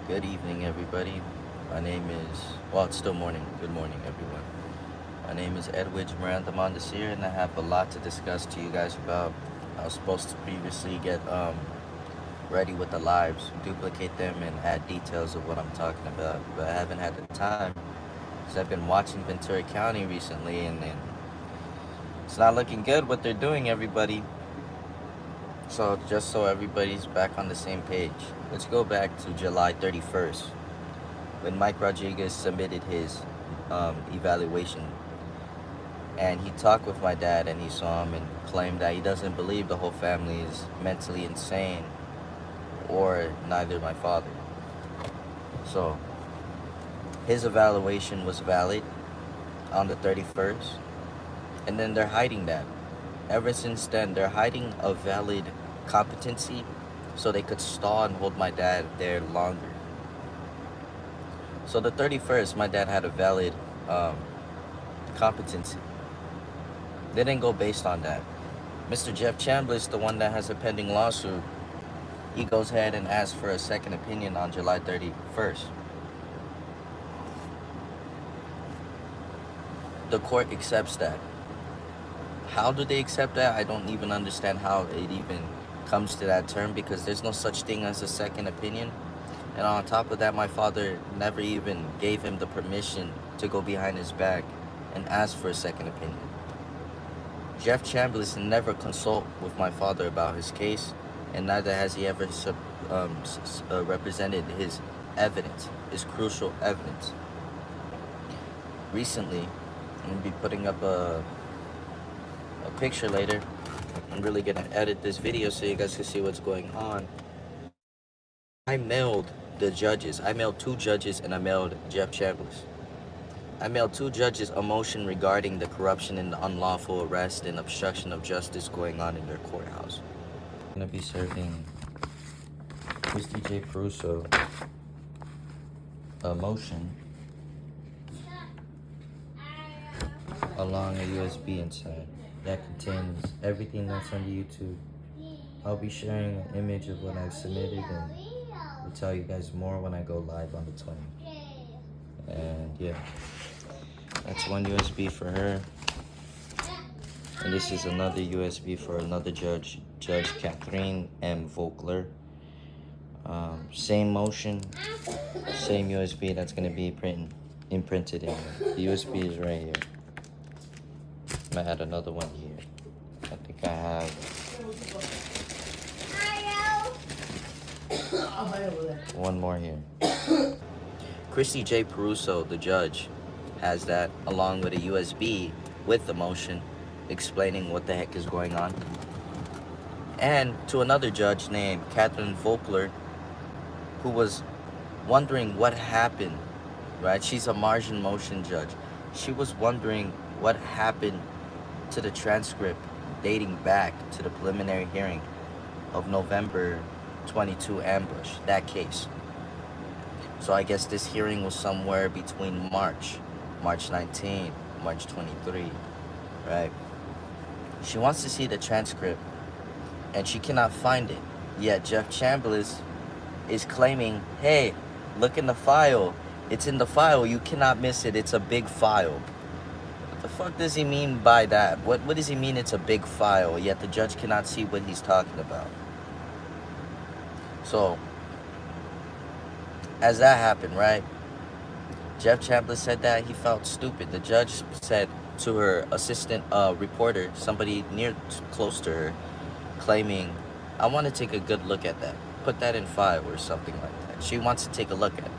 Good evening, everybody. My name is, well, it's still morning. Good morning, everyone. My name is Edwige Miranda Mondesir, and I have a lot to discuss to you guys about. I was supposed to previously get ready with the lives, duplicate them, and add details of what I'm talking about, but I haven't had the time because I've been watching Ventura County recently, and it's not looking good what they're doing, everybody. So just so everybody's back on the same page, let's go back to July 31st when Mike Rodriguez submitted his evaluation, and he talked with my dad and he saw him and claimed that he doesn't believe the whole family is mentally insane, or neither my father. So his evaluation was valid on the 31st, and then they're hiding that. Ever since then, they're hiding a valid competency so they could stall and hold my dad there longer. So the 31st, my dad had a valid competency. They didn't go based on that. Mr. Jeff Chambliss, the one that has a pending lawsuit, he goes ahead and asks for a second opinion on July 31st. The court accepts that. How do they accept that? I don't even understand how it even comes to that term, because there's no such thing as a second opinion. And on top of that, my father never even gave him the permission to go behind his back and ask for a second opinion. Jeff Chambliss never consult with my father about his case, and neither has he ever represented his evidence, his crucial evidence. Recently, I'm going to be putting up a picture later. I'm really gonna edit this video so you guys can see what's going on. I mailed the judges. I mailed 2 judges, and I mailed Jeff Chambliss. I mailed 2 judges a motion regarding the corruption and the unlawful arrest and obstruction of justice going on in their courthouse. I'm gonna be serving Christy J. Peruso a motion along a USB inside that contains everything that's on YouTube. I'll be sharing an image of what I've submitted, and I'll tell you guys more when I go live on the 20th. And yeah, that's one USB for her, and this is another USB for another judge, Judge Catherine M. Vogler. Same motion, same USB that's going to be imprinted in here. The USB is right here. I had another one here. I think I have one more here. Christy J. Peruso, the judge, has that along with a USB with the motion explaining what the heck is going on. And to another judge named Catherine Vogler, who was wondering what happened, right? She's a margin motion judge. She was wondering what happened to the transcript dating back to the preliminary hearing of November 22 ambush, that case. So I guess this hearing was somewhere between March 19, March 23, right? She wants to see the transcript, and she cannot find it. Yet Jeff Chambliss is claiming, hey, look in the file. It's in the file. You cannot miss it. It's a big file. What the fuck does he mean by that? What does he mean it's a big file, yet the judge cannot see what he's talking about? So, as that happened, right? Jeff Chambliss said that he felt stupid. The judge said to her assistant reporter, somebody close to her, claiming, I want to take a good look at that. Put that in file or something like that. She wants to take a look at it.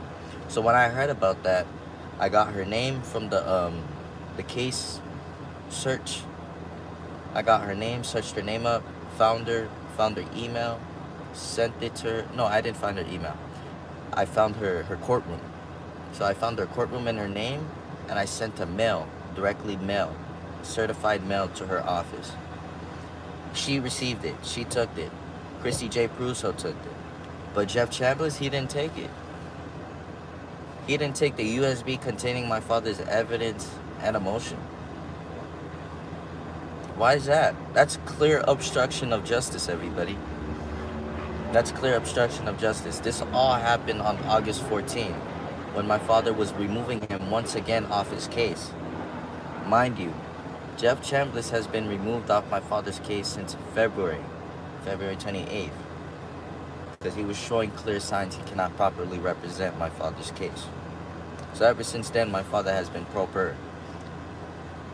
So when I heard about that, I got her name from the case search. I got her name, searched her name up, found her email, sent it to her. No, I didn't find her email. I found her courtroom. So I found her courtroom and her name, and I sent a mail, directly mail, certified mail to her office. She received it. She took it. Christy J. Peruso took it. But Jeff Chambliss, he didn't take it. He didn't take the USB containing my father's evidence and emotion. Why is that? That's clear obstruction of justice, everybody. That's clear obstruction of justice. This all happened on August 14th, when my father was removing him once again off his case. Mind you, Jeff Chambliss has been removed off my father's case since February 28th, because he was showing clear signs he cannot properly represent my father's case. So ever since then, my father has been pro per,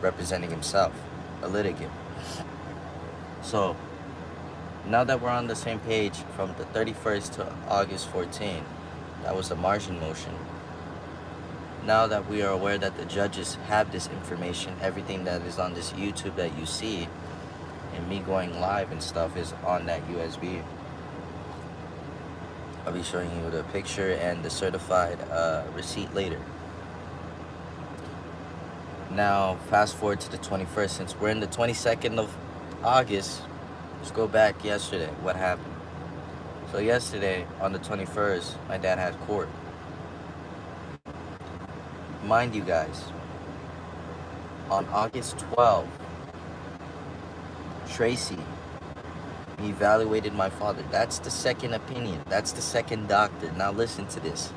representing himself, a litigant. So, now that we're on the same page from the 31st to August 14th, that was the margin motion. Now that we are aware that the judges have this information, everything that is on this YouTube that you see, and me going live and stuff is on that USB. I'll be showing you the picture and the certified receipt later. Now, fast forward to the 21st. Since we're in the 22nd of August, let's go back yesterday. What happened? So yesterday, on the 21st, my dad had court. Mind you guys, on August 12th, Tracy evaluated my father. That's the second opinion. That's the second doctor. Now listen to this.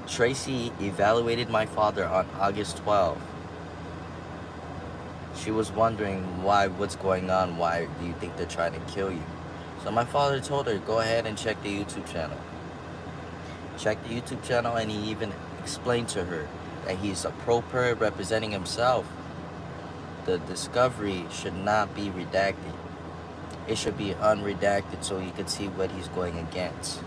Tracy evaluated my father on August 12th. She was wondering what's going on, why do you think they're trying to kill you? So my father told her, go ahead and check the YouTube channel. Check the YouTube channel, and he even explained to her that he's a pro per representing himself. The discovery should not be redacted. It should be unredacted so you can see what he's going against.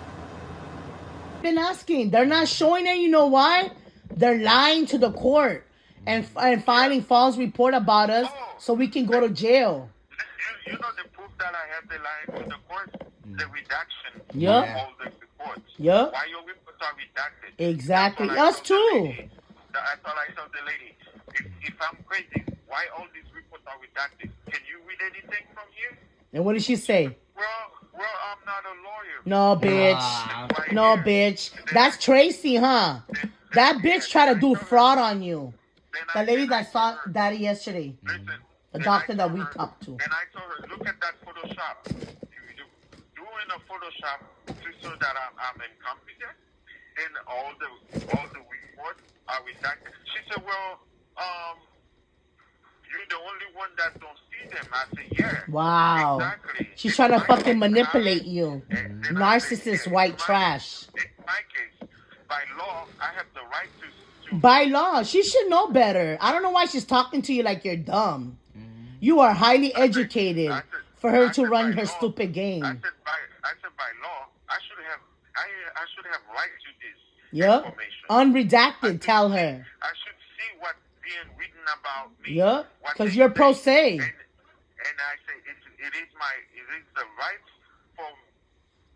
Been asking. They're not showing it. You know why? They're lying to the court and filing false report about us so we can go to jail. You know the proof that I have the lying to the court? The redaction Yep. of all the reports. Yep. Why your reports are redacted? Exactly. That's all I Us told too. the lady. That's all I told the lady. If I'm crazy, why all these reports are redacted? Can you read anything from here? And what did she say? Well, I'm not a lawyer. No, bitch. No, bitch. That's Tracy, huh? That bitch tried to do fraud on you. The lady that saw Daddy yesterday. Listen, The doctor that we talked to. And I told her, look at that Photoshop. Doing a Photoshop to show that I'm incompetent, and all the reports are redacted. She said, well, you're the only one that don't see them. I said, yeah. Wow. Exactly. She's trying to fucking manipulate you. Narcissist white trash. In my case, by law, I have the right to... By law, she should know better. I don't know why she's talking to you like you're dumb. You are highly educated for her to run her stupid game. I said by law, I should have right to this Yep. information. Unredacted, tell her. I should see what's being written about me. Yep. Because you're pro se. And I say it is the right for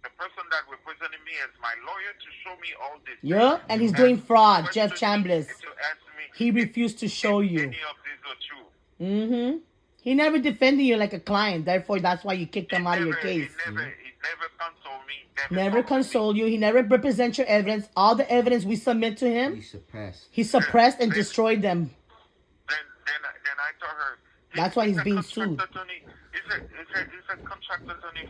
the person that represented me as my lawyer to show me all this. Yep. And he's doing fraud, Jeff Chambliss. He refused to show you. Any of these are true. Mm-hmm. He never defended you like a client. Therefore, that's why you kicked him out of your case. He never consoled me. Never consoled you. He never represents your evidence. All the evidence we submit to him, he suppressed and destroyed them. Then I told her. That's why he's being sued. He's a contract attorney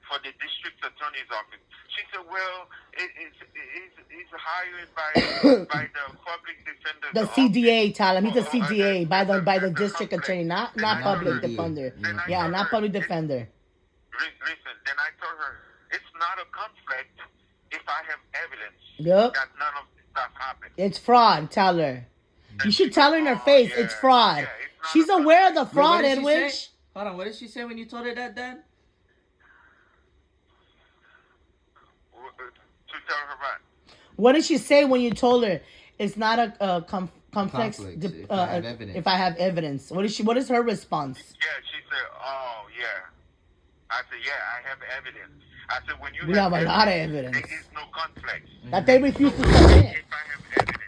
for the district attorney's office. She said, well, he's hired by the public defender. The CDA, tell him. He's a CDA by the district attorney, not public defender. Yeah, not public defender. Listen, then I told her, it's not a conflict if I have evidence that none of this stuff happened. It's fraud, tell her. You should tell her in her face, it's fraud. Yeah, she's aware of the fraud, Edwige. Hold on, what did she say when you told her that, Dad? To tell her what? What did she say when you told her it's not a complex if I have evidence? What is her response? Yeah, she said, oh, yeah. I said, yeah, I have evidence. I said, when you we have a lot of evidence. There is no conflict. That they refuse to submit. If I have evidence.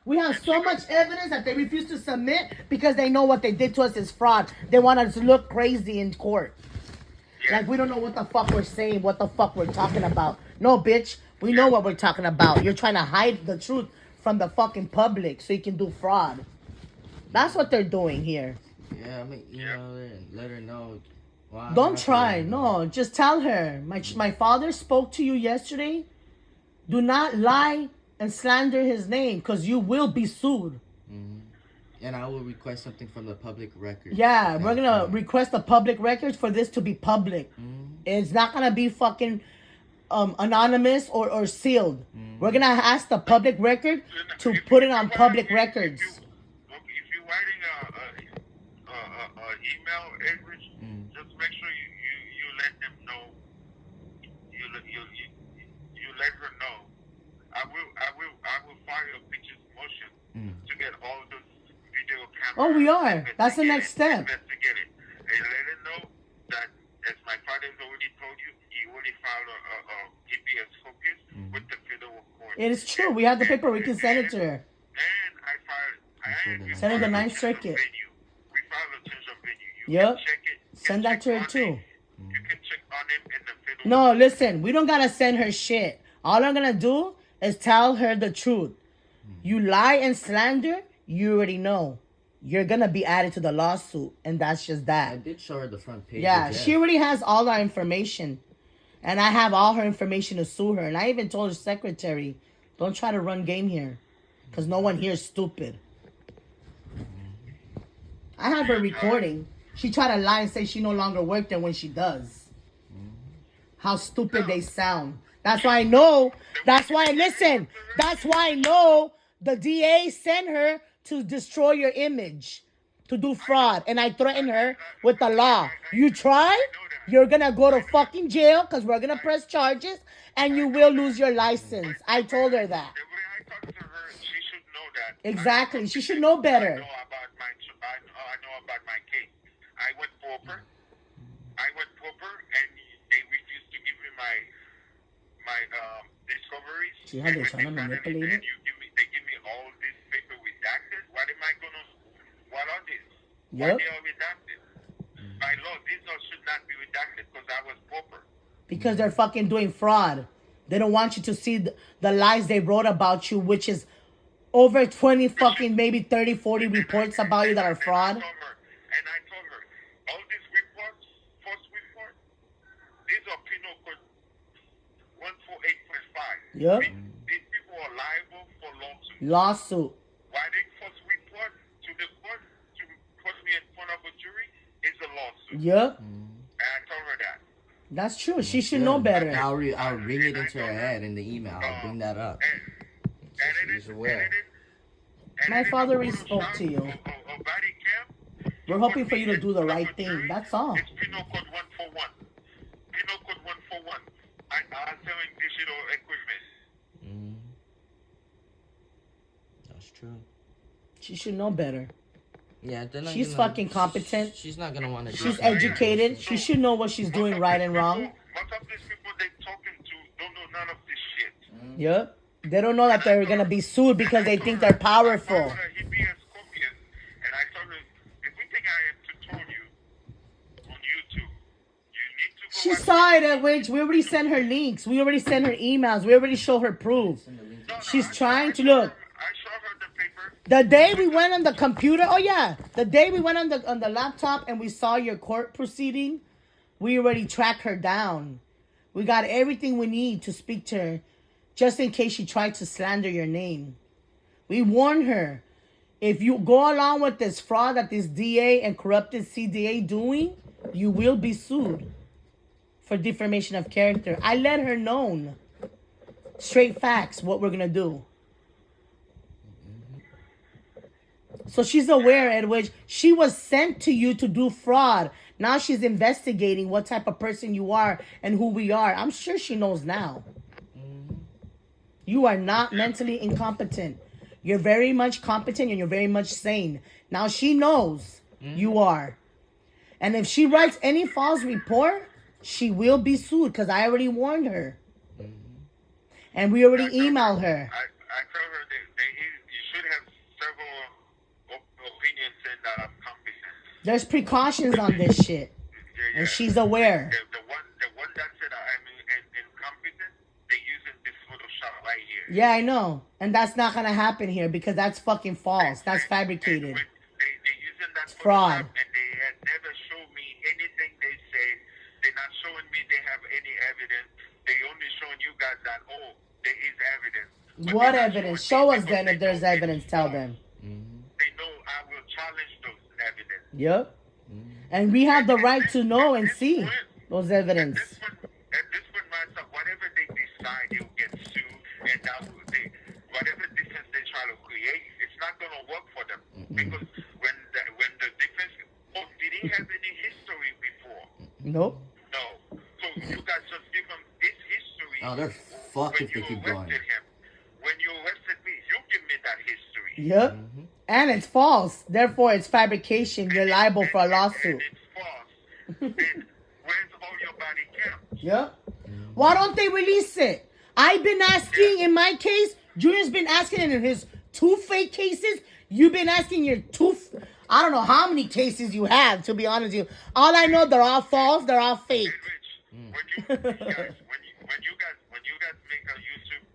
We have so much evidence that they refuse to submit because they know what they did to us is fraud. They want us to look crazy in court. Yeah. Like we don't know what the fuck we're saying, what the fuck we're talking about. No, bitch, we know what we're talking about. You're trying to hide the truth from the fucking public so you can do fraud. That's what they're doing here. Yeah, I mean, you know, let her know Well, I'm Don't not try. gonna- No, just tell her. My father spoke to you yesterday. Do not lie and slander his name, because you will be sued. And I will request something from the public record. Yeah, we're gonna request the public records for this to be public. It's not gonna be fucking anonymous or sealed. We're gonna ask the public record to put it on public records. If you're writing a email, Edwige, just make sure you let them know. You let her know. I will file a pictures motion to get all those video cameras. Oh, we are. That's the next step. Investigate it. And let her know that, as my father's already told you, he already filed a GPS focus with the federal court. It is true. We have the paper. We can send it to her. And I filed. Send her the Ninth Circuit. Venue. We filed a change of venue. You Yep. can check it. Send that to her too. You can check on him in the federal. No, listen. We don't gotta send her shit. All I'm gonna do is tell her the truth. You lie and slander, you already know. You're gonna be added to the lawsuit, and that's just I that. did show her the front page. Yeah, of she Jeff. already has all our information. And I have all her information to sue her. And I even told her secretary, don't try to run game here. Because no one here is stupid. I have her recording. She tried to lie and say she no longer worked there when she does. How stupid they sound. That's why I know. That's why, listen. That's why I know the DA sent her to destroy your image. To do fraud. And I threatened her with the law. You try, you're going to go to fucking jail because we're going to press charges. And you will lose your license. I told her that. The way I talked to her, she should know that. Exactly. She should know better. I know about my case. I went proper, and they refused to give me my discoveries. See how they're And trying to when they manipulate finally it? said, they give me all this paper redacted. What am I gonna? What are these? Yep. Why they are redacted? By law, these all should not be redacted because I was proper. Because they're fucking doing fraud. They don't want you to see the lies they wrote about you, which is over 20 fucking, maybe 30, 40 reports about you that are fraud. And I told her, all these reports, false reports, these are penal code 148.5. Yep. These people are liable for lawsuits. Lawsuit. Writing false report to the court to put me in front of a jury is a lawsuit. Yep. And I told her that. That's true. She should know better. I'll ring it into her head in the email. I'll bring that up. She's aware. My father already spoke to you. We're hoping for you to do the right thing. That's all. It's penal code 141. Penal code 141. I'm selling digital equipment. That's true. She should know better. Yeah, they're not She's gonna- fucking competent. She's not gonna want to. She's educated. She should know what she's doing right and wrong. Most of these people they talking to don't know none of this shit. Yep. They don't know that they're gonna be sued because they think they're powerful. I told her he'd be a scorpion, and I told her, everything I have told you on YouTube, you need to go She watch saw it, Edwige. We already sent her links. We already sent her emails. We already show her proof. She's trying to look. I showed her the paper. The day we went on the computer, oh yeah, the day we went on the laptop and we saw your court proceeding, we already tracked her down. We got everything we need to speak to her, just in case she tried to slander your name. We warned her, if you go along with this fraud that this DA and corrupted CDA doing, you will be sued for defamation of character. I let her know, straight facts, what we're gonna do. So she's aware, Edwige. She was sent to you to do fraud. Now she's investigating what type of person you are and who we are. I'm sure she knows now. You are not mentally incompetent. You're very much competent and you're very much sane. Now she knows you are. And if she writes any false report, she will be sued because I already warned her. And we already emailed her. I told her that you should have several opinions saying that I'm competent. There's precautions on this shit. Yeah. And she's aware. The one that said I'm incompetent, they're using this Photoshop right here. Yeah, I know. And that's not going to happen here because that's fucking false. That's fabricated. They're using that Fraud. Photoshop, and they had never showed me anything they say already shown you guys that, oh, there is evidence. But What they're not evidence? showing Show it us because then they if there's know it's evidence. Tell false. them. They know I will challenge those evidence. Yep. And we have the right to know and see those evidence. At this point, myself, whatever they decide, they'll get sued, and that will, whatever defense they try to create, it's not going to work for them. Because when the defense, oh, did he have any history before? Nope. No. So you guys just give him this history. Oh, they're fucked if they keep going. When you arrested me, you give me that history. Yep. And it's false. Therefore, it's fabrication. You're liable for a lawsuit. And it's false. And where's all your body cam? Yep. Why don't they release it? I've been asking in my case. Junior's been asking in his 2 fake cases. You've been asking your 2. I don't know how many cases you have. To be honest with you, all I know, they're all false. They're all fake. When you guys make a YouTube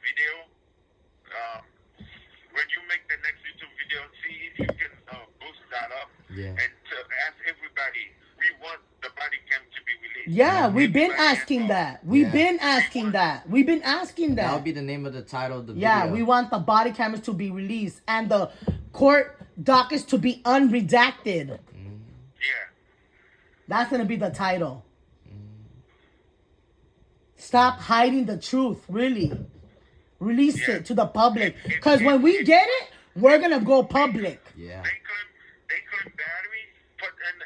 video, when you make the next YouTube video, see if you can boost that up. Yeah. And to ask everybody, we want the body cam to be released. Yeah, we've been asking that. We've been asking that. We've been asking that. That would be the name of the title of the video. Yeah, we want the body cameras to be released and the court dockets to be unredacted. Yeah. That's gonna be the title. Stop hiding the truth, really. Release it to the public. Because when we get it, we're gonna go public. Yeah. They claim battery, but in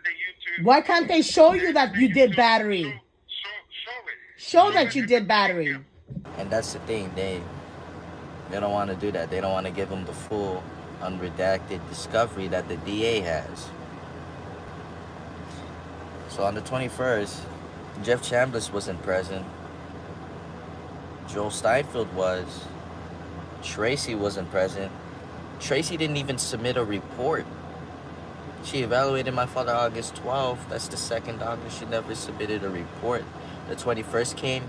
the YouTube. Why can't they show you that you did battery? Show it. Show that you did battery. And that's the thing, they don't want to do that. They don't want to give them the full unredacted discovery that the DA has. So on the 21st, Jeff Chambliss wasn't present. Joel Steinfeld was. Tracy wasn't present. Tracy didn't even submit a report. She evaluated my father August 12th. That's the second August. She never submitted a report. The 21st came.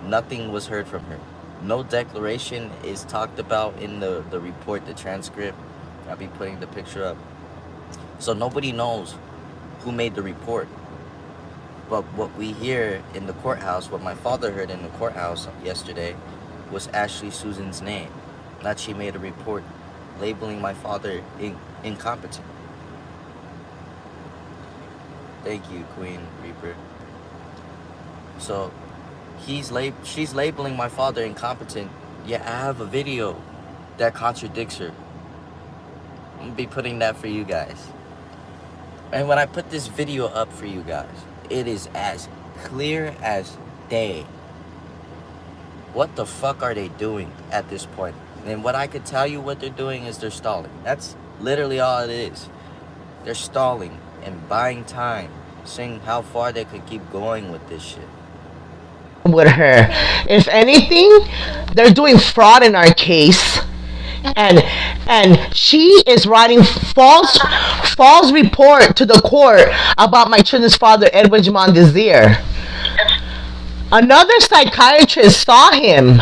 Nothing was heard from her. No declaration is talked about in the report, the transcript. I'll be putting the picture up. So nobody knows who made the report. But what we hear in the courthouse, what my father heard in the courthouse yesterday, was Ashley Susan's name. That she made a report labeling my father incompetent. Thank you, Queen Reaper. So she's labeling my father incompetent, yet I have a video that contradicts her. I'm gonna be putting that for you guys. And when I put this video up for you guys, it is as clear as day. What the fuck are they doing at this point? And what I could tell you what they're doing is they're stalling. That's literally all it is. They're stalling and buying time, seeing how far they could keep going with this shit. With her, if anything, they're doing fraud in our case, and she is writing false report to the court about my children's father, Edwige Mondesir. Another psychiatrist saw him,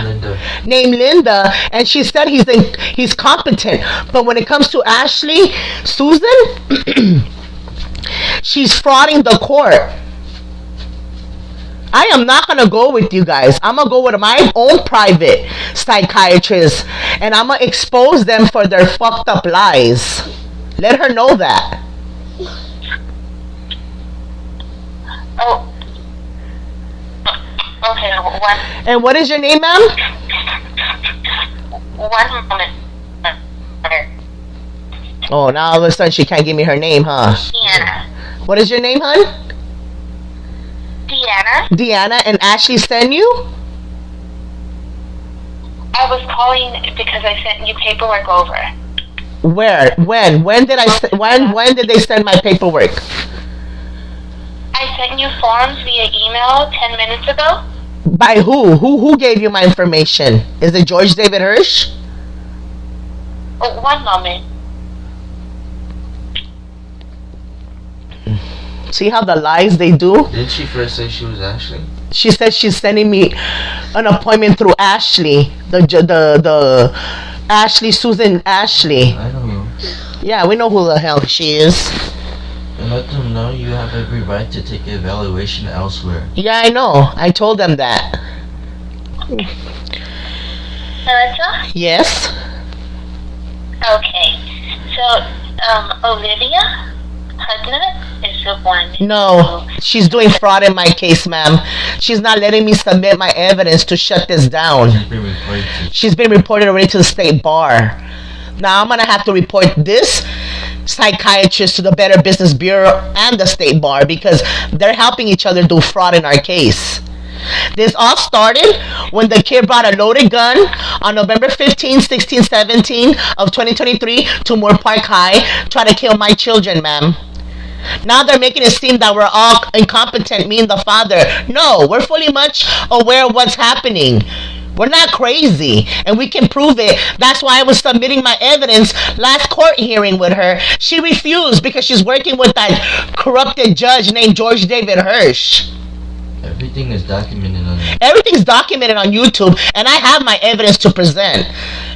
named Linda, and she said he's competent. But when it comes to Ashley Susan, she's frauding the court. I am not going to go with you guys. I'm going to go with my own private psychiatrist, and I'm going to expose them for their fucked up lies. Let her know that. Oh. Okay, one. And what is your name, ma'am? 1 moment. Oh, now all of a sudden she can't give me her name, huh? Deanna. What is your name, hon? Deanna. Deanna, and Ashley sent you? I was calling because I sent you paperwork over. Where? When did they send my paperwork? I sent you forms via email 10 minutes ago. By who? Who gave you my information? Is it George David Hirsch? Oh, 1 moment. See how the lies they do? Did she first say she was Ashley? She said she's sending me an appointment through Ashley, the Ashley Susan Ashley. I don't know. Yeah, we know who the hell she is. And let them know you have every right to take an evaluation elsewhere. Yeah, I know. I told them that. Melissa? Yes? Okay. So, Olivia Hudnut is the one. No, she's doing fraud in my case, ma'am. She's not letting me submit my evidence to shut this down. She's been reported to. She's been reported already to the state bar. Now I'm gonna have to report this psychiatrist to the Better Business Bureau and the state bar because they're helping each other do fraud in our case. This all started when the kid brought a loaded gun on November 15, 16, 17 of 2023 to Moore Park High, trying to kill my children, ma'am. Now they're making it seem that we're all incompetent, me and the father. No, we're fully much aware of what's happening. We're not crazy, and we can prove it. That's why I was submitting my evidence last court hearing with her. She refused because she's working with that corrupted judge named George David Hirsch. Everything is documented on it. Everything's documented on YouTube, and I have my evidence to present.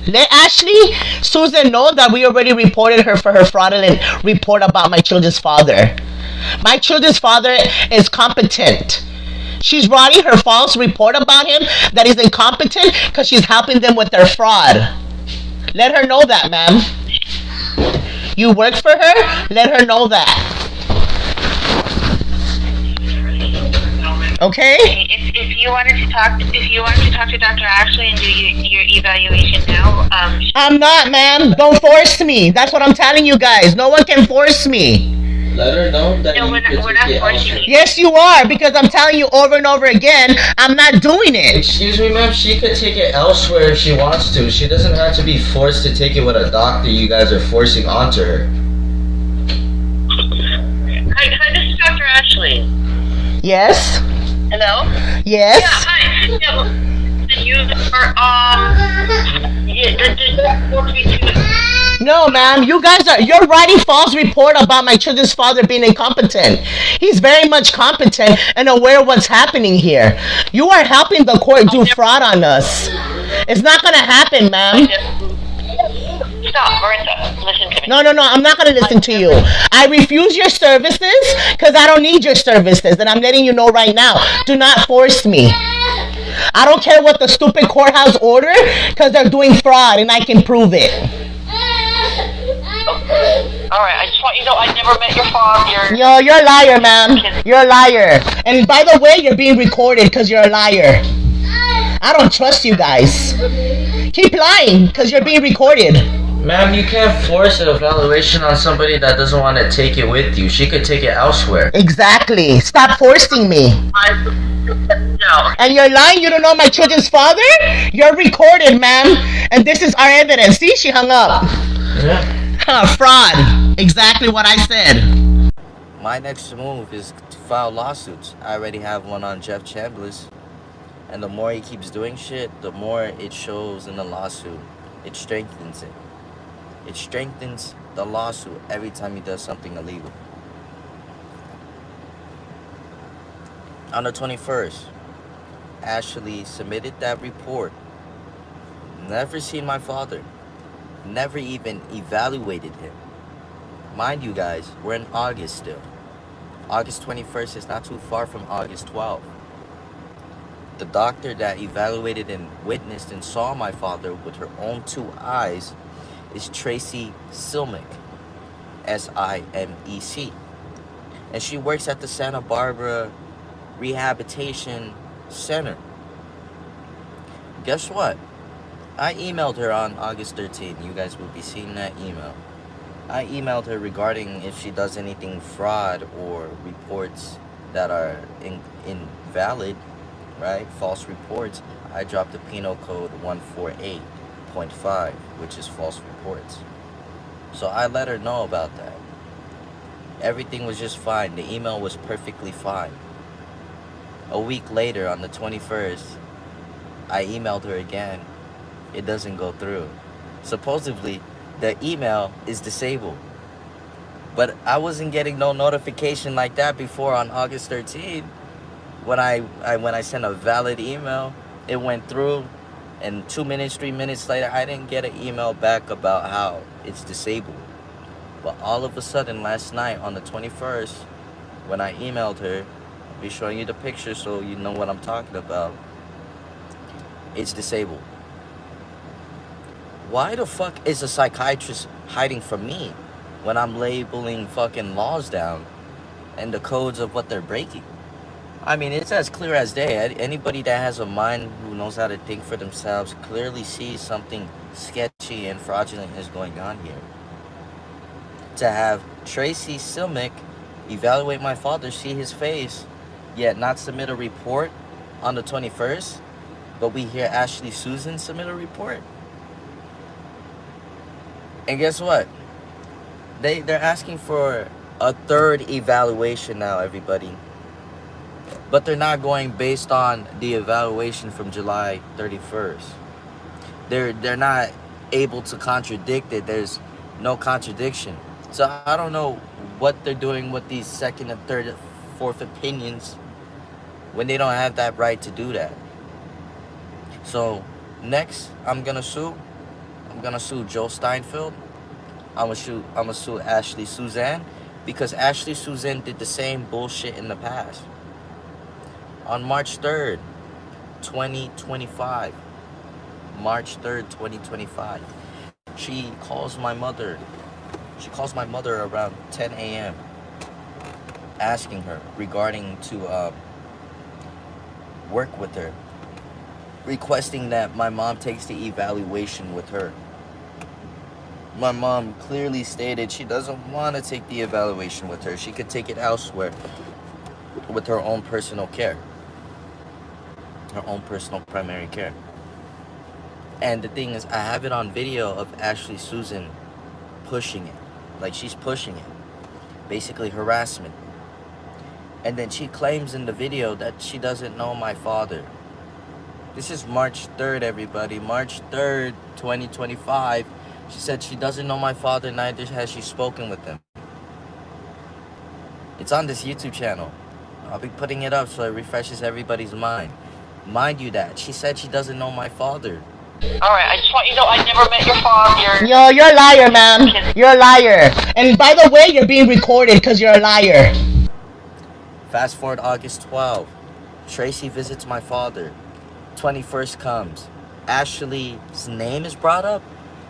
Let Ashley Susan know that we already reported her for her fraudulent report about my children's father. My children's father is competent. She's writing her false report about him that he's incompetent because she's helping them with their fraud. Let her know that, ma'am. You work for her? Let her know that. Okay? If you wanted to talk to Dr. Ashley and do your evaluation now, I'm not, ma'am. Don't force me. That's what I'm telling you guys. No one can force me. Let her know that no, you we're could not take it forcing elsewhere. you. Yes, you are, because I'm telling you over and over again, I'm not doing it. Excuse me, ma'am. She could take it elsewhere if she wants to. She doesn't have to be forced to take it with a doctor you guys are forcing onto her. Hi, this is Dr. Ashley. Yes? Hello? Yes? Yeah, hi. Yeah, well, you are, No, ma'am. You're writing false report about my children's father being incompetent. He's very much competent and aware of what's happening here. You are helping the court do fraud on us. It's not gonna happen, ma'am. Stop, Marissa. Listen to me. No, I'm not gonna listen to you. I refuse your services because I don't need your services, and I'm letting you know right now. Do not force me. I don't care what the stupid courthouse order because they're doing fraud and I can prove it. Alright, I just want you to know I never met your father. You're a liar, ma'am. You're a liar. And by the way, you're being recorded because you're a liar. I don't trust you guys. Keep lying because you're being recorded. Ma'am, you can't force an evaluation on somebody that doesn't want to take it with you. She could take it elsewhere. Exactly. Stop forcing me. No. And you're lying, you don't know my children's father? You're recorded, ma'am. And this is our evidence. See, she hung up. Yeah. Fraud. Exactly what I said. My next move is to file lawsuits. I already have one on Jeff Chambliss. And the more he keeps doing shit, the more it shows in the lawsuit. It strengthens it. It strengthens the lawsuit every time he does something illegal. On the 21st, Ashley submitted that report. Never seen my father. Never even evaluated him. Mind you guys, we're in August still. August 21st is not too far from August 12th. The doctor that evaluated and witnessed and saw my father with her own two eyes is Tracy Silmick, Simec. And she works at the Santa Barbara Rehabilitation Center. Guess what? I emailed her on August 13th. You guys will be seeing that email. I emailed her regarding if she does anything fraud or reports that are invalid, right? False reports. I dropped the penal code 148.5, which is false reports. So I let her know about that. Everything was just fine. The email was perfectly fine. A week later, on the 21st, I emailed her again. It doesn't go through. Supposedly, the email is disabled. But I wasn't getting no notification like that before on August 13th. When I sent a valid email, it went through. And 2 minutes, 3 minutes later, I didn't get an email back about how it's disabled. But all of a sudden, last night on the 21st, when I emailed her, I'll be showing you the picture so you know what I'm talking about. It's disabled. Why the fuck is a psychiatrist hiding from me when I'm labeling fucking laws down and the codes of what they're breaking? I mean, it's as clear as day. Anybody that has a mind who knows how to think for themselves clearly sees something sketchy and fraudulent is going on here. To have Tracy Silmick evaluate my father, see his face, yet not submit a report on the 21st, but we hear Ashley Susan submit a report. And guess what? They're asking for a third evaluation now, everybody. But they're not going based on the evaluation from July 31st. They're not able to contradict it. There's no contradiction. So I don't know what they're doing with these second and third and fourth opinions when they don't have that right to do that. So next, I'm gonna sue Joe Steinfeld. I'm gonna sue Ashley Suzanne, because Ashley Suzanne did the same bullshit in the past. On March 3rd, 2025, March 3rd, 2025, she calls my mother around 10 a.m. asking her regarding to work with her, requesting that my mom takes the evaluation with her. My mom clearly stated she doesn't want to take the evaluation with her. She could take it elsewhere with her own personal care, her own personal primary care. And the thing is, I have it on video of Ashley Susan pushing it. Like, she's pushing it. Basically harassment. And then she claims in the video that she doesn't know my father. This is March 3rd, everybody. March 3rd, 2025. She said she doesn't know my father, neither has she spoken with him. It's on this YouTube channel. I'll be putting it up so it refreshes everybody's mind. Mind you that. She said she doesn't know my father. Alright, I just want you to know I never met your father. Yo, you're a liar, ma'am. You're a liar. And by the way, you're being recorded because you're a liar. Fast forward August 12th. Tracy visits my father. 21st comes. Ashley's name is brought up.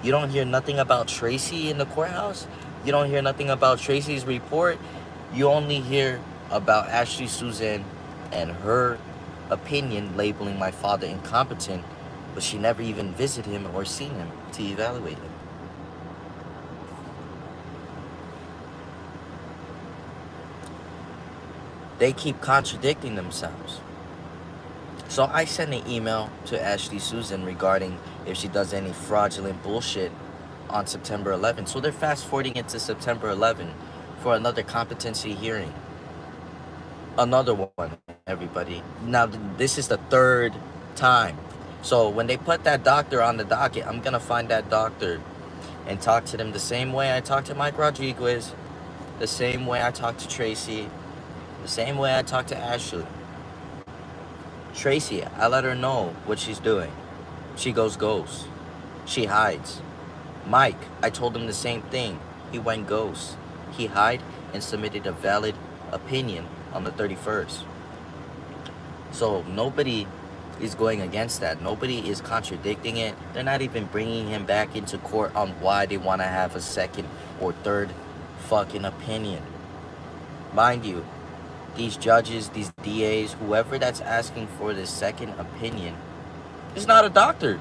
You don't hear nothing about Tracy in the courthouse. You don't hear nothing about Tracy's report. You only hear about Ashley Susan and her opinion labeling my father incompetent, but she never even visited him or seen him to evaluate him. They keep contradicting themselves. So I sent an email to Ashley Susan regarding if she does any fraudulent bullshit on September 11th. So they're fast forwarding it to September 11th for another competency hearing. Another one, everybody. Now, this is the third time. So when they put that doctor on the docket, I'm going to find that doctor and talk to them the same way I talked to Mike Rodriguez, the same way I talked to Tracy, the same way I talked to Ashley. Tracy, I let her know what she's doing. She goes ghost. She hides. Mike, I told him the same thing. He went ghost. He hid and submitted a valid opinion on the 31st. So nobody is going against that. Nobody is contradicting it. They're not even bringing him back into court on why they want to have a second or third fucking opinion. Mind you, these judges, these DAs, whoever that's asking for this second opinion is not a doctor.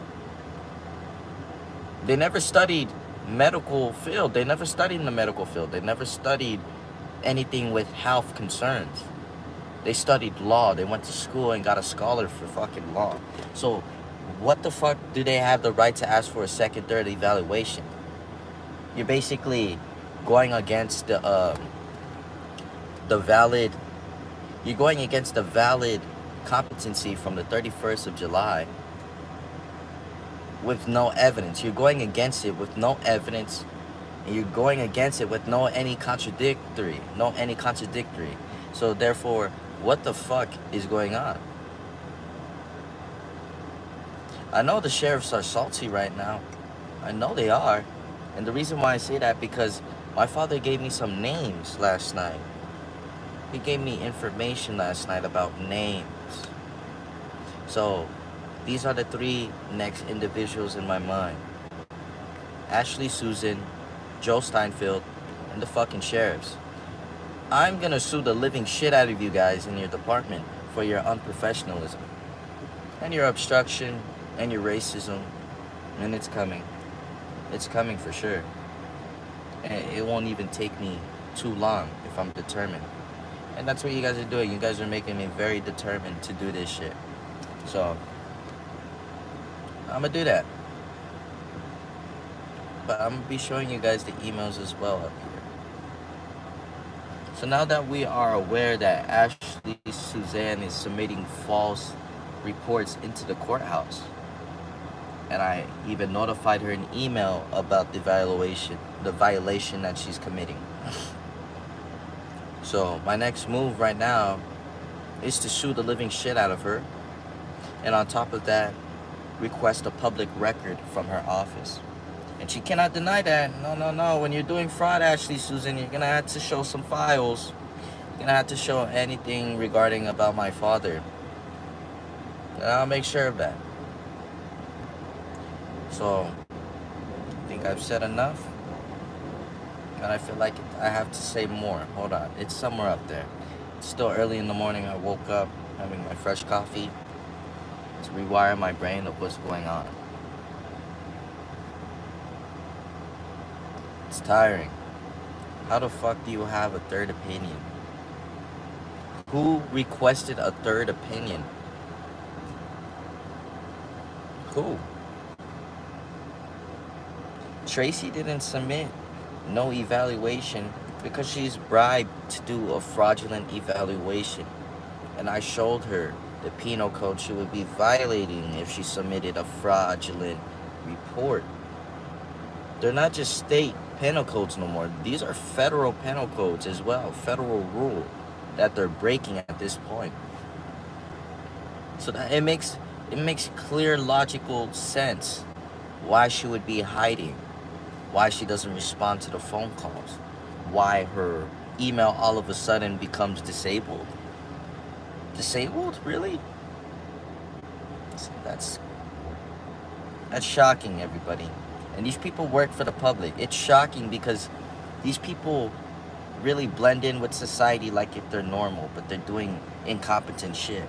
They never studied medical field. They never studied in the medical field. They never studied anything with health concerns. They studied law. They went to school and got a scholar for fucking law. So what the fuck do they have the right to ask for a second, third evaluation? You're basically going against the valid... You're going against the valid competency from the 31st of July with no evidence. You're going against it with no evidence, and you're going against it with no any contradictory. So therefore, what the fuck is going on? I know the sheriffs are salty right now. I know they are. And the reason why I say that, because My father gave me some names last night. He gave me information last night about names. So, these are the 3 next individuals in my mind. Ashley Susan, Joe Steinfeld, and the fucking sheriffs. I'm gonna sue the living shit out of you guys in your department for your unprofessionalism and your obstruction and your racism, and it's coming. It's coming for sure. And it won't even take me too long if I'm determined. And that's what you guys are doing. You guys are making me very determined to do this shit. So, I'm gonna do that. But I'm gonna be showing you guys the emails as well up here. So now that we are aware that Ashley Suzanne is submitting false reports into the courthouse, and I even notified her in email about the violation that she's committing. So my next move right now is to sue the living shit out of her, and on top of that, request a public record from her office. And she cannot deny that. No. When you're doing fraud, Ashley Susan, you're gonna have to show some files. You're gonna have to show anything regarding about my father. And I'll make sure of that. So, I think I've said enough. And I feel like I have to say more. Hold on. It's somewhere up there. It's still early in the morning. I woke up having my fresh coffee to rewire my brain of what's going on. It's tiring. How the fuck do you have a third opinion? Who requested a third opinion? Who? Tracy didn't submit no evaluation because she's bribed to do a fraudulent evaluation. And I showed her the penal code she would be violating if she submitted a fraudulent report. They're not just state penal codes no more. These are federal penal codes as well. Federal rule that they're breaking at this point. So that it makes clear logical sense why she would be hiding, why she doesn't respond to the phone calls, why her email all of a sudden becomes disabled. Disabled? Really? That's shocking, everybody. And these people work for the public. It's shocking because these people really blend in with society like if they're normal, but they're doing incompetent shit.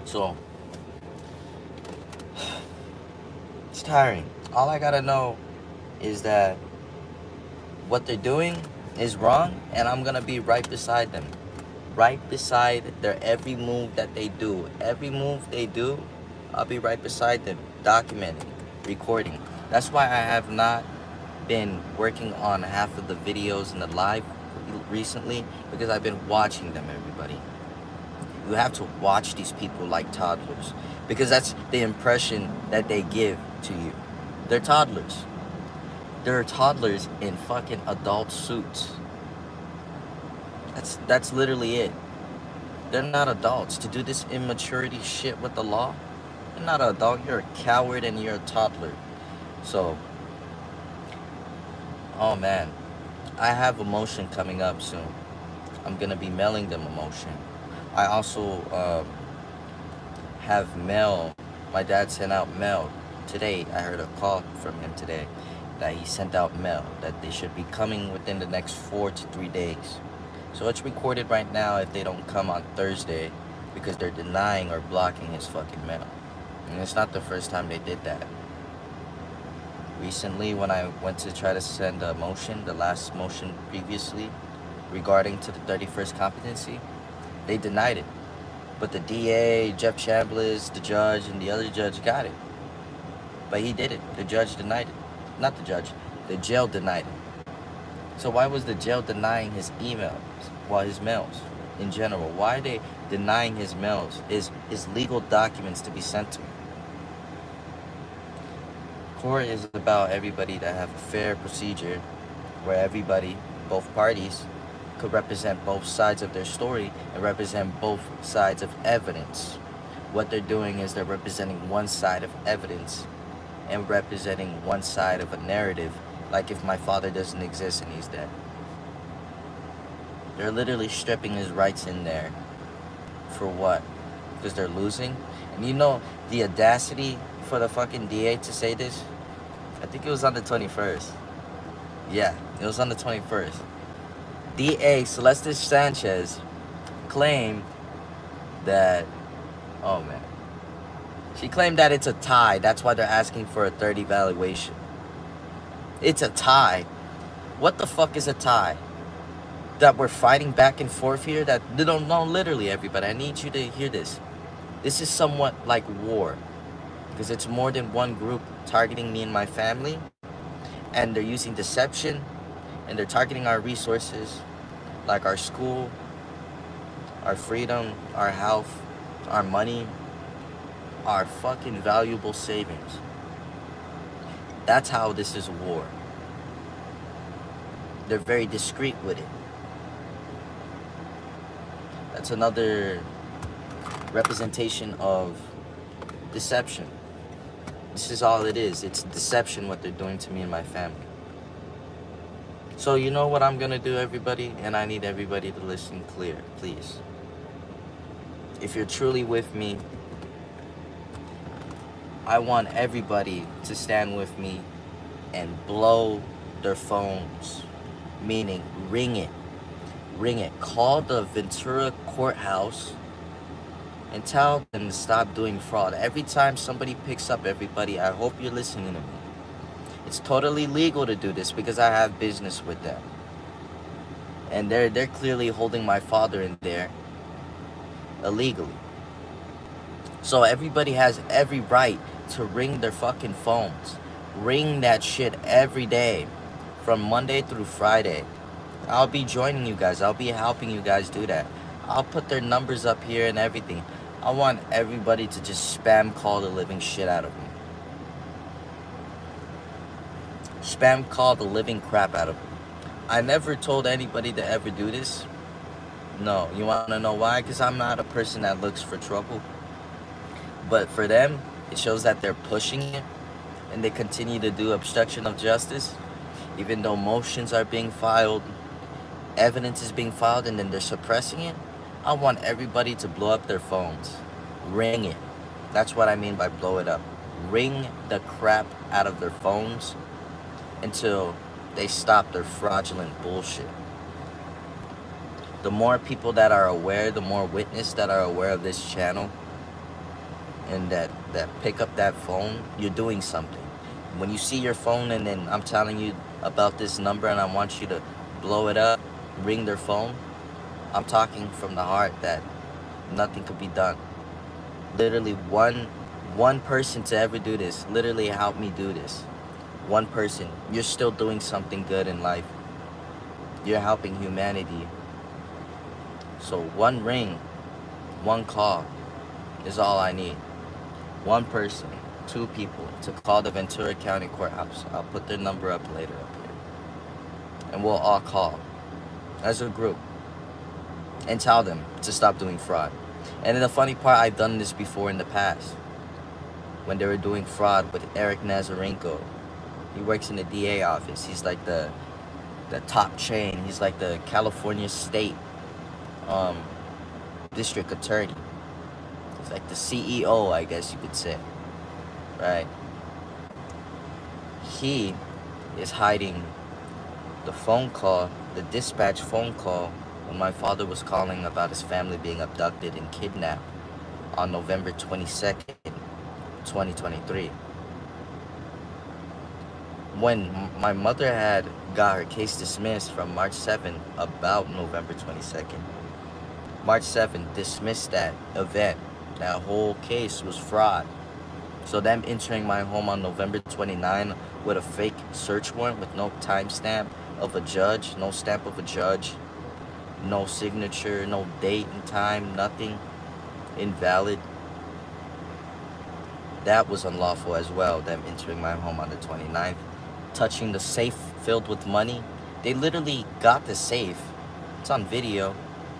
So, it's tiring. All I gotta know is that what they're doing is wrong, and I'm gonna be right beside them. Right beside their every move that they do. Every move they do, I'll be right beside them, documenting, recording. That's why I have not been working on half of the videos in the live recently, because I've been watching them, everybody. You have to watch these people like toddlers, because that's the impression that they give to you. They're toddlers. They're toddlers in fucking adult suits. That's literally it. They're not adults. To do this immaturity shit with the law, you're not an adult, you're a coward and you're a toddler. So, oh man, I have a motion coming up soon. I'm gonna be mailing them a motion. I also have mail. My dad sent out mail today. I heard a call from him today that he sent out mail that they should be coming within the next 4 to 3 days. So it's recorded right now if they don't come on Thursday, because they're denying or blocking his fucking mail. And it's not the first time they did that. Recently, when I went to try to send a motion, the last motion previously, regarding to the 31st competency, they denied it. But the DA, Jeff Chambliss, the judge, and the other judge got it. But he did it. The judge denied it. Not the judge. The jail denied it. So why was the jail denying his emails, his mails in general? Why are they denying his mails, his legal documents to be sent to him? Court is about everybody to have a fair procedure where everybody, both parties, could represent both sides of their story and represent both sides of evidence. What they're doing is they're representing one side of evidence and representing one side of a narrative, like if my father doesn't exist and he's dead. They're literally stripping his rights in there. For what? Because they're losing? And you know the audacity for the fucking DA to say this? I think it was on the 21st. Yeah, it was on the 21st. DA Celeste Sanchez claimed that, oh man, she claimed that it's a tie. That's why they're asking for a third evaluation. It's a tie. What the fuck is a tie? That we're fighting back and forth here? That, no, literally everybody, I need you to hear this. This is somewhat like war, because it's more than one group targeting me and my family, and they're using deception, and they're targeting our resources, like our school, our freedom, our health, our money, our fucking valuable savings. That's how this is war. They're very discreet with it. That's another representation of deception. This is all it is. It's deception what they're doing to me and my family. So you know what I'm gonna do, everybody? And I need everybody to listen clear, please. If you're truly with me, I want everybody to stand with me and blow their phones. Meaning, ring it. Ring it. Call the Ventura courthouse and tell them to stop doing fraud. Every time somebody picks up, everybody, I hope you're listening to me. It's totally legal to do this because I have business with them. And they're clearly holding my father in there illegally. So everybody has every right to ring their fucking phones. Ring that shit every day from Monday through Friday. I'll be joining you guys. I'll be helping you guys do that. I'll put their numbers up here and everything. I want everybody to just spam call the living shit out of me. Spam call the living crap out of me. I never told anybody to ever do this. No, you want to know why? Because I'm not a person that looks for trouble. But for them, it shows that they're pushing it, and they continue to do obstruction of justice, even though motions are being filed, evidence is being filed, and then they're suppressing it. I want everybody to blow up their phones. Ring it. That's what I mean by blow it up. Ring the crap out of their phones until they stop their fraudulent bullshit. The more people that are aware, the more witnesses that are aware of this channel and that pick up that phone, you're doing something. When you see your phone and then I'm telling you about this number and I want you to blow it up, ring their phone, I'm talking from the heart that nothing could be done. Literally one person to ever do this, literally help me do this. One person. You're still doing something good in life. You're helping humanity. So one ring, one call is all I need. One person, two people to call the Ventura County Courthouse. I'll put their number up later up here. And we'll all call as a group and tell them to stop doing fraud. And then the funny part, I've done this before in the past when they were doing fraud with Eric Nazarenko. He works in the DA office. He's like the top chain. He's like the California State District Attorney. He's like the CEO, I guess you could say. Right? He is hiding the phone call, the dispatch phone call when my father was calling about his family being abducted and kidnapped on November 22nd, 2023. When my mother had got her case dismissed from March 7th about November 22nd. March 7th dismissed that event. That whole case was fraud. So them entering my home on November 29 with a fake search warrant with no timestamp of a judge, no stamp of a judge, no signature, no date and time, nothing, invalid. That was unlawful as well, them entering my home on the 29th. Touching the safe filled with money. They literally got the safe. It's on video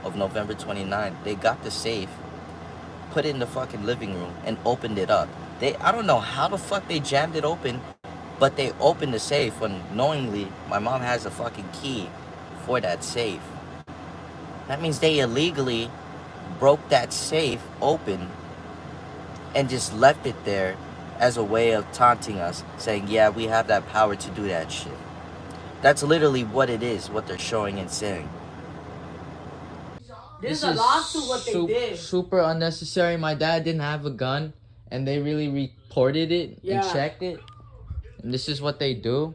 of November 29th. They got the safe, put it in the fucking living room, and opened it up. I don't know how the fuck they jammed it open, but they opened the safe when knowingly my mom has a fucking key for that safe. That means they illegally broke that safe open and just left it there as a way of taunting us, saying, yeah, we have that power to do that shit. That's literally what it is, what they're showing and saying. This is a lawsuit what they did. Super unnecessary. My dad didn't have a gun, and they really reported it and checked it. And this is what they do.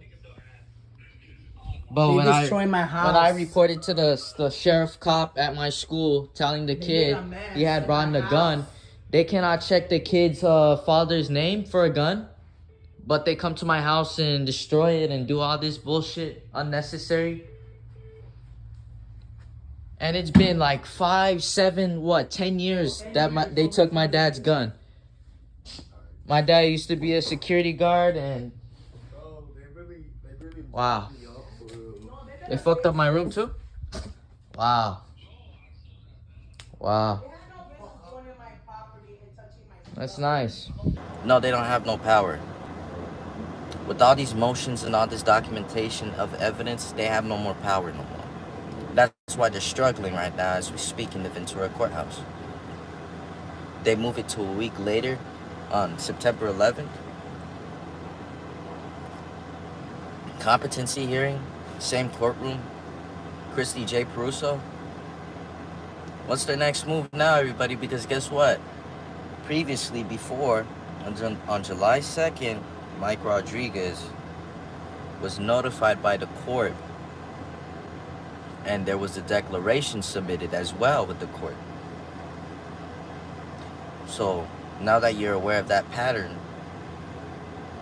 But They destroy my house. When I reported to the sheriff cop at my school, telling the kid he had brought in a gun, they cannot check the kid's father's name for a gun. But they come to my house and destroy it and do all this bullshit, unnecessary. And it's been like 5, 7, 10 years that they took my dad's gun. My dad used to be a security guard, and wow, they fucked up my room too. Wow, that's nice. No, they don't have no power. With all these motions and all this documentation of evidence, they have no more power no more. That's why they're struggling right now as we speak in the Ventura courthouse. They move it to a week later on September 11th. Competency hearing, same courtroom, Christy J. Peruso. What's their next move now, everybody? Because guess what? Previously, before, on July 2nd, Mike Rodriguez was notified by the court, and there was a declaration submitted as well with the court. So now that you're aware of that pattern,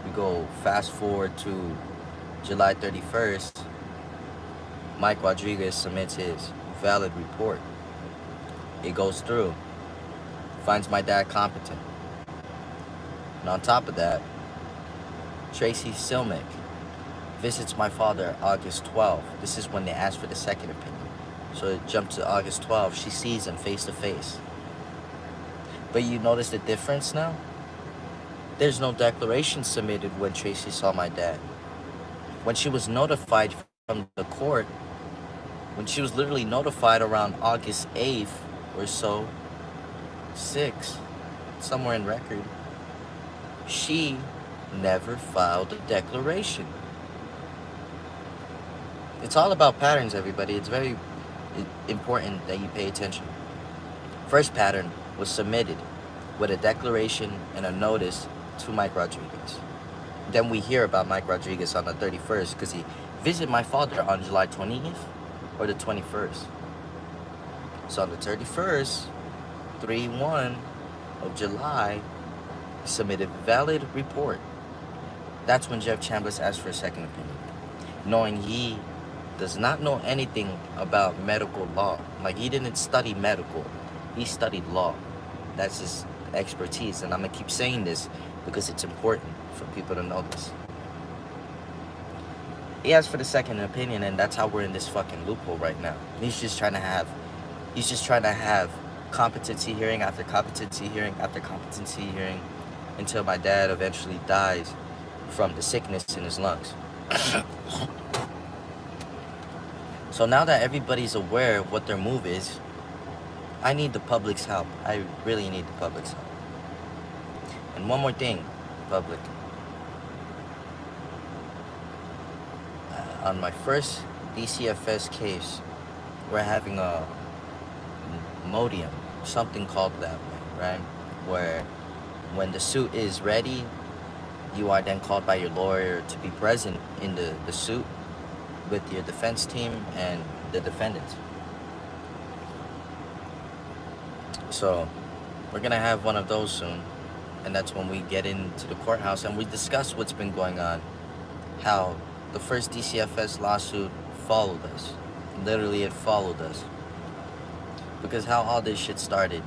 we go fast forward to July 31st. Mike Rodriguez submits his valid report. It goes through, finds my dad competent. And on top of that, Tracy Silmick visits my father August 12th. This is when they asked for the second opinion. So it jumped to August 12th. She sees him face to face. But you notice the difference now? There's no declaration submitted when Tracy saw my dad. When she was notified from the court, when she was literally notified around August 8th or so, 6th, somewhere in record, she never filed a declaration. It's all about patterns, everybody. It's very important that you pay attention. First pattern was submitted with a declaration and a notice to Mike Rodriguez. Then we hear about Mike Rodriguez on the 31st because he visited my father on July 20th or the 21st. So on the 31st, 3/1 of July, he submitted a valid report. That's when Jeff Chambliss asked for a second opinion, knowing he does not know anything about medical law. Like, he didn't study medical, he studied law. That's his expertise, and I'm gonna keep saying this because it's important for people to know this. He asked for the second opinion, and that's how we're in this fucking loophole right now. He's just trying to have competency hearing after competency hearing after competency hearing until my dad eventually dies from the sickness in his lungs. So now that everybody's aware of what their move is, I need the public's help. I really need the public's help. And one more thing, public. On my first DCFS case, we're having a modium, something called that way, right? Where when the suit is ready, you are then called by your lawyer to be present in the suit with your defense team and the defendants. So we're gonna have one of those soon, and that's when we get into the courthouse and we discuss what's been going on, how the first DCFS lawsuit followed us. Literally, it followed us. Because how all this shit started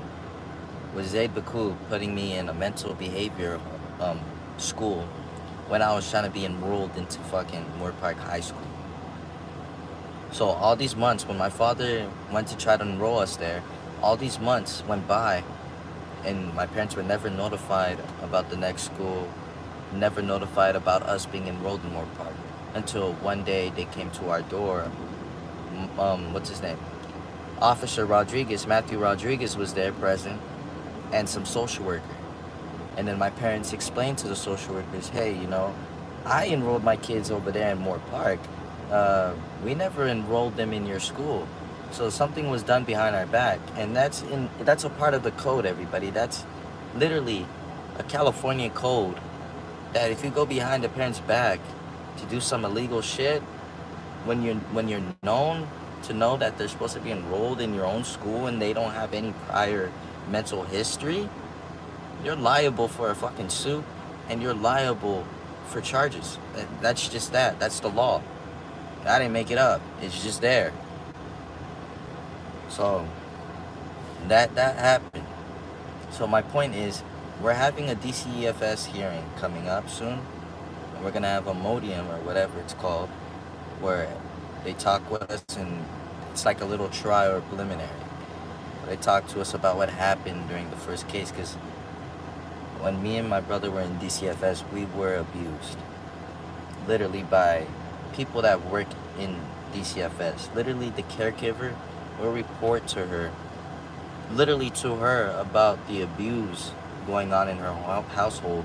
was Zaid Baku putting me in a mental behavior school when I was trying to be enrolled into fucking Moore Park High School. So all these months, when my father went to try to enroll us there, all these months went by, and my parents were never notified about the next school, never notified about us being enrolled in Moore Park, until one day they came to our door. What's his name? Officer Rodriguez, Matthew Rodriguez, was there present, and some social worker. And then my parents explained to the social workers, hey, you know, I enrolled my kids over there in Moore Park. We never enrolled them in your school. So something was done behind our back. And that's a part of the code, everybody. That's literally a California code that if you go behind a parent's back to do some illegal shit, when you're known to know that they're supposed to be enrolled in your own school and they don't have any prior mental history, you're liable for a fucking suit, and you're liable for charges. That's just that. That's the law. I didn't make it up. It's just there. So that happened. So my point is, we're having a DCEFS hearing coming up soon. And we're gonna have a modium or whatever it's called, where they talk with us, and it's like a little trial or preliminary. They talk to us about what happened during the first case, because when me and my brother were in DCFS, we were abused. Literally by people that work in DCFS. Literally the caregiver will report to her, literally to her, about the abuse going on in her household.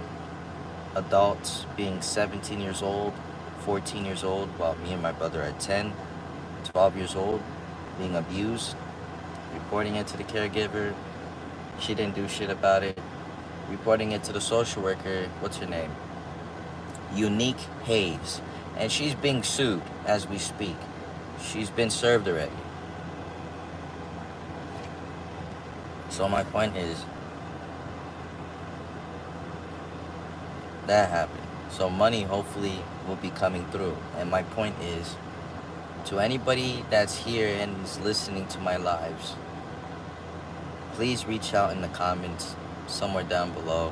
Adults being 17 years old, 14 years old, while me and my brother are 10, 12 years old, being abused, reporting it to the caregiver. She didn't do shit about it. Reporting it to the social worker, what's her name? Unique Hayes. And she's being sued as we speak. She's been served already. So my point is, that happened. So money hopefully will be coming through. And my point is, to anybody that's here and is listening to my lives, please reach out in the comments somewhere down below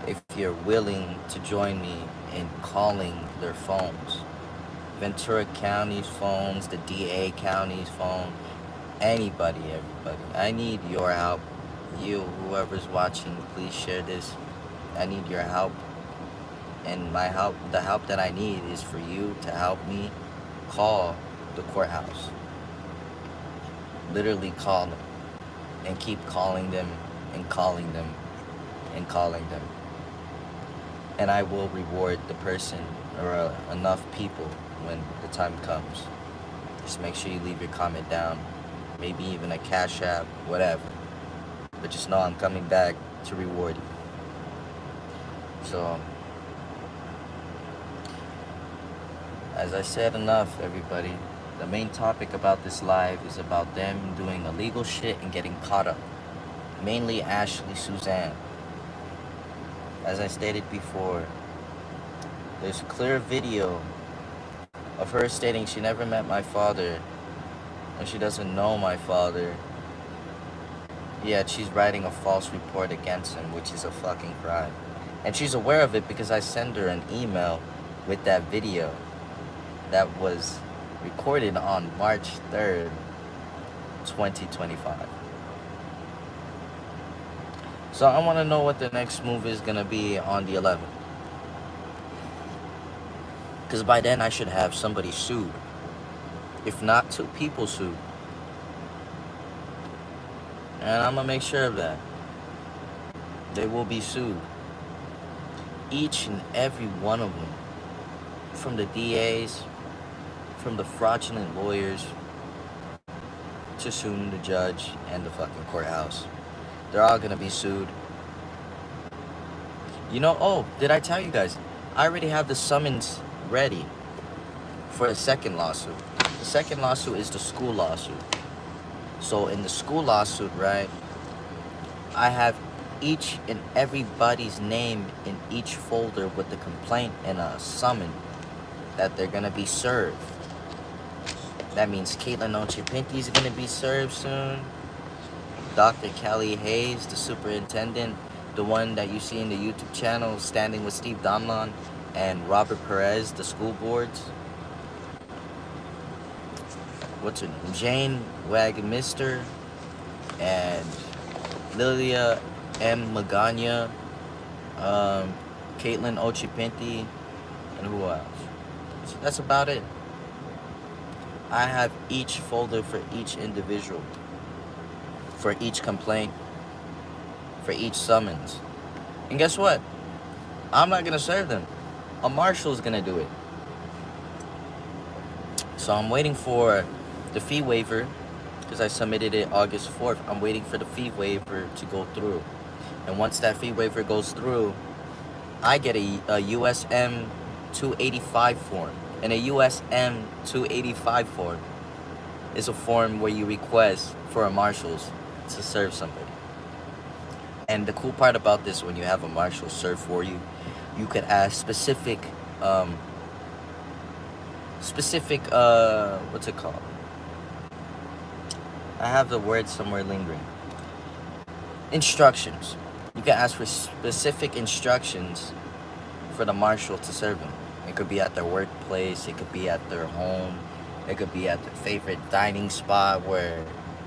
if you're willing to join me in calling their phones. Ventura County's phones, the DA County's phone, anybody, everybody. I need your help. You, whoever's watching, please share this. I need your help. And my help, the help that I need is for you to help me call the courthouse. Literally call them. And keep calling them and calling them and calling them. And I will reward the person or enough people when the time comes. Just make sure you leave your comment down. Maybe even a Cash App, whatever. But just know I'm coming back to reward you. So, as I said, enough, everybody. The main topic about this live is about them doing illegal shit and getting caught up. Mainly Ashley Suzanne. As I stated before, there's a clear video of her stating she never met my father and she doesn't know my father. Yet she's writing a false report against him, which is a fucking crime. And she's aware of it because I sent her an email with that video that was recorded on March 3rd, 2025. So I want to know what the next move is going to be on the 11th. Because by then I should have somebody sued. If not, 2 people sued. And I'm going to make sure of that. They will be sued. Each and every one of them. From the DAs, from the fraudulent lawyers, to suing the judge and the fucking courthouse. They're all gonna be sued. You know, oh, did I tell you guys? I already have the summons ready for the second lawsuit. The second lawsuit is the school lawsuit. So in the school lawsuit, right, I have each and everybody's name in each folder with the complaint and a summon that they're gonna be served. That means Caitlin Ochepinti is gonna be served soon. Dr. Kelly Hayes, the superintendent, the one that you see in the YouTube channel standing with Steve Donlon, and Robert Perez, the school boards. What's her name? Jane Wagmister and Lilia M. Magana, Caitlin Ochipinti, and who else? So that's about it. I have each folder for each individual, for each complaint, for each summons. And guess what? I'm not gonna serve them. A marshal's gonna do it. So I'm waiting for the fee waiver, because I submitted it August 4th. I'm waiting for the fee waiver to go through. And once that fee waiver goes through, I get a USM 285 form. And a USM 285 form is a form where you request for a marshals to serve somebody. And the cool part about this, when you have a marshal serve for you, you could ask specific, what's it called? I have the word somewhere lingering. Instructions. You can ask for specific instructions for the marshal to serve them. It could be at their workplace, it could be at their home, it could be at their favorite dining spot where,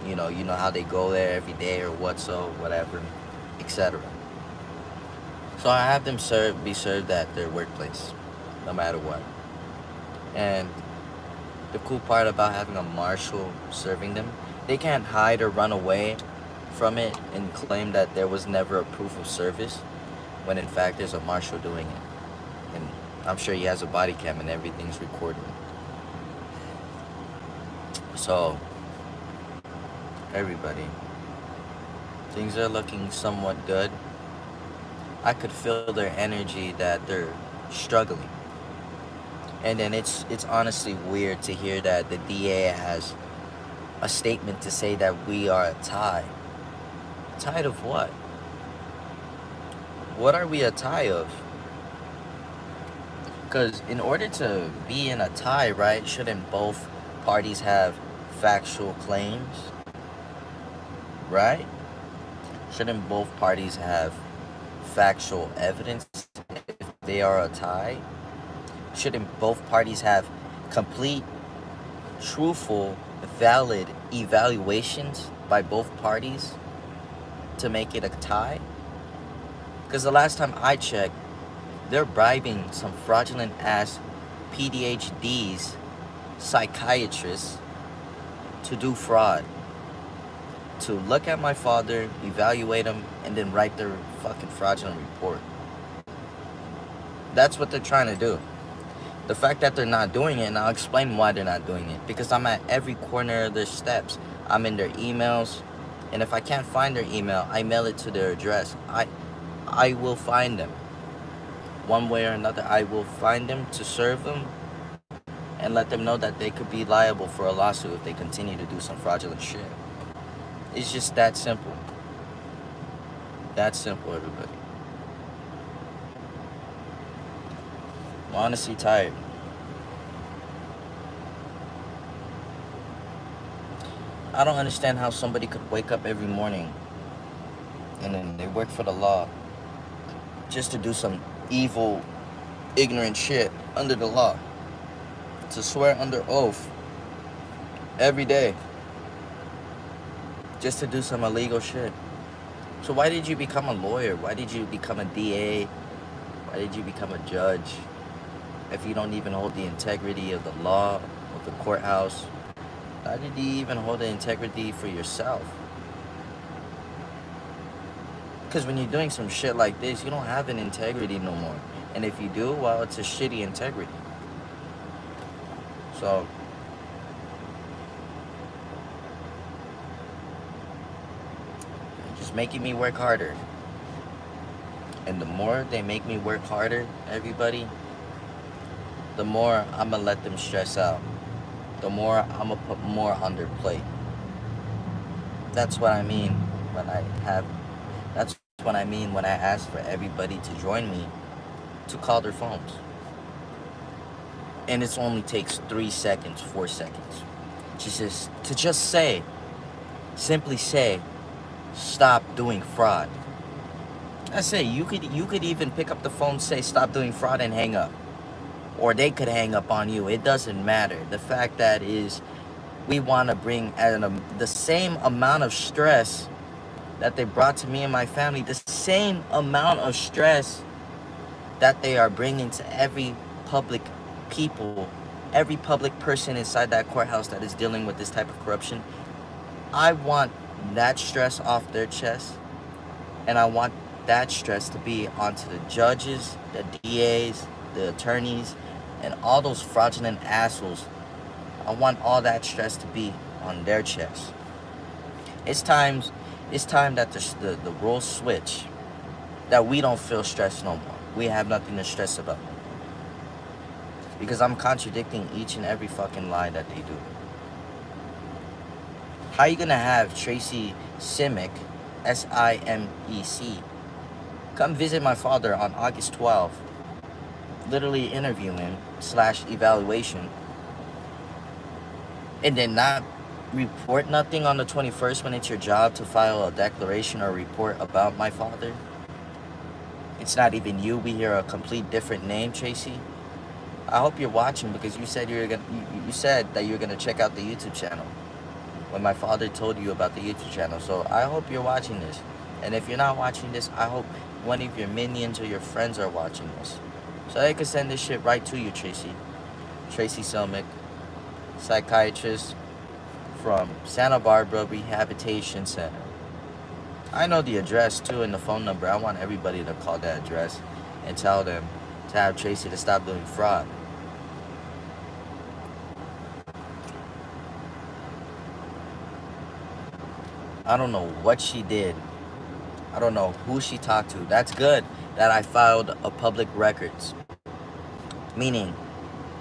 you know how they go there every day or whatever, etc. So I have them be served at their workplace, no matter what. And the cool part about having a marshal serving them, they can't hide or run away from it and claim that there was never a proof of service, when in fact there's a marshal doing it. And I'm sure he has a body cam and everything's recorded. So, everybody, things are looking somewhat good. I could feel their energy that they're struggling. And then it's honestly weird to hear that the DA has a statement to say that we are a tie. Tied of what? What are we a tie of? Because in order to be in a tie, right, shouldn't both parties have factual claims? Right? Shouldn't both parties have factual evidence if they are a tie? Shouldn't both parties have complete, truthful, valid evaluations by both parties to make it a tie? Because the last time I checked, they're bribing some fraudulent ass PhDs, psychiatrists, to do fraud, to look at my father, evaluate him, and then write their fucking fraudulent report. That's what they're trying to do. The fact that they're not doing it, and I'll explain why they're not doing it, because I'm at every corner of their steps. I'm in their emails, and if I can't find their email, I mail it to their address. I will find them. One way or another, I will find them to serve them and let them know that they could be liable for a lawsuit if they continue to do some fraudulent shit. It's just that simple. That simple, everybody. I'm honestly tired. I don't understand how somebody could wake up every morning and then they work for the law just to do some evil, ignorant shit under the law. To swear under oath every day just to do some illegal shit. So why did you become a lawyer? Why did you become a DA? Why did you become a judge if you don't even hold the integrity of the law, of the courthouse? How did you even hold the integrity for yourself? Because when you're doing some shit like this, you don't have an integrity no more. And if you do, well, it's a shitty integrity. So, just making me work harder. And the more they make me work harder, everybody, the more I'm going to let them stress out. The more I'm going to put more on their plate. That's what I mean when I ask for everybody to join me to call their phones. And it only takes 3 seconds, 4 seconds. To just say, simply say, stop doing fraud. That's it. You could even pick up the phone, say stop doing fraud, and hang up. Or they could hang up on you. It doesn't matter. The fact that is, we want to bring the same amount of stress that they brought to me and my family, the same amount of stress that they are bringing to every public people, every public person inside that courthouse that is dealing with this type of corruption. I want that stress off their chest, and I want that stress to be onto the judges, the DAs, the attorneys, and all those fraudulent assholes. I want all that stress to be on their chest. It's time that the roles switch, that we don't feel stressed no more. We have nothing to stress about. Because I'm contradicting each and every fucking lie that they do. How you gonna have Tracy Simic, SIMEC, come visit my father on August 12th, literally interview him / evaluation, and then not report nothing on the 21st when it's your job to file a declaration or report about my father? It's not even you. We hear a complete different name, Tracy. I hope you're watching, because you said you said that you were gonna check out the YouTube channel when my father told you about the YouTube channel. So I hope you're watching this. And if you're not watching this, I hope one of your minions or your friends are watching this, so they can send this shit right to you, Tracy. Tracy Selmick, psychiatrist from Santa Barbara Rehabilitation Center. I know the address too and the phone number. I want everybody to call that address and tell them to have Tracy to stop doing fraud. I don't know what she did. I don't know who she talked to. That's good that I filed a public records. Meaning,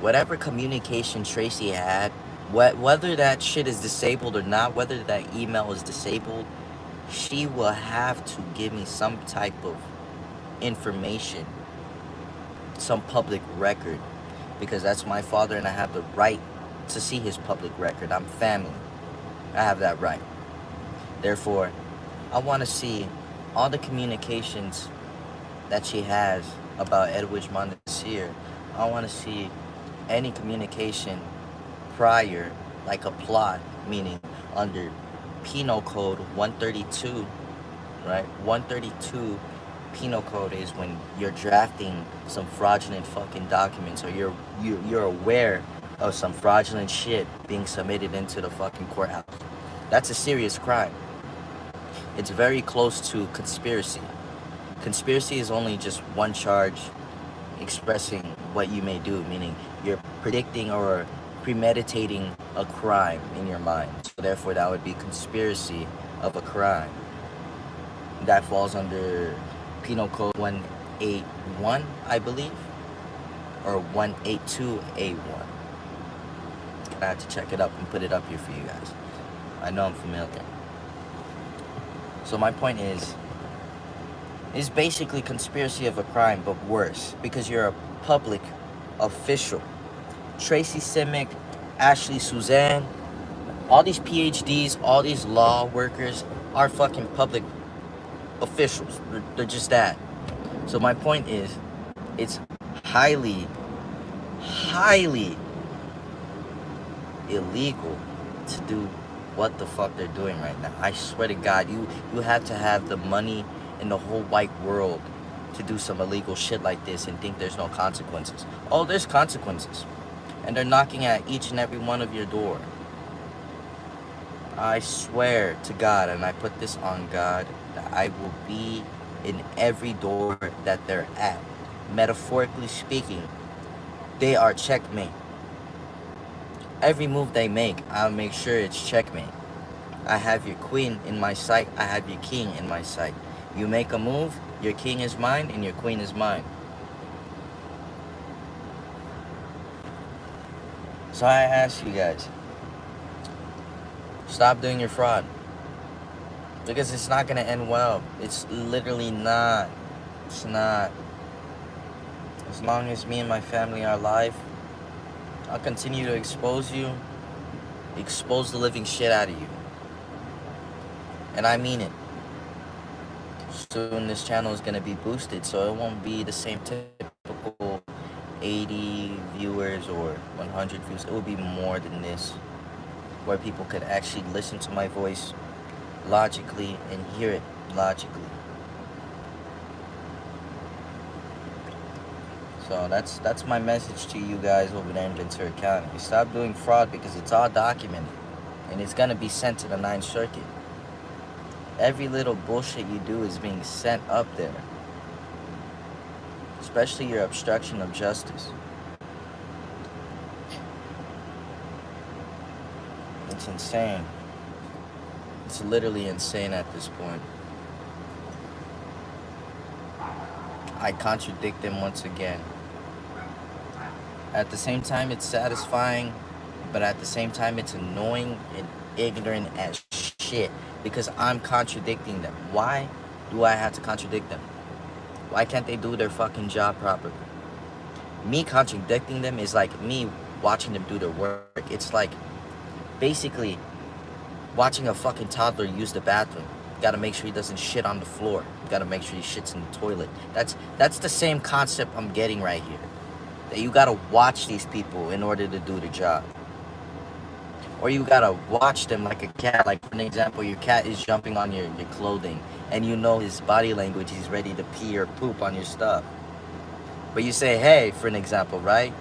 whatever communication Tracy had, whether that shit is disabled or not, whether that email is disabled, she will have to give me some type of information, some public record, because that's my father and I have the right to see his public record. I'm family. I have that right. Therefore, I want to see all the communications that she has about Edwige Mondesir. I want to see any communication prior, like a plot, meaning under Penal Code 132, right? 132 Penal Code is when you're drafting some fraudulent fucking documents, or you're aware of some fraudulent shit being submitted into the fucking courthouse. That's a serious crime. It's very close to conspiracy. Conspiracy is only just one charge expressing what you may do, meaning you're predicting or premeditating a crime in your mind. So therefore, that would be conspiracy of a crime. That falls under Penal Code 181, I believe, or 182A1. I had to check it up and put it up here for you guys. I know I'm familiar. So my point is, it's basically conspiracy of a crime, but worse, because you're a public official. Tracy Simic, Ashley Suzanne, all these PhDs, all these law workers are fucking public officials. They're just that. So my point is, it's highly illegal to do what the fuck they're doing right now. I swear to God, you have to have the money in the whole white world to do some illegal shit like this and think there's no consequences. Oh, there's consequences. And they're knocking at each and every one of your door. I swear to God, and I put this on God, that I will be in every door that they're at. Metaphorically speaking, they are checkmate. Every move they make, I'll make sure it's checkmate. I have your queen in my sight. I have your king in my sight. You make a move, your king is mine and your queen is mine. So I ask you guys, stop doing your fraud. Because it's not going to end well. It's literally not. It's not. As long as me and my family are alive, I'll continue to expose you. Expose the living shit out of you. And I mean it. Soon this channel is going to be boosted, so it won't be the same typical 80 viewers or 100 views. It will be more than this, where people could actually listen to my voice logically and hear it logically. So that's my message to you guys over there in Ventura County. Stop doing fraud because it's all documented. And it's going to be sent to the Ninth Circuit. Every little bullshit you do is being sent up there. Especially your obstruction of justice. It's insane. It's literally insane at this point. I contradict them once again. At the same time, it's satisfying, but at the same time, it's annoying and ignorant as shit because I'm contradicting them. Why do I have to contradict them? Why can't they do their fucking job properly? Me contradicting them is like me watching them do their work. It's like basically watching a fucking toddler use the bathroom. You gotta make sure he doesn't shit on the floor. You gotta make sure he shits in the toilet. That's the same concept I'm getting right here. That you gotta watch these people in order to do the job. Or you gotta watch them like a cat. Like, for an example, your cat is jumping on your clothing and you know his body language, he's ready to pee or poop on your stuff. But you say, hey, for an example, right?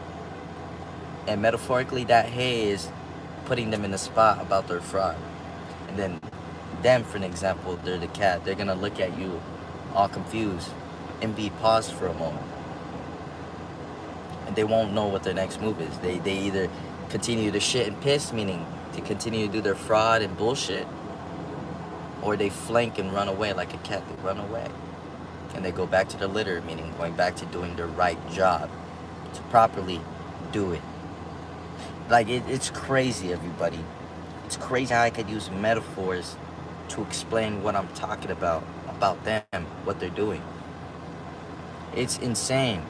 And metaphorically, that hey is putting them in the spot about their fraud. And then them, for an example, they're the cat. They're gonna look at you all confused and be paused for a moment. And they won't know what their next move is. They either continue to shit and piss, meaning to continue to do their fraud and bullshit, or they flank and run away like a cat. They run away. And they go back to the litter, meaning going back to doing their right job, to properly do it. Like, it's crazy, everybody. It's crazy how I could use metaphors to explain what I'm talking about them, what they're doing. It's insane.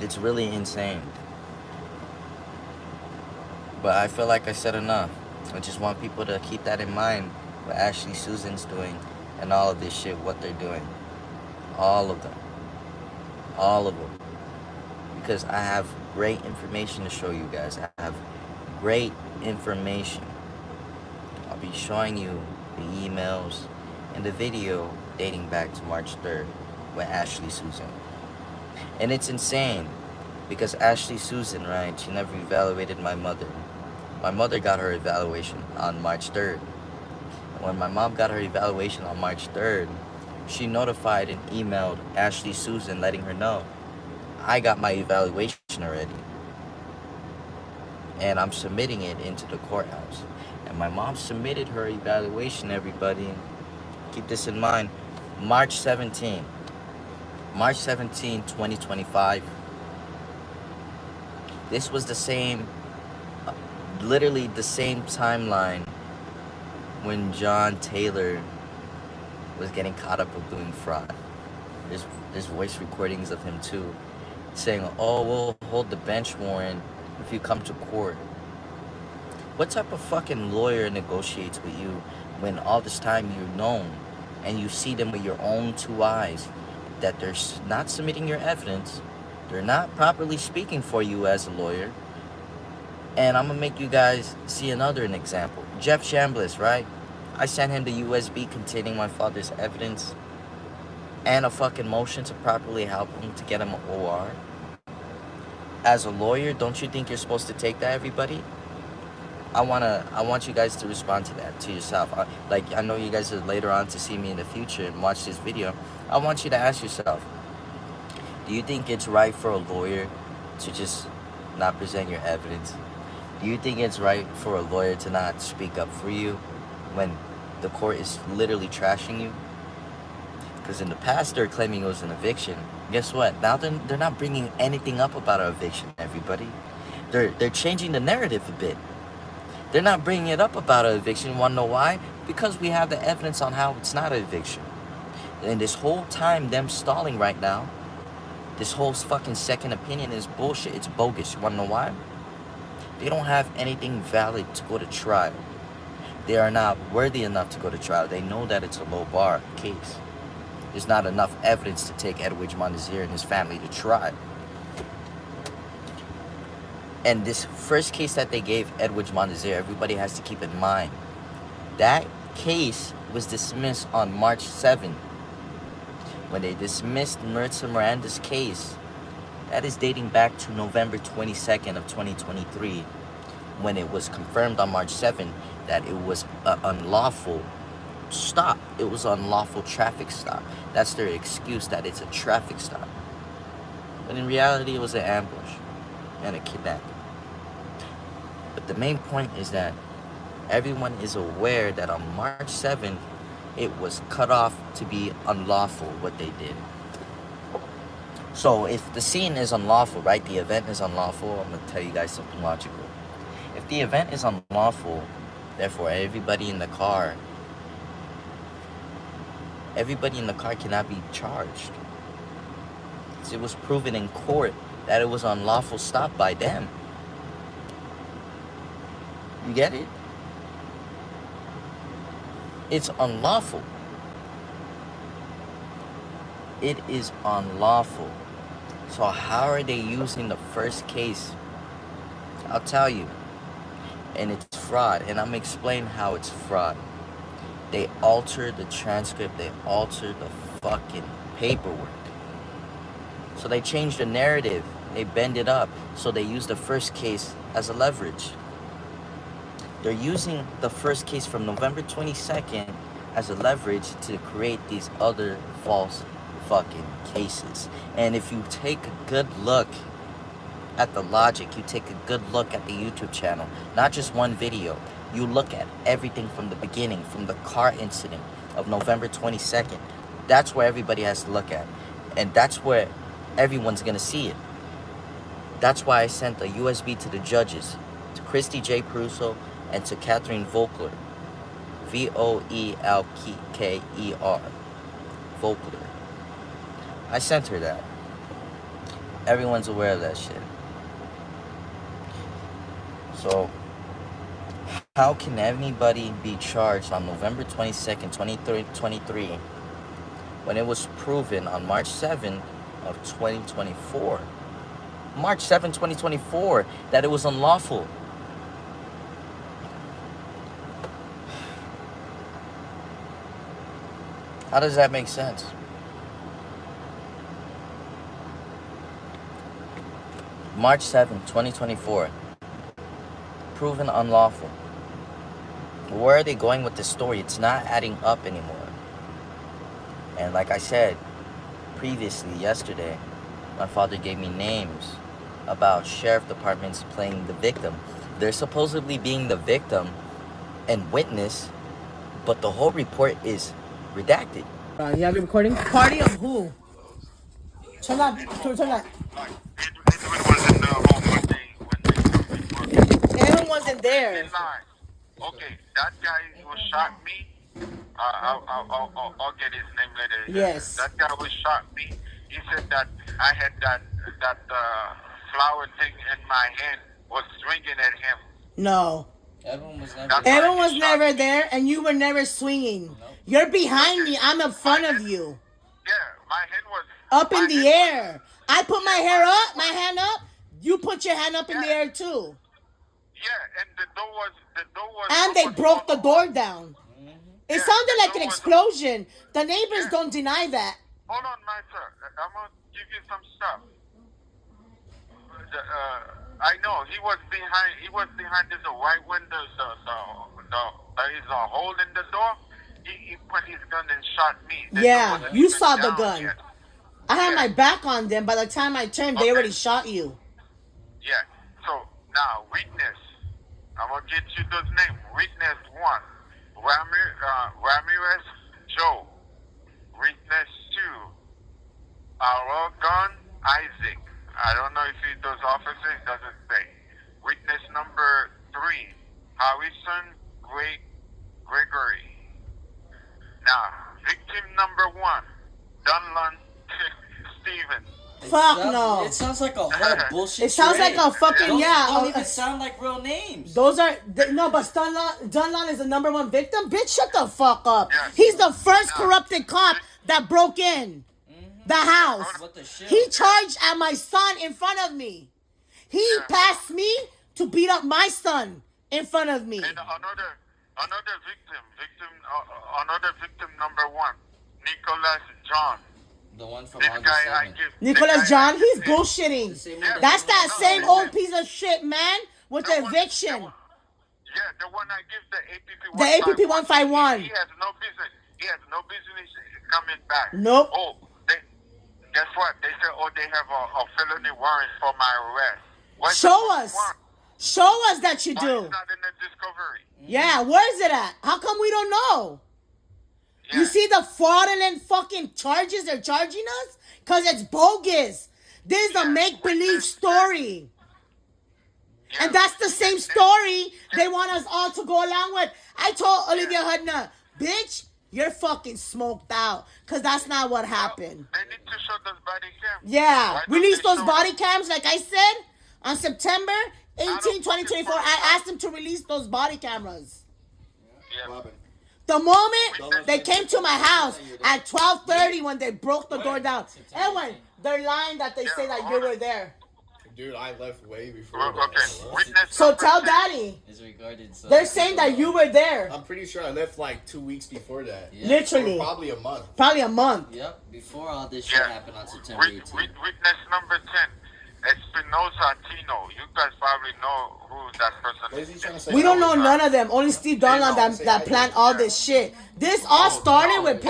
It's really insane. But I feel like I said enough. I just want people to keep that in mind, what Ashley Susan's doing and all of this shit, what they're doing. All of them. All of them. Because I have great information to show you guys. I have great information. I'll be showing you the emails and the video dating back to March 3rd with Ashley Susan. And it's insane because Ashley Susan, right, she never evaluated my mother. My mother got her evaluation on March 3rd. When my mom got her evaluation on March 3rd, she notified and emailed Ashley Susan letting her know, I got my evaluation already. And I'm submitting it into the courthouse. And my mom submitted her evaluation, everybody. Keep this in mind. March 17, 2025. This was the same, literally the same timeline when John Taylor was getting caught up with doing fraud. There's voice recordings of him too, saying, oh, we'll hold the bench warrant if you come to court. What type of fucking lawyer negotiates with you when all this time you're known and you see them with your own two eyes that they're not submitting your evidence, they're not properly speaking for you as a lawyer? And I'm gonna make you guys see another example. Jeff Chambliss, right? I sent him the USB containing my father's evidence and a fucking motion to properly help him to get him an OR. As a lawyer, don't you think you're supposed to take that, everybody? I want you guys to respond to that, to yourself. I know you guys are later on to see me in the future and watch this video. I want you to ask yourself, do you think it's right for a lawyer to just not present your evidence? Do you think it's right for a lawyer to not speak up for you when the court is literally trashing you? Because in the past, they're claiming it was an eviction. Guess what? Now they're not bringing anything up about an eviction, everybody. They're changing the narrative a bit. They're not bringing it up about an eviction. You want to know why? Because we have the evidence on how it's not an eviction. And this whole time, them stalling right now, this whole fucking second opinion is bullshit. It's bogus. You want to know why? They don't have anything valid to go to trial. They are not worthy enough to go to trial. They know that it's a low bar case. There's not enough evidence to take Edwige Mondesir and his family to trial. And this first case that they gave Edwige Mondesir, everybody has to keep in mind, that case was dismissed on March 7th. When they dismissed Maritza Miranda's case, that is dating back to November 22nd of 2023, when it was confirmed on March 7th that it was an unlawful stop. It was an unlawful traffic stop. That's their excuse, that it's a traffic stop. But in reality, it was an ambush and a kidnapping. But the main point is that everyone is aware that on March 7th, it was cut off to be unlawful what they did. So if the scene is unlawful, right, the event is unlawful, I'm going to tell you guys something logical. If the event is unlawful, therefore everybody in the car cannot be charged. It was proven in court that it was an unlawful stop by them. You get it? It's unlawful. It is unlawful. So how are they using the first case? I'll tell you. And it's fraud. And I'm going to explain how it's fraud. They altered the transcript. They altered the fucking paperwork. So they changed the narrative. They bend it up. So they use the first case as a leverage. They're using the first case from November 22nd as a leverage to create these other false fucking cases. And if you take a good look at the logic, you take a good look at the YouTube channel, not just one video, you look at everything from the beginning, from the car incident of November 22nd. That's where everybody has to look at. And that's where everyone's gonna see it. That's why I sent a USB to the judges, to Christy J. Prusso and to Catherine Volkler. Voelker. Volkler. I sent her that. Everyone's aware of that shit. So, how can anybody be charged on November 22nd, 2023, when it was proven on March 7th of 2024? March 7, 2024, that it was unlawful. How does that make sense? March 7, 2024, proven unlawful. Where are they going with this story? It's not adding up anymore. And like I said previously, yesterday, my father gave me names about sheriff departments playing the victim. They're supposedly being the victim and witness, but the whole report is redacted. You have your recording? Party of who? Turn that. Edwin was in the home when they Everyone wasn't there. They lied. Okay, that guy who shot me, I'll get his name later. Yes. That guy who shot me, he said that I had that flower thing in my hand, was swinging at him. No. Everyone was never. That's Everyone why was he shot never me. there, and you were never swinging. Nope. You're behind me. I'm in front of you. Yeah, my head was Up in my the head air. I put my hair up, my hand up. You put your hand up in the air too. Yeah, and the door was. And they broke the door down. It Yeah, sounded the like door an was- explosion. The neighbors Yeah. don't deny that. Hold on, my sir. I'm gonna give you some stuff. I know he was behind. He was behind this right when there is a hole in the door. He put his gun and shot me. The Yeah, door wasn't you even saw the down gun. yet. I had Yeah. my back on them. By the time I turned, they Okay. already shot you. Yeah. So now witness. I'm gonna get you those names. Witness 1, Ramirez Joe. Witness 2, Aragon Isaac. I don't know if it's those officers. Doesn't say. Witness number 3, Harrison Gregory. Now, victim number 1, Dunlan Stephen. Fuck no. It sounds like a whole bullshit. It sounds like a fucking, Those yeah. don't even sound like real names. Those are no, but Dunlon is the number one victim. Bitch, shut the fuck up. Yeah. He's the first No. corrupted cop that broke in the house. What the shit? He charged at my son in front of me. He passed me to beat up my son in front of me. And Another victim number 1, Nicholas John. The one from This August guy I 7th. give. Nicholas John, he's The bullshitting. same one That's that no, same listen. old piece of shit, man, with the eviction. Yeah, the one I give the APP The APP 151. He has no business. He has no business coming back. Nope. Oh, guess what? They said, oh, they have a felony warrant for my arrest. Where's the Show fucking us. warrant? Show us that you Why do. it's not in the discovery? Yeah, where's it at? How come we don't know? Yeah. You see the fraudulent fucking charges they're charging us? Because it's bogus. This is a make-believe story. Yeah. And that's the same story they want us all to go along with. I told Olivia Hudna, bitch, you're fucking smoked out. Because that's not what happened. They need to show those body cams. Yeah, Why don't release they those show body them? cams, like I said, on September 18, fucking 2024. I asked them to release those body cameras. Yeah. The moment they came to my house at 12:30 when they broke the door down. Edwin, they're lying that they say that you were there. Dude, I left way before Okay. that. Witness So number tell 10. Daddy. It's recorded. So They're saying that you were there. I'm pretty sure I left like 2 weeks before that. Yeah. Literally. Or probably a month. Probably a month. Yep. Before all this shit Yeah. happened on September 18th. Witness number 10. Espinosa Tino. You guys probably know who that person What is he trying to say? We don't know none of them. Only Steve Dunlon that planned all this shit. This all started with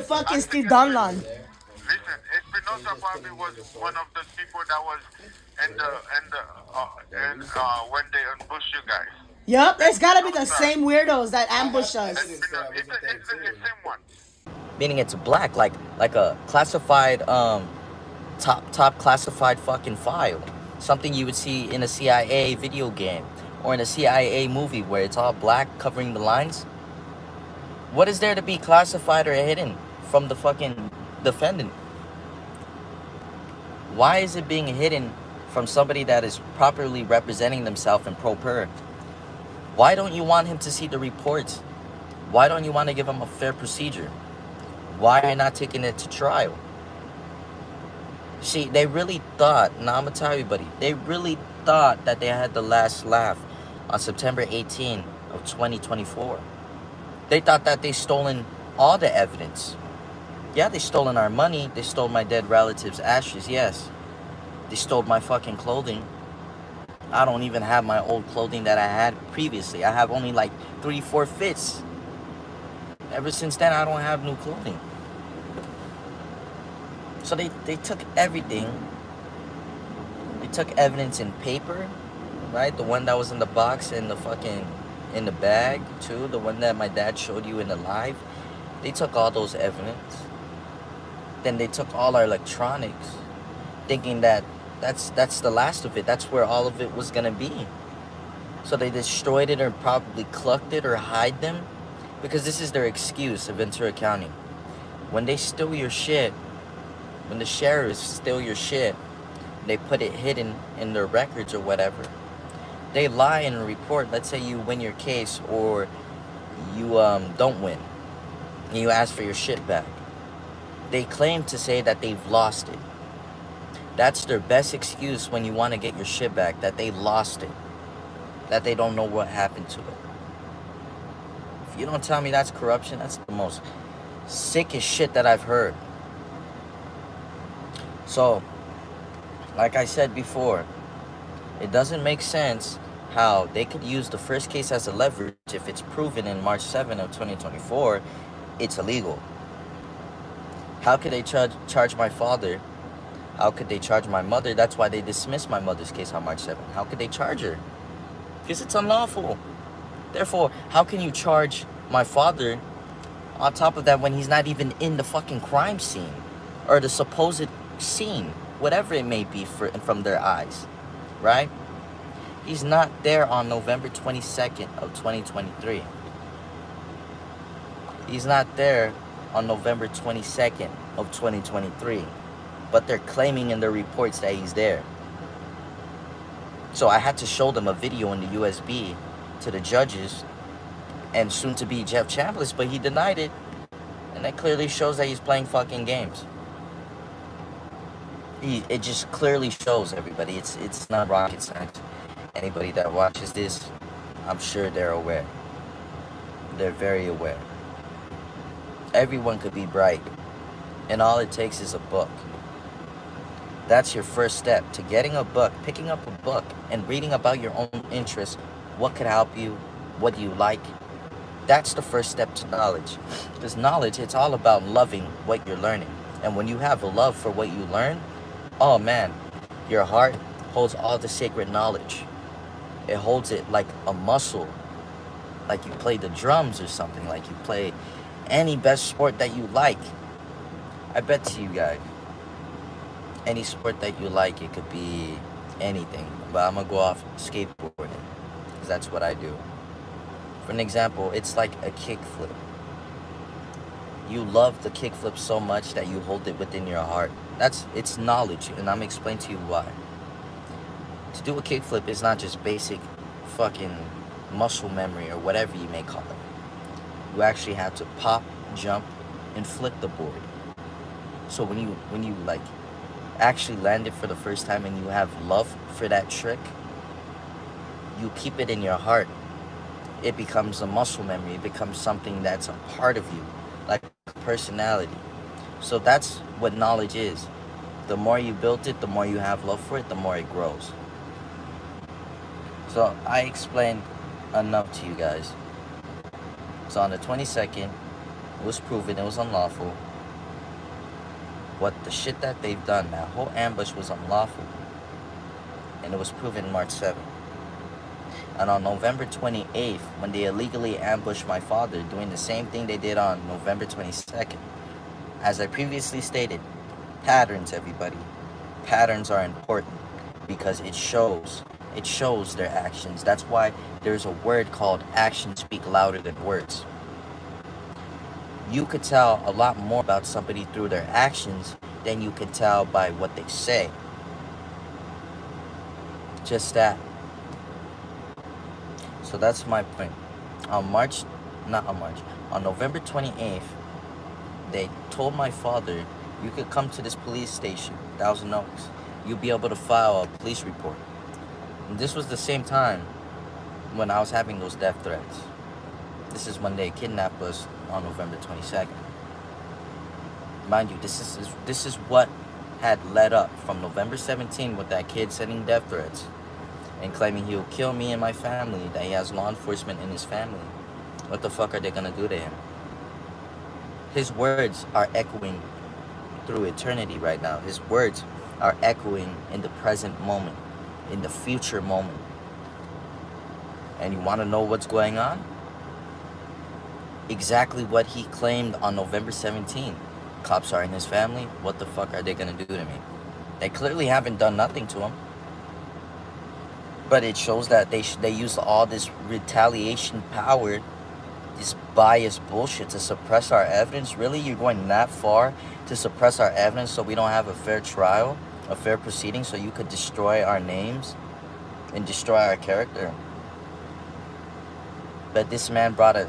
fucking Steve Dunlon. Listen, Espinosa probably was one of those people that was when they ambushed you guys. Yup, it's gotta be the same weirdos that ambush us. It's the same one. Meaning it's black, like a classified top classified fucking file. Something you would see in a CIA video game or in a CIA movie where it's all black covering the lines. What is there to be classified or hidden from the fucking defendant? Why is it being hidden from somebody that is properly representing themselves in pro per? Why don't you want him to see the reports? Why don't you want to give him a fair procedure? Why are you not taking it to trial? See, they really thought, now I'm gonna tell everybody, they really thought that they had the last laugh on September 18 of 2024. They thought that they stolen all the evidence. Yeah, they stolen our money. They stole my dead relatives' ashes, yes. They stole my fucking clothing. I don't even have my old clothing that I had previously. I have only like 3-4 fits. Ever since then, I don't have new clothing. So they took everything. They took evidence in paper, right? The one that was in the box and in the bag too. The one that my dad showed you in the live. They took all those evidence. Then they took all our electronics, thinking that that's the last of it. That's where all of it was gonna be. So they destroyed it or probably clucked it or hide them, because this is their excuse of Ventura County. When they steal your shit, when the sheriffs steal your shit, they put it hidden in their records or whatever. They lie in a report. Let's say you win your case or you don't win, and you ask for your shit back. They claim to say that they've lost it. That's their best excuse when you want to get your shit back, that they lost it, that they don't know what happened to it. If you don't tell me that's corruption, that's the most sickest shit that I've heard. So, like I said before, it doesn't make sense how they could use the first case as a leverage if it's proven in March 7 of 2024, it's illegal. How could they charge my father? How could they charge my mother? That's why they dismissed my mother's case on March 7. How could they charge her? Because it's unlawful. Therefore, how can you charge my father on top of that when he's not even in the fucking crime scene or the supposed scene, whatever it may be from their eyes, right? He's not there on November 22nd of 2023. He's not there on November 22nd of 2023. But they're claiming in their reports that he's there. So I had to show them a video in the USB to the judges and soon to be Jeff Chambliss, but he denied it. And that clearly shows that he's playing fucking games. It just clearly shows everybody. It's not rocket science. Anybody that watches this, I'm sure they're aware. they're very aware. Everyone could be bright, and all it takes is a book. That's your first step to getting a book, picking up a book, and reading about your own interests. What could help you? What do you like? That's the first step to knowledge. Because knowledge, it's all about loving what you're learning. And when you have a love for what you learn, oh man, your heart holds all the sacred knowledge. It holds it like a muscle, like you play the drums or something, like you play any best sport that you like. I bet to you guys, any sport that you like, it could be anything. But I'm gonna go off skateboarding, because that's what I do. For an example, it's like a kickflip. You love the kickflip so much that you hold it within your heart. It's knowledge, and I'm gonna explain to you why. To do a kickflip is not just basic fucking muscle memory or whatever you may call it. You actually have to pop, jump, and flip the board. So when you like actually land it for the first time and you have love for that trick, you keep it in your heart. It becomes a muscle memory. It becomes something that's a part of you, like personality. So that's what knowledge is. The more you build it, the more you have love for it, the more it grows. So I explained enough to you guys. So on the 22nd, it was proven it was unlawful. What the shit that they've done, that whole ambush was unlawful. And it was proven March 7th. And on November 28th, when they illegally ambushed my father, doing the same thing they did on November 22nd. As I previously stated, patterns, everybody. Patterns are important because it shows their actions. That's why there's a word called actions speak louder than words. You could tell a lot more about somebody through their actions than you could tell by what they say. Just that. So that's my point. On November 28th, they told my father, you could come to this police station, Thousand Oaks. You'll be able to file a police report. And this was the same time when I was having those death threats. This is when they kidnapped us on November 22nd. Mind you, this is what had led up from November 17th with that kid sending death threats and claiming he'll kill me and my family, that he has law enforcement in his family. What the fuck are they gonna do to him? His words are echoing through eternity right now. His words are echoing in the present moment, in the future moment. And you wanna know what's going on? Exactly what he claimed on November 17th. Cops are in his family. What the fuck are they gonna do to me? They clearly haven't done nothing to him. But it shows that they use all this retaliation power, this biased bullshit to suppress our evidence. Really? You're going that far to suppress our evidence so we don't have a fair trial, a fair proceeding, so you could destroy our names and destroy our character? But this man brought a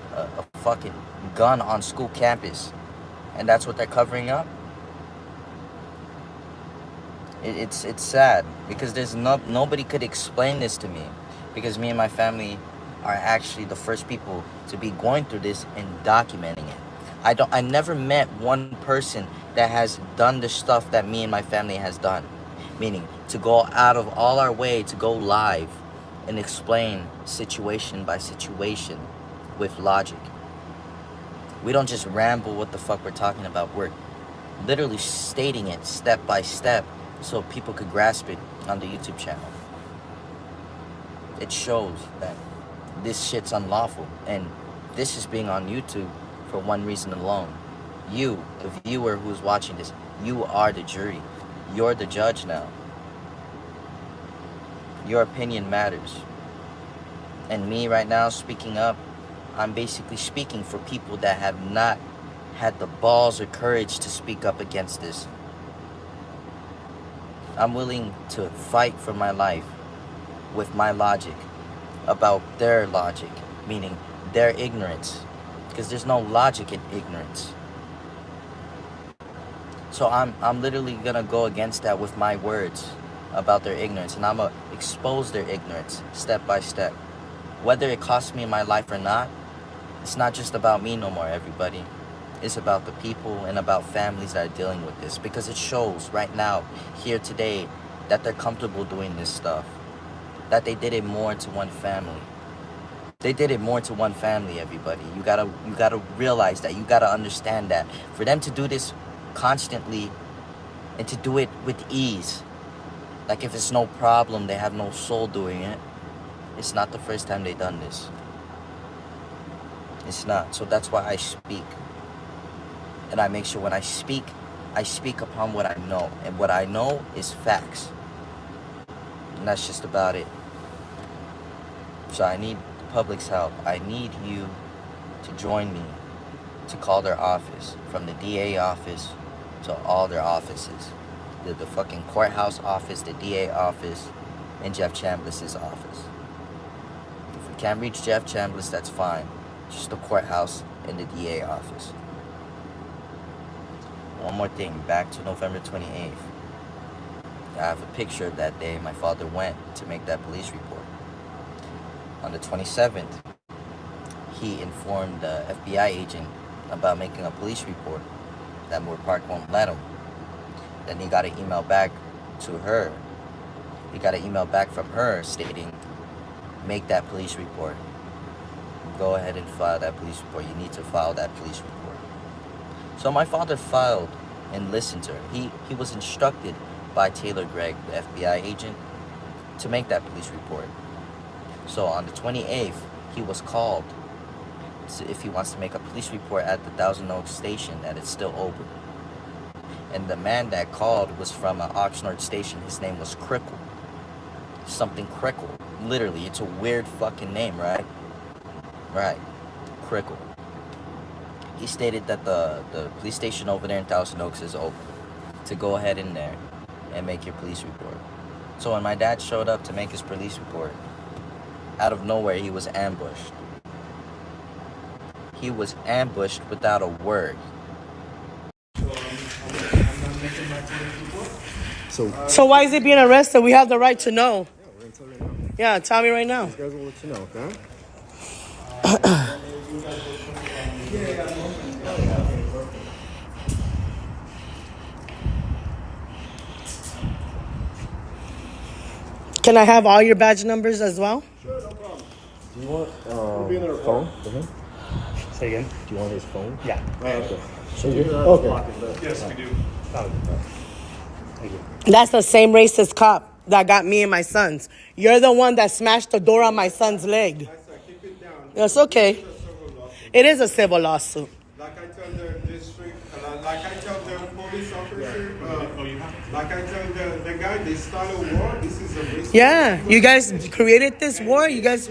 fucking gun on school campus, and that's what they're covering up? It's sad because there's nobody could explain this to me, because me and my family are actually the first people to be going through this and documenting it. I never met one person that has done the stuff that me and my family has done, meaning to go out of all our way to go live and explain situation by situation with logic. We don't just ramble what the fuck we're talking about. We're literally stating it step by step so people could grasp it on the YouTube channel. It shows that this shit's unlawful, and this is being on YouTube for one reason alone. You, the viewer who's watching this, you are the jury. You're the judge now. Your opinion matters. And me right now speaking up, I'm basically speaking for people that have not had the balls or courage to speak up against this. I'm willing to fight for my life with my logic about their logic, meaning their ignorance, because there's no logic in ignorance. So I'm literally gonna go against that with my words about their ignorance, and I'm gonna expose their ignorance step by step. Whether it costs me my life or not, It's not just about me no more, everybody. It's about the people and about families that are dealing with this, because it shows right now, here today, that they're comfortable doing this stuff. That they did it more to one family. They did it more to one family, everybody. You gotta realize that. You gotta understand that. For them to do this constantly and to do it with ease, like if it's no problem, they have no soul doing it. It's not the first time they've done this. It's not. So that's why I speak. And I make sure when I speak upon what I know. And what I know is facts. And that's just about it. So I need the public's help. I need you to join me to call their office. From the DA office to all their offices. The fucking courthouse office, the DA office, and Jeff Chambliss's office. If we can't reach Jeff Chambliss, that's fine. Just the courthouse and the DA office. One more thing, back to November 28th. I have a picture of that day my father went to make that police report. On the 27th, he informed the FBI agent about making a police report. That Moore Park won't let him. Then he got an email back to her. He got an email back from her stating, make that police report. Go ahead and file that police report. You need to file that police report. So my father filed and listened to her. He was instructed by Taylor Gregg, the FBI agent, to make that police report. So on the 28th, he was called if he wants to make a police report at the Thousand Oaks station, that it's still open. And the man that called was from Oxnard station. His name was Crickle. Something Crickle. Literally, it's a weird fucking name, right? Right. Crickle. He stated that the police station over there in Thousand Oaks is open. To go ahead in there and make your police report. So when my dad showed up to make his police report, out of nowhere, he was ambushed. He was ambushed without a word. So why is he being arrested? We have the right to know. Yeah, tell me right now. These guys will let you know, okay? Can I have all your badge numbers as well? Sure, no problem. Do you want phone for him? Say again? Do you want his phone? Yeah. Okay. Yes, we do. Thank you. That's the same racist cop that got me and my sons. You're the one that smashed the door on my son's leg. Keep it down. It's okay. It is a civil lawsuit. Like I tell the district, like I tell the police officer, like I tell the guy, they start a war. This is a racist. Yeah, you guys created this war. You guys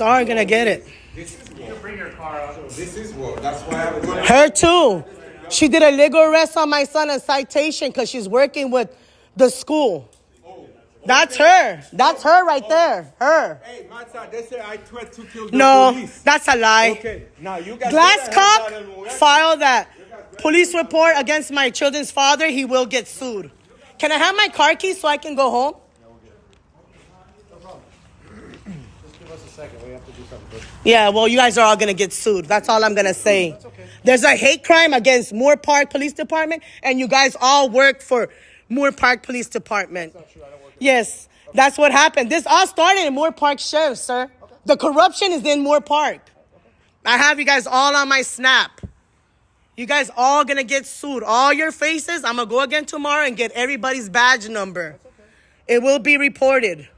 are gonna get it. This is war. Bring your car out. This is war. That's why I'm going. Her too. She did a legal arrest on my son and citation because she's working with the school. That's her. That's her right there. Her. Hey, Mata, they say I tried to kill the No, police. that's a lie. Okay, now you guys. Glasscock filed that police report against my children's father. He will get sued. Can I have my car keys so I can go home? Just give us a second. We have to do something first. Yeah, well, you guys are all going to get sued. That's all I'm going to say. There's a hate crime against Moore Park Police Department, and you guys all work for Moore Park Police Department. Yes, that's what happened. This all started in Moore Park Sheriff, sir. Okay. The corruption is in Moore Park. I have you guys all on my snap. You guys all going to get sued. All your faces, I'm going to go again tomorrow and get everybody's badge number. It will be reported.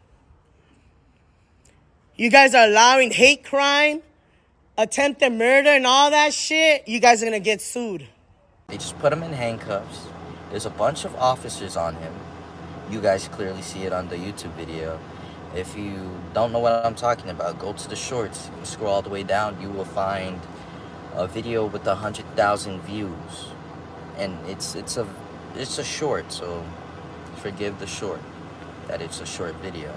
You guys are allowing hate crime, attempted murder, and all that shit. You guys are going to get sued. They just put him in handcuffs. There's a bunch of officers on him. You guys clearly see it on the YouTube video. If you don't know what I'm talking about, go to the shorts. You scroll all the way down, you will find a video with 100,000 views. And it's a short, so forgive the short, that it's a short video.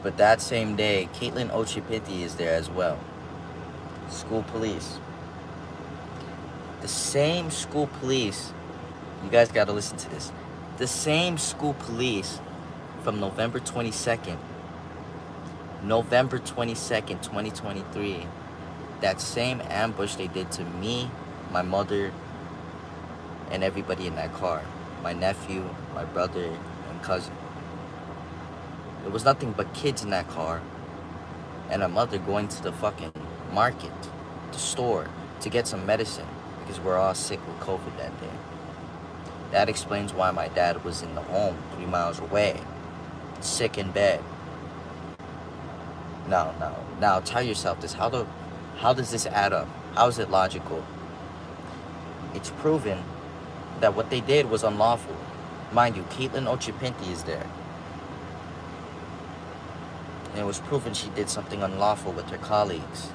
But that same day, Caitlin Ochipiti is there as well. School police. The same school police, you guys gotta listen to this. The same school police from November 22nd November 22nd, 2023, that same ambush they did to me, my mother, and everybody in that car. My nephew, my brother, and cousin. There was nothing but kids in that car, and a mother going to the fucking market, the store, to get some medicine, because we're all sick with COVID that day. That explains why my dad was in the home 3 miles away, sick in bed. Now tell yourself this. How does this add up? How is it logical? It's proven that what they did was unlawful. Mind you, Caitlin Ochipinti is there. And it was proven she did something unlawful with her colleagues,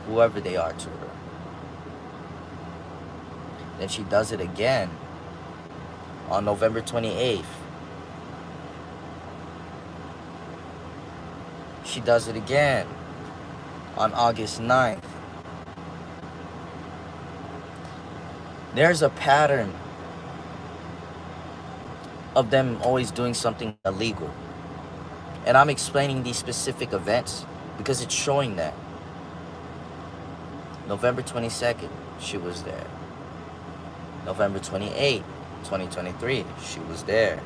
whoever they are to her. Then she does it again on November 28th. She does it again on August 9th. There's a pattern of them always doing something illegal. And I'm explaining these specific events because it's showing that. November 22nd, she was there. November 28th, 2023, she was there.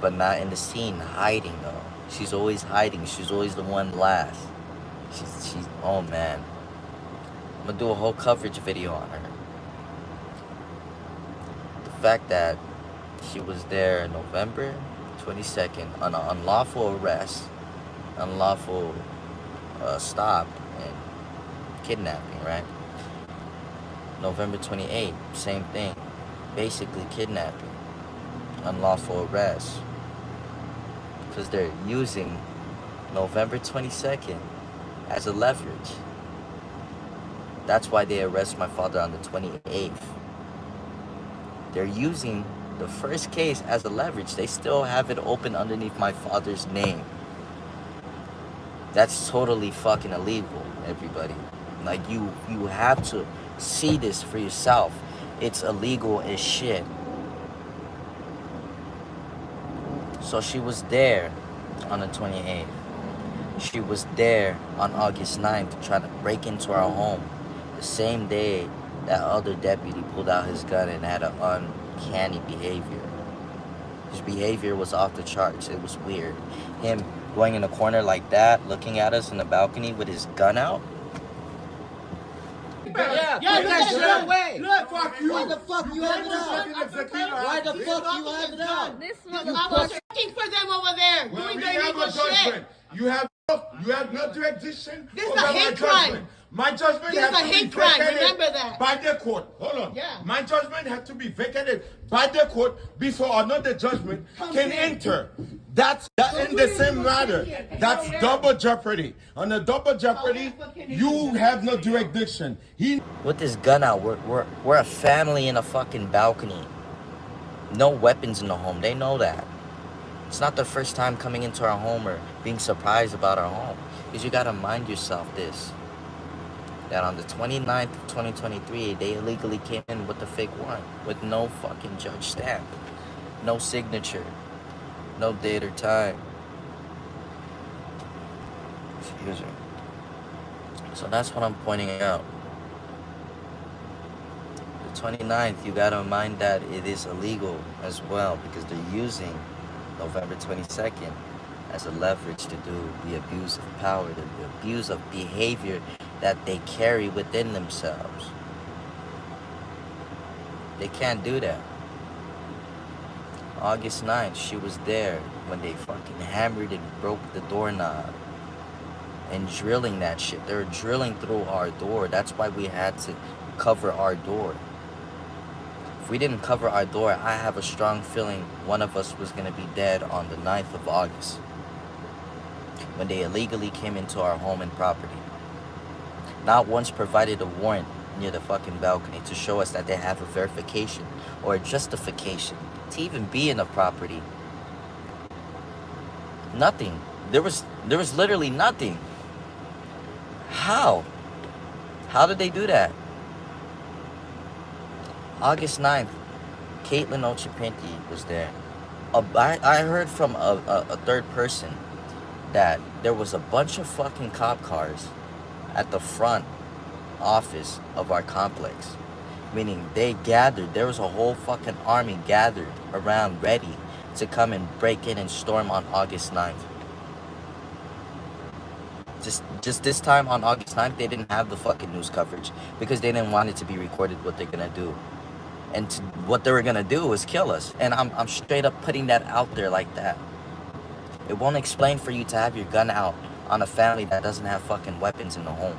But not in the scene, hiding though. She's always hiding. She's always the one last. She's oh man. I'm gonna do a whole coverage video on her. The fact that she was there November 22nd on an unlawful arrest, unlawful stop, and kidnapping, right? November 28th, same thing. Basically kidnapping, unlawful arrest. Because they're using November 22nd as a leverage. That's why they arrest my father on the 28th. They're using the first case as a leverage. They still have it open underneath my father's name. That's totally fucking illegal, everybody. Like, you have to see this for yourself. It's illegal as shit. So she was there on the 28th. She was there on August 9th trying to break into our home. The same day that other deputy pulled out his gun and had an uncanny behavior. His behavior was off the charts. It was weird. Him going in a corner like that, looking at us in the balcony with his gun out. Yeah, look, away. Look, fuck you. Why the fuck you have it up? Why the fuck you have it up? This I was working for them over there, doing their illegal shit. You have no jurisdiction. This is a hate crime. My judgment This has is a to be hate crime. vacated Remember that. by the court. Hold on. Yeah. My judgment has to be vacated by the court before another judgment can enter. That's in the same matter. That's double jeopardy. On the double jeopardy, you have no jurisdiction. With this gun out, we're a family in a fucking balcony. No weapons in the home. They know that. It's not the first time coming into our home or being surprised about our home. Because you gotta mind yourself this. That on the 29th of 2023, they illegally came in with the fake warrant. With no fucking judge stamp. No signature. No date or time. Excuse me. So that's what I'm pointing out. The 29th, you gotta mind that it is illegal as well. Because they're using November 22nd as a leverage to do the abuse of power, the abuse of behavior that they carry within themselves. They can't do that. August 9th, she was there when they fucking hammered and broke the doorknob and drilling that shit. They were drilling through our door. That's why we had to cover our door. If we didn't cover our door, I have a strong feeling one of us was going to be dead on the 9th of August when they illegally came into our home and property. Not once provided a warrant near the fucking balcony to show us that they have a verification or a justification to even be in the property. Nothing. There was literally nothing. How? How did they do that? August 9th, Caitlin Ochipinti was there. I heard from a third person that there was a bunch of fucking cop cars at the front office of our complex. Meaning they gathered, there was a whole fucking army gathered around ready to come and break in and storm on August 9th. Just this time on August 9th, they didn't have the fucking news coverage because they didn't want it to be recorded what they're gonna do. And what they were gonna do was kill us. And I'm straight up putting that out there like that. It won't explain for you to have your gun out on a family that doesn't have fucking weapons in the home.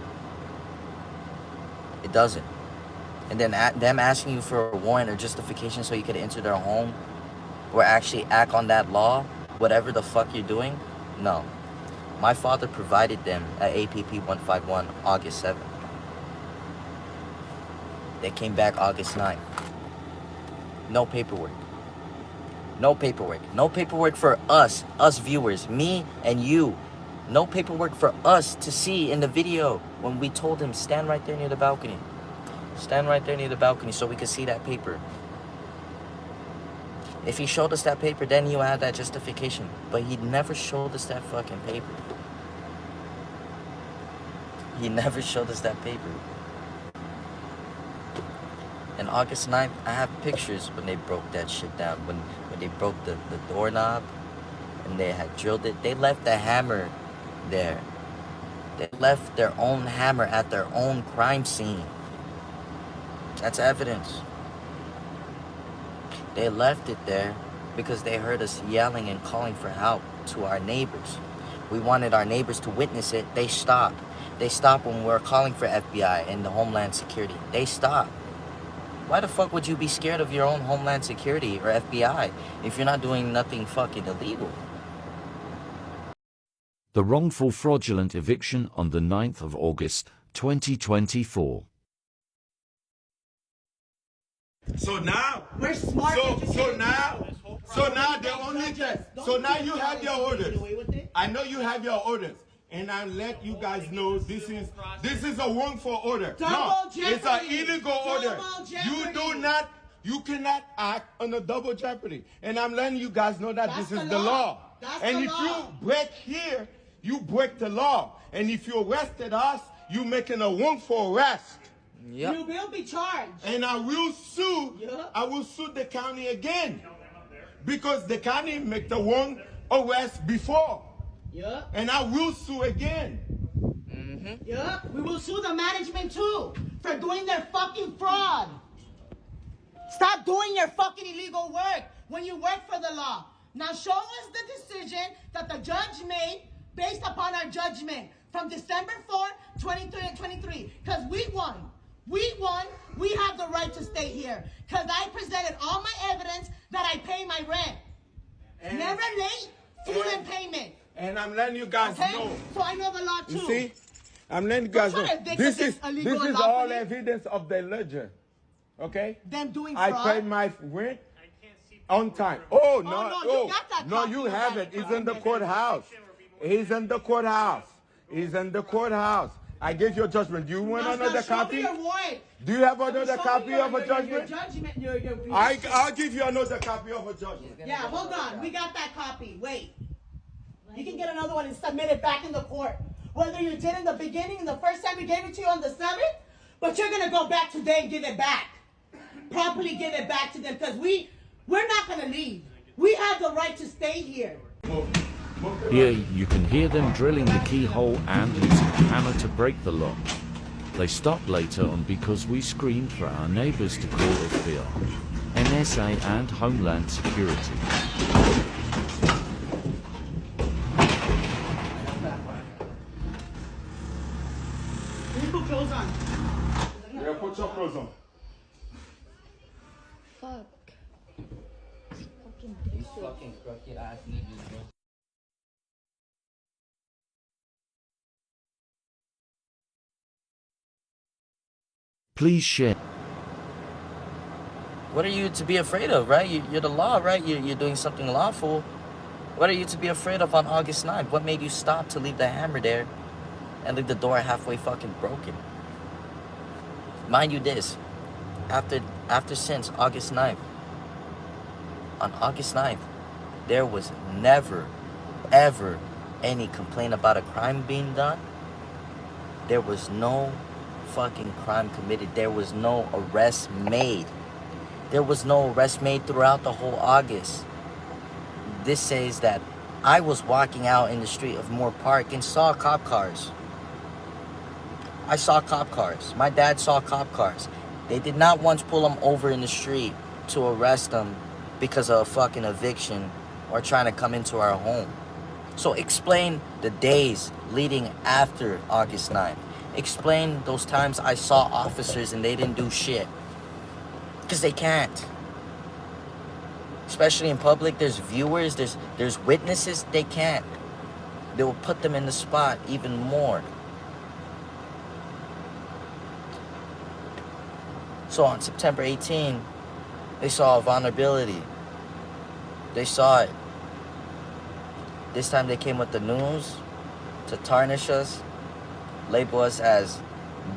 It doesn't. And then them asking you for a warrant or justification so you could enter their home or actually act on that law, whatever the fuck you're doing, no. My father provided them at APP 151 August 7th. They came back August 9th. No paperwork. No paperwork. No paperwork for us viewers, me and you. No paperwork for us to see in the video when we told him, stand right there near the balcony. Stand right there near the balcony so we could see that paper. If he showed us that paper, then he would have that justification. But he never showed us that fucking paper. He never showed us that paper. And August 9th, I have pictures when they broke that shit down. When they broke the doorknob and they had drilled it. They left the hammer there. They left their own hammer at their own crime scene. That's evidence. They left it there because they heard us yelling and calling for help to our neighbors. We wanted our neighbors to witness it. They stopped. They stopped when we were calling for FBI and the Homeland Security. They stopped. Why the fuck would you be scared of your own Homeland Security or FBI if you're not doing nothing fucking illegal? The wrongful fraudulent eviction on the 9th of August, 2024. So now, We're smart. so now the only thing, so now you have your orders. I know you have your orders, and I let you guys know this is a wrongful order. No, it's an illegal order. You cannot act under double jeopardy, and I'm letting you guys know that this is the law. And if you break here, you break the law. And if you arrested us, you making a wrongful arrest. Yep. You will be charged. And I will sue. Yep. I will sue the county again. Because the county make the wrong arrest before. Yep. And I will sue again. Mm-hmm. Yep. We will sue the management too for doing their fucking fraud. Stop doing your fucking illegal work when you work for the law. Now show us the decision that the judge made based upon our judgment from December 4, 2023. Because we won. We won. We have the right to stay here. Because I presented all my evidence that I pay my rent. And never late, full in payment. And I'm letting you guys know. So I know the law too. You see? I'm letting you guys know. This is all evidence of the ledger. Okay? Them doing fraud. I paid my rent on time. Oh, no. You got that no, you have it. It's in the courthouse. He's in the courthouse. He's in the courthouse. I gave you a judgment. Do you want another copy? Do you have another copy of a judgment? I'll give you another copy of a judgment. Yeah, hold on. We got that copy. Wait. You can get another one and submit it back in the court. Whether you did in the beginning, the first time we gave it to you on the 7th, but you're going to go back today and give it back. Properly give it back to them because we're not going to leave. We have the right to stay here. Here you can hear them drilling the keyhole and using a hammer to break the lock. They stopped later on because we screamed for our neighbors to call FBI, NSA and Homeland Security. Put clothes on. Yeah, put your clothes on. Fuck. These fucking crooked ass niggas, bro. Please share. What are you to be afraid of, right? You're the law, right? You're doing something lawful. What are you to be afraid of on August 9th? What made you stop to leave the hammer there and leave the door halfway fucking broken? Mind you this, since August 9th, on August 9th, there was never, ever any complaint about a crime being done, there was no fucking crime committed. There was no arrest made. There was no arrest made throughout the whole August. This says that I was walking out in the street of Moore Park and saw cop cars. I saw cop cars. My dad saw cop cars. They did not once pull him over in the street to arrest him because of a fucking eviction or trying to come into our home. So explain the days leading after August 9th. Explain those times I saw officers and they didn't do shit. Because they can't. Especially in public, there's viewers, there's witnesses, they can't. They will put them in the spot even more. So on September 18, they saw a vulnerability. They saw it. This time they came with the news to tarnish us, label us as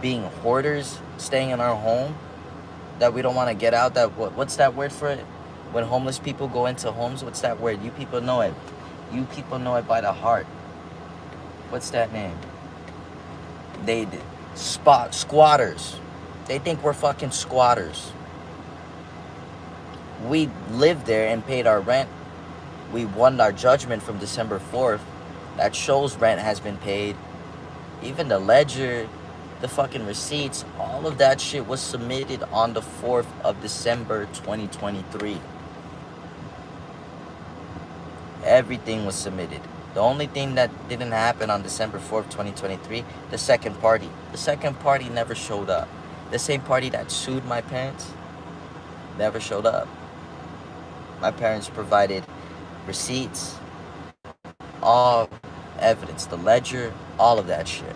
being hoarders, staying in our home, that we don't want to get out. That what's that word for it? When homeless people go into homes, what's that word? You people know it. You people know it by the heart. What's that name? They squatters. They think we're fucking squatters. We lived there and paid our rent. We won our judgment from December 4th. That shows rent has been paid. Even the ledger, the fucking receipts, all of that shit was submitted on the 4th of December 2023. Everything was submitted. The only thing that didn't happen on December 4th, 2023, the second party. The second party never showed up. The same party that sued my parents never showed up. My parents provided receipts, all evidence, the ledger, all of that shit.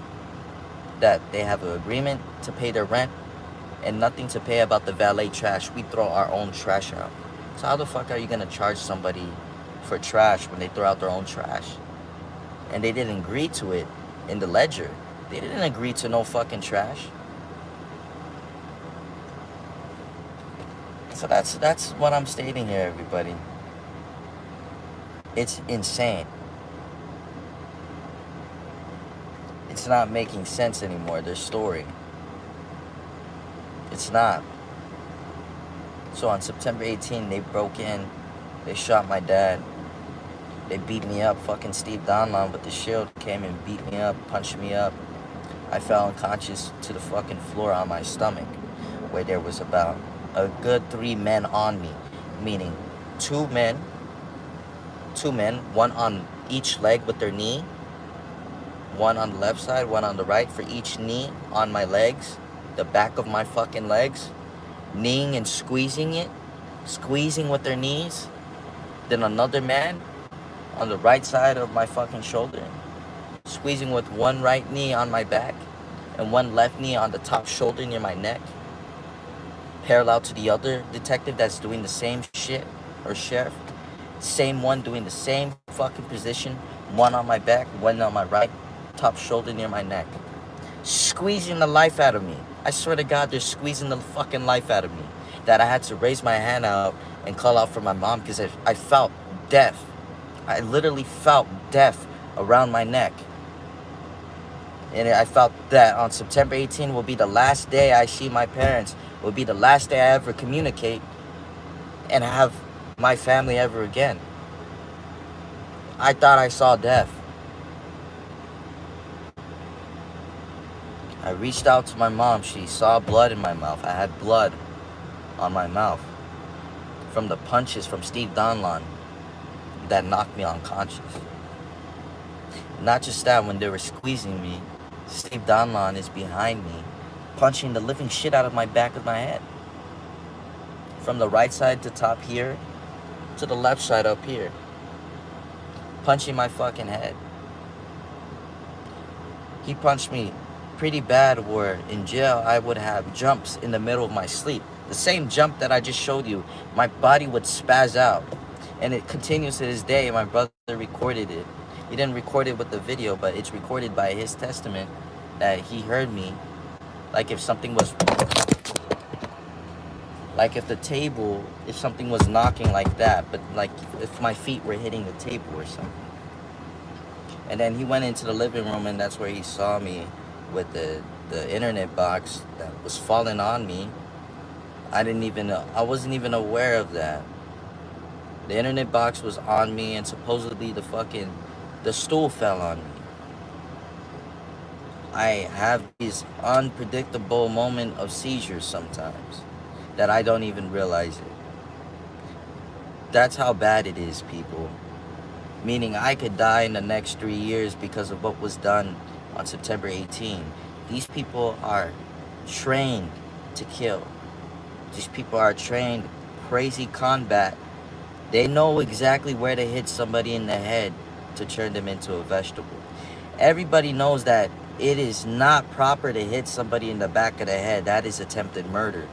That they have an agreement to pay their rent and nothing to pay about the valet trash. We throw our own trash out. So how the fuck are you gonna charge somebody for trash when they throw out their own trash? And they didn't agree to it in the ledger. They didn't agree to no fucking trash. So that's what I'm stating here, everybody. It's insane. It's not making sense anymore, their story. It's not. So on September 18, they broke in. They shot my dad. They beat me up. Fucking Steve Donlon with the shield came and beat me up, punched me up. I fell unconscious to the fucking floor on my stomach, where there was about a good 3 men on me, meaning two men, one on each leg with their knee, one on the left side, one on the right, for each knee on my legs, the back of my fucking legs, kneeing and squeezing it, squeezing with their knees. Then another man on the right side of my fucking shoulder, squeezing with one right knee on my back and one left knee on the top shoulder near my neck, parallel to the other detective that's doing the same shit, or sheriff, same one doing the same fucking position, one on my back, one on my right, top shoulder near my neck, squeezing the life out of me. I swear to God, they're squeezing the fucking life out of me, that I had to raise my hand out and call out for my mom because I felt death. I literally felt death around my neck. And I felt that on September 18 will be the last day I see my parents, will be the last day I ever communicate and have my family ever again. I thought I saw death. I reached out to my mom. She saw blood in my mouth. I had blood on my mouth from the punches from Steve Donlon that knocked me unconscious. Not just that, when they were squeezing me, Steve Donlon is behind me, punching the living shit out of my back of my head. From the right side to top here, to the left side up here. Punching my fucking head. He punched me pretty bad where in jail I would have jumps in the middle of my sleep. The same jump that I just showed you, my body would spaz out. And it continues to this day. My brother recorded it. He didn't record it with the video, but it's recorded by his testament that he heard me. Like if something was, like if the table, if something was knocking like that, but like if my feet were hitting the table or something. And then he went into the living room, and that's where he saw me with the internet box that was falling on me. I wasn't even aware of that. The internet box was on me, and supposedly the stool fell on me. I have these unpredictable moment of seizures sometimes that I don't even realize it. That's how bad it is, people. Meaning I could die in the next 3 years because of what was done on September 18. These people are trained to kill. These people are trained crazy combat. They know exactly where to hit somebody in the head to turn them into a vegetable. Everybody knows that it is not proper to hit somebody in the back of the head. That is attempted murder.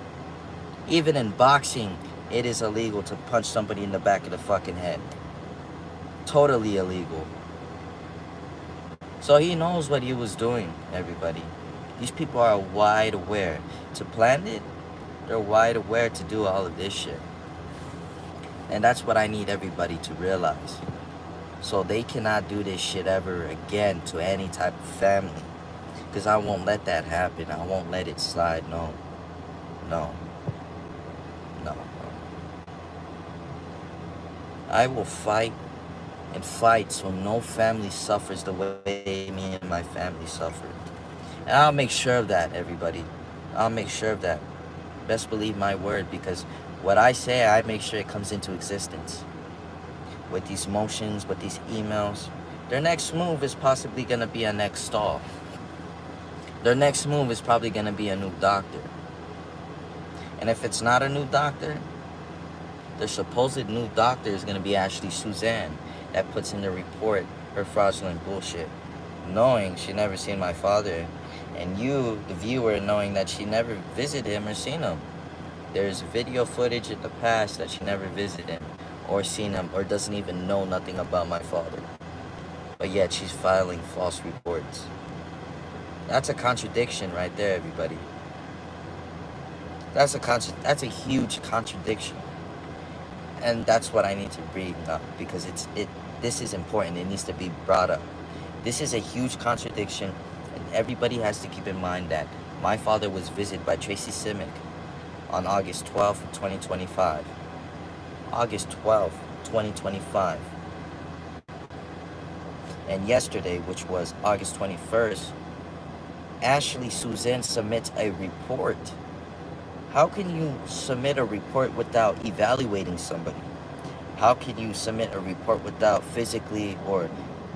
Even in boxing, it is illegal to punch somebody in the back of the fucking head. Totally illegal. So he knows what he was doing, everybody. These people are wide aware. To plan it, they're wide aware to do all of this shit. And that's what I need everybody to realize. So they cannot do this shit ever again to any type of family. Because I won't let that happen. I won't let it slide. No. I will fight and fight so no family suffers the way me and my family suffered. And I'll make sure of that, everybody. I'll make sure of that. Best believe my word, because what I say, I make sure it comes into existence. With these motions, with these emails. Their next move is possibly going to be a next stall. Their next move is probably going to be a new doctor. And if it's not a new doctor, their supposed new doctor is going to be actually Suzanne, that puts in the report her fraudulent bullshit, knowing she never seen my father, and you, the viewer, knowing that she never visited him or seen him. There's video footage in the past that she never visited him or seen him, or doesn't even know nothing about my father. But yet she's filing false reports. That's a contradiction right there, everybody. That's a huge contradiction. And that's what I need to bring up, because this is important. It needs to be brought up. This is a huge contradiction, and everybody has to keep in mind that my father was visited by Tracy Simic on August 12th, 2025. August 12th, 2025. And yesterday, which was August 21st, Ashley Suzanne submits a report. How can you submit a report without evaluating somebody? How can you submit a report without physically or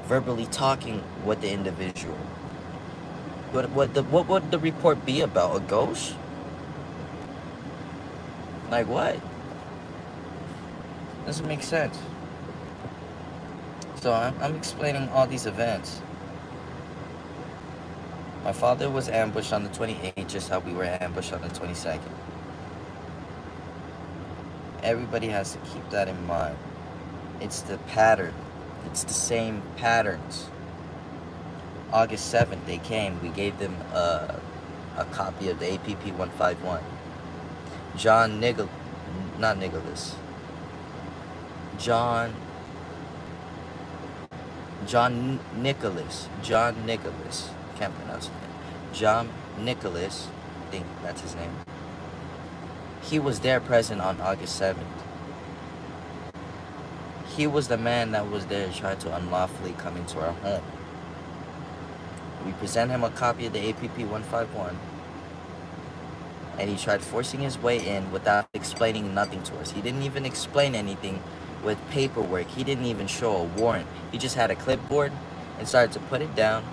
verbally talking with the individual? What would the report be about? A ghost? Like what? Doesn't make sense. So I'm explaining all these events. My father was ambushed on the 28th, just how we were ambushed on the 22nd. Everybody has to keep that in mind. It's the pattern. It's the same patterns. August 7th, they came. We gave them a copy of the APP 151. John Nicholas. Can't pronounce his name. John Nicholas, I think that's his name. He was there present on August 7th. He was the man that was there trying to unlawfully come into our home. We present him a copy of the APP 151, and he tried forcing his way in without explaining nothing to us. He didn't even explain anything with paperwork. He didn't even show a warrant. He just had a clipboard and started to put it down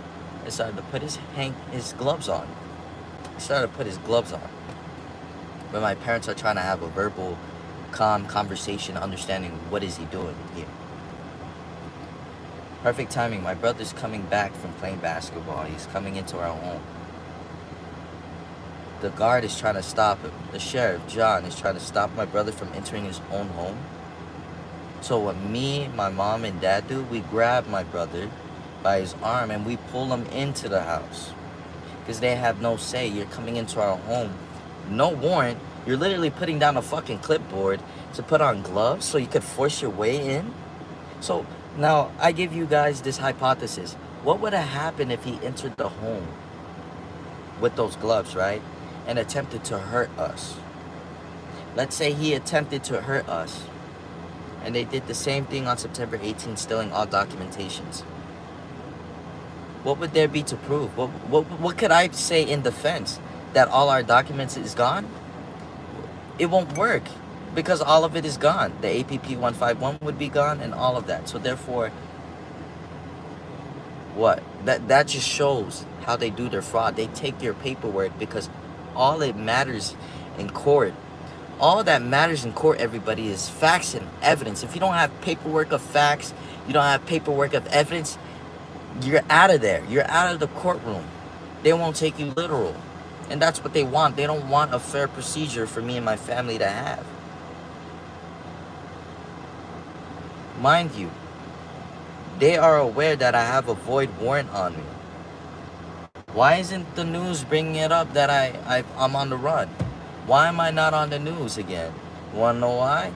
and started to put his gloves on. He started to put his gloves on. But my parents are trying to have a verbal, calm conversation, understanding what is he doing here. Perfect timing. My brother's coming back from playing basketball. He's coming into our home. The guard is trying to stop him. The sheriff, John, is trying to stop my brother from entering his own home. So what me, my mom, and dad do, we grab my brother by his arm and we pull him into the house. Because they have no say. You're coming into our home. No warrant. You're literally putting down a fucking clipboard to put on gloves so you could force your way in. So Now, I give you guys this hypothesis. What would have happened if he entered the home with those gloves, right? And attempted to hurt us? Let's say he attempted to hurt us. And they did the same thing on September 18th, stealing all documentations. What would there be to prove? What could I say in defense? That all our documents is gone? It won't work because all of it is gone. The APP 151 would be gone and all of that. So therefore, what? That just shows how they do their fraud. They take your paperwork because all it matters in court, all that matters in court, everybody, is facts and evidence. If you don't have paperwork of facts, you don't have paperwork of evidence, you're out of there. You're out of the courtroom. They won't take you literal. And that's what they want. They don't want a fair procedure for me and my family to have. Mind you, they are aware that I have a void warrant on me. Why isn't the news bringing it up that I'm on the run? Why am I not on the news again? Wanna know why?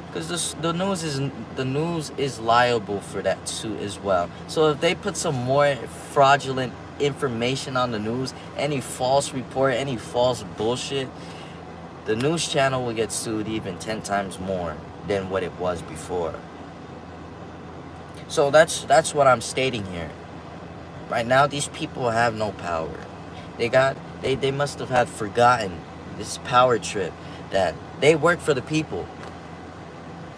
Because the news is liable for that suit as well. So if they put some more fraudulent information on the news, any false report, any false bullshit, the news channel will get sued even 10 times more than what it was before. So that's what I'm stating here. Right now, these people have no power. They must have had forgotten this power trip that they work for the people.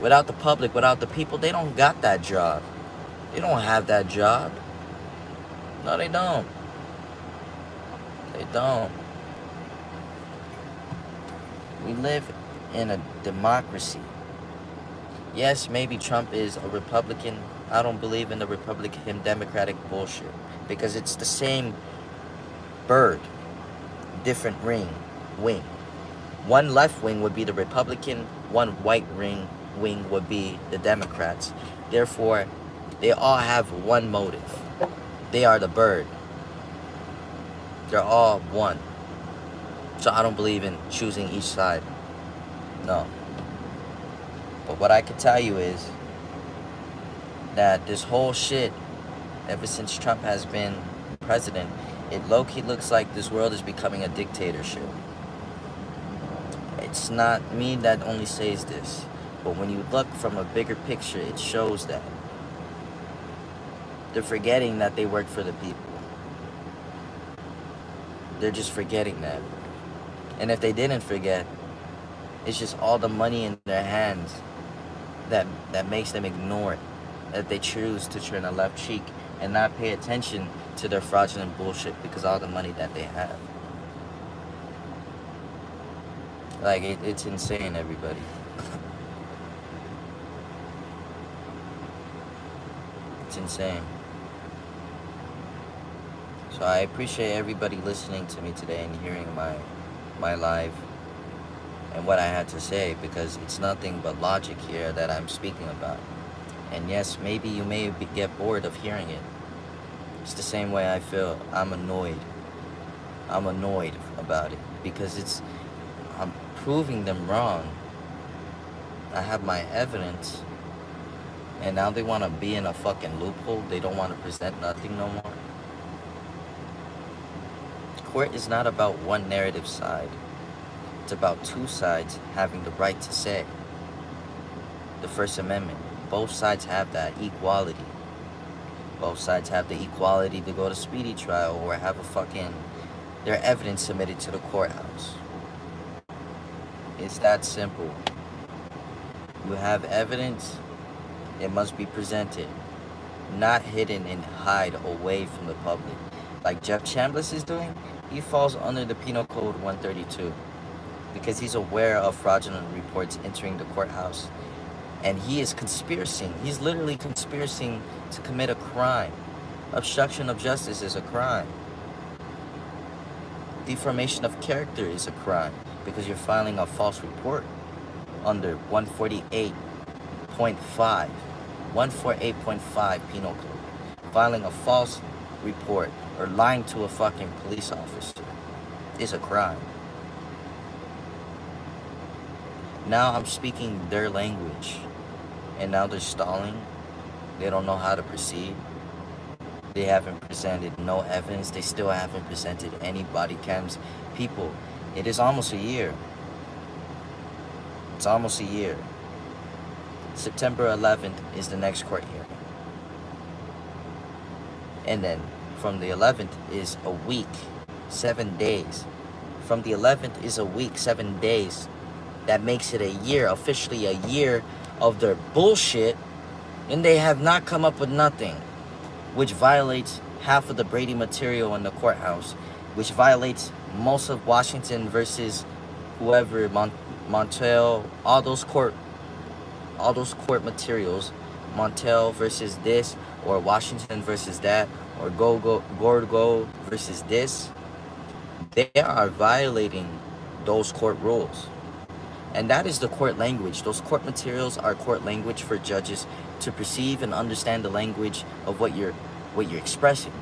Without the public, without the people, they don't got that job. They don't have that job. No, they don't. They don't. We live in a democracy. Yes, maybe Trump is a Republican. I don't believe in the Republican Democratic bullshit because it's the same bird, different wing. One left wing would be the Republican, one white wing would be the Democrats. Therefore, they all have one motive. They are the bird. They're all one. So I don't believe in choosing each side. No. But what I can tell you is that this whole shit, ever since Trump has been president, it low-key looks like this world is becoming a dictatorship. It's not me that only says this, but when you look from a bigger picture, it shows that. They're forgetting that they work for the people. They're just forgetting that. And if they didn't forget, it's just all the money in their hands that makes them ignore it. That they choose to turn a left cheek and not pay attention to their fraudulent bullshit because all the money that they have. Like, it's insane, everybody. It's insane. So I appreciate everybody listening to me today and hearing my live and what I had to say, because it's nothing but logic here that I'm speaking about. And yes, maybe you may get bored of hearing it. It's the same way I feel. I'm annoyed about it because I'm proving them wrong. I have my evidence, and now they want to be in a fucking loophole. They don't want to present nothing no more. Court is not about one narrative side. It's about two sides having the right to say. The First Amendment. Both sides have that equality. Both sides have the equality to go to speedy trial or have their evidence submitted to the courthouse. It's that simple. You have evidence, it must be presented, not hidden and hide away from the public. Like Jeff Chambliss is doing, he falls under the Penal Code 132 because he's aware of fraudulent reports entering the courthouse. And he is conspiring. He's literally conspiring to commit a crime. Obstruction of justice is a crime. Defamation of character is a crime because you're filing a false report under 148.5 Penal Code. Filing a false report or lying to a fucking police officer is a crime. Now I'm speaking their language, and now they're stalling. They don't know how to proceed. They haven't presented no evidence. They still haven't presented any body cams. People, it is almost a year. It's almost a year. September 11th is the next court hearing. And then from the 11th is a week, 7 days. From the 11th is a week, 7 days. That makes it a year, officially a year of their bullshit. And they have not come up with nothing, which violates half of the Brady material in the courthouse, which violates most of Washington versus whoever, Montel, all those court materials, Montel versus this, or Washington versus that, or Gorgo versus this. They are violating those court rules. And that is the court language. Those court materials are court language for judges to perceive and understand the language of what you're expressing.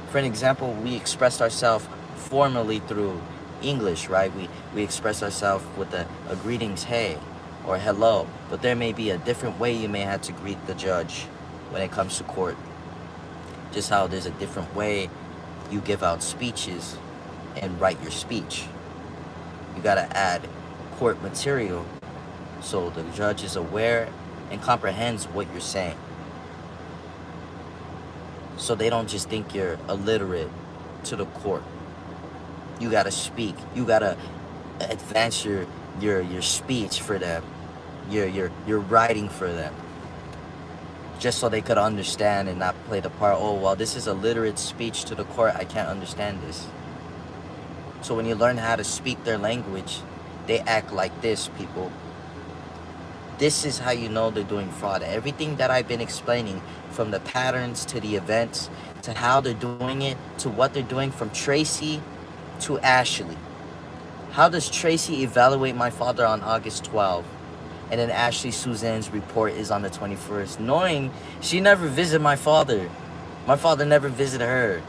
For an example, we expressed ourselves formally through English, right? We express ourselves with a greetings, hey, or hello. But there may be a different way you may have to greet the judge when it comes to court. Just how there's a different way you give out speeches and write your speech. You gotta add court material so the judge is aware and comprehends what you're saying. So they don't just think you're illiterate to the court. You gotta speak. You gotta advance your speech for them. Your writing for them. Just so they could understand and not play the part, oh, well, this is a literate speech to the court. I can't understand this. So when you learn how to speak their language, they act like this, people. This is how you know they're doing fraud. Everything that I've been explaining, from the patterns to the events, to how they're doing it, to what they're doing, from Tracy to Ashley. How does Tracy evaluate my father on August 12th? And then Ashley Suzanne's report is on the 21st, knowing she never visited my father. My father never visited her.